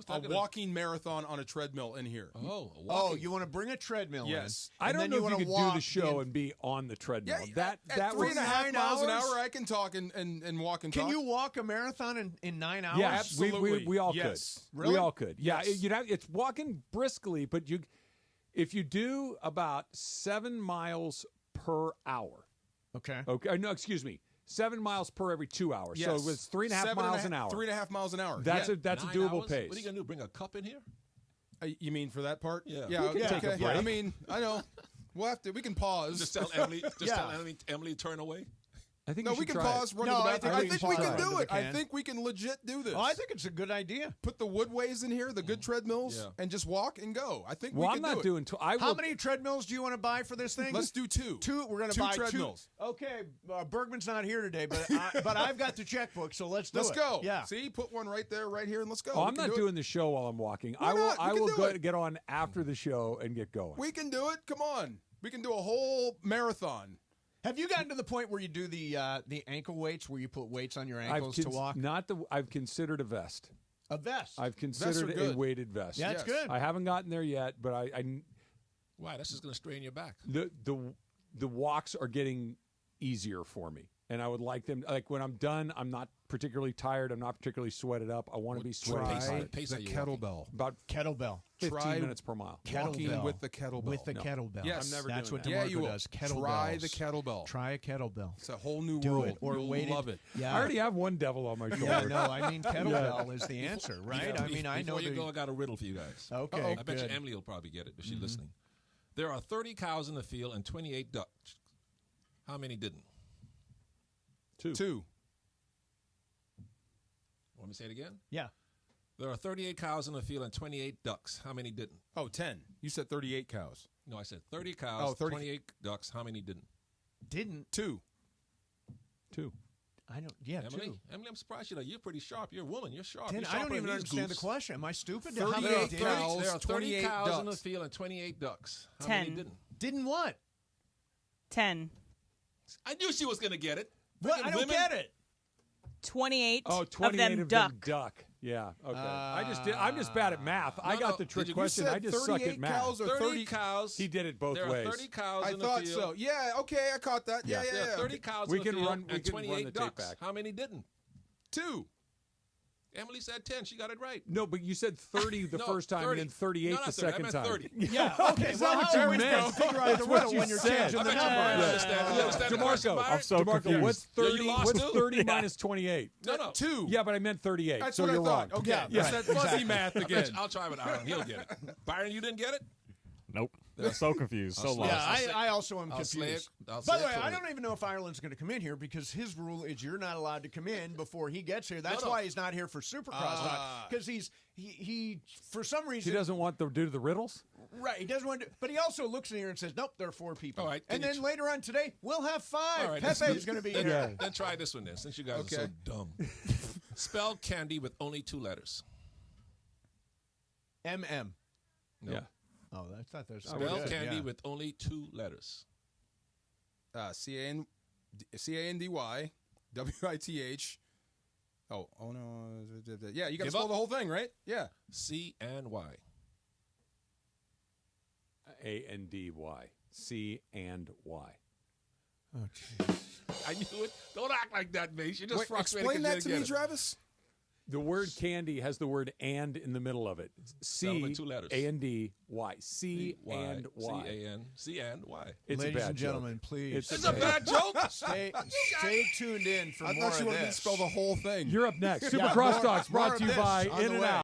A walking marathon on a treadmill in here. Oh, you want to bring a treadmill Yes. in? I don't know if you could do the show and be on the treadmill. Yeah, that at was 3.5 miles an hours? hour, I can talk and walk and talk. Can you walk a marathon in 9 hours? Yeah, Absolutely. we all Yes. could. Really? We all could. Yeah, Yes. it's walking briskly, but if you do about 7 miles per hour. Okay. No, excuse me. 7 miles per every 2 hours. Yes. So it was 3.5 miles an hour. 3.5 miles an hour. That's yeah. a 9 doable hours? pace. What are you gonna do? Bring a cup in here? You mean for that part? Yeah. Yeah. We can take a okay. break. I mean, I know. We'll have to. We can pause. Just tell Emily. Yeah. Emily turn away. I think No, you we should can try pause. it. Run No, to the I bathroom. think I think we can pause. do it. I Can. think we can legit do this. Oh, I think it's a good idea. Put the woodways in here, the good treadmills, Yeah. and just walk and go. I think Well, we I'm can not do it. doing. I How will, many treadmills do you want to buy for this thing? Let's do 2. We're going to 2 buy treadmills. 2. Okay, Bergman's not here today, but I've got the checkbook, so let's do Let's it. go. Yeah. See, put one right there, right here, and let's go. Oh, We I'm can not do doing it. the show while I'm walking. Why not? We I can will do go it. get on after the show and get going. We can do it. Come on. We can do a whole marathon. Have you gotten to the point where you do the ankle weights, where you put weights on your ankles to walk? I've considered a vest. A vest. I've considered a good. weighted vest. Yeah, that's good. I haven't gotten there yet, but Why? That's just gonna strain your back. the walks are getting easier for me, and I would like them. Like when I'm done, I'm not particularly tired. I'm not particularly sweated up. I want to be sweaty. pace the are you kettlebell. About kettlebell. 15 minutes per mile. Walking Kettlebell. with the kettlebell. With the kettlebell. Yes. I'm never That's doing what that. DeMarco Yeah, you will. does. Kettlebells. Try the kettlebell. Try a kettlebell. It's a whole new Do world. it. Or You'll weighted. love it. Yeah. I already have one devil on my shoulder. Yeah, no, I mean kettlebell is the answer, right? I mean, I know Before you the- go, I got a riddle for you guys. Okay, I bet you good. Emily will probably get it, but she's listening. There are 30 cows in the field and 28 ducks. How many didn't? Two. Want me to say it again? Yeah. There are 38 cows in the field and 28 ducks. How many didn't? Oh, 10. You said 38 cows. No, I said 30 cows, 28 ducks. How many didn't? Didn't. Two. I don't. Yeah, Emily, two. Emily, I'm surprised you're pretty sharp. You're a woman. You're sharp. Ten, You're I don't sharper even than these understand the goofs. question. Am I stupid? 38 cows, There are 30 28 cows in the ducks. field and 28 ducks. How 10. many didn't? Didn't what? 10. I knew she was going to get it. What? Friggin' I don't women. get it. 28, Oh, 28 of them duck. Yeah. Okay. I'm just bad at math. I No, got no. the trick You question. said I just suck 38 at math. cows or 30 cows. He did it both There ways. are 30 cows I in the thought field. so. Yeah, okay, I caught that. Yeah. There are 30 cows We in the can field run- we and can run 28 the tape ducks. back. How many didn't? Two. Emily said 10. She got it right. No, but you said 30 the No, first time 30. and then 38 No, the not 30. I second meant time. 30. Yeah. Okay. Is Well, that what how you are we meant? supposed to figure out the riddle when you're said. changing the I bet you number? understand the question, DeMarco, Byron? I'm so confused. What's Yeah, you 30? lost What's too? 30 minus 28? No. Two. Yeah, but I meant 38. That's so what you're I thought. wrong. Okay. Yeah, That's right. that fuzzy Exactly. math I bet again. you- I'll try with Aaron. He'll get it. Byron, you didn't get it? Nope. I'm so confused. So I'll lost. Yeah, I also am I'll slay confused. it. I'll By say the it way, for I you. don't even know if Ireland's going to come in here because his rule is you're not allowed to come in before he gets here. That's No. why he's not here for Supercross because he for some reason He doesn't want to do the riddles? right. He doesn't want to, but he also looks in here and says, "Nope, there are 4 people." All right, and can then you later on today we'll have 5. All right, Pepe's going to be then, here. Then try this one then, since you guys are so Okay. dumb. Spell candy with only 2 letters. MM. No. Yeah. Oh, I thought there's Spell candy with only 2 letters. C-A-N-D-Y, W-I-T-H. Oh no. Yeah, you got to Give spell up? the whole thing, right? Yeah. C-and-Y. A-N-D-Y. C and Y. Oh, jeez. I knew it. Don't act like that, Mace. You're just Wait, frustrated. explain 'cause that you to didn't me, get it. Travis. The word candy has the word and in the middle of it. Spell with 2 letters. A-N-D-Y. C and Y. C-A-N. C-and-Y. It's Ladies a bad and gentlemen, joke. please. It's a bad joke? Stay tuned in for I more thought you of wanted me to this. spell the whole thing. You're up next. Yeah, Super more- Crosstalks more brought of to you this by on the In and way. Out.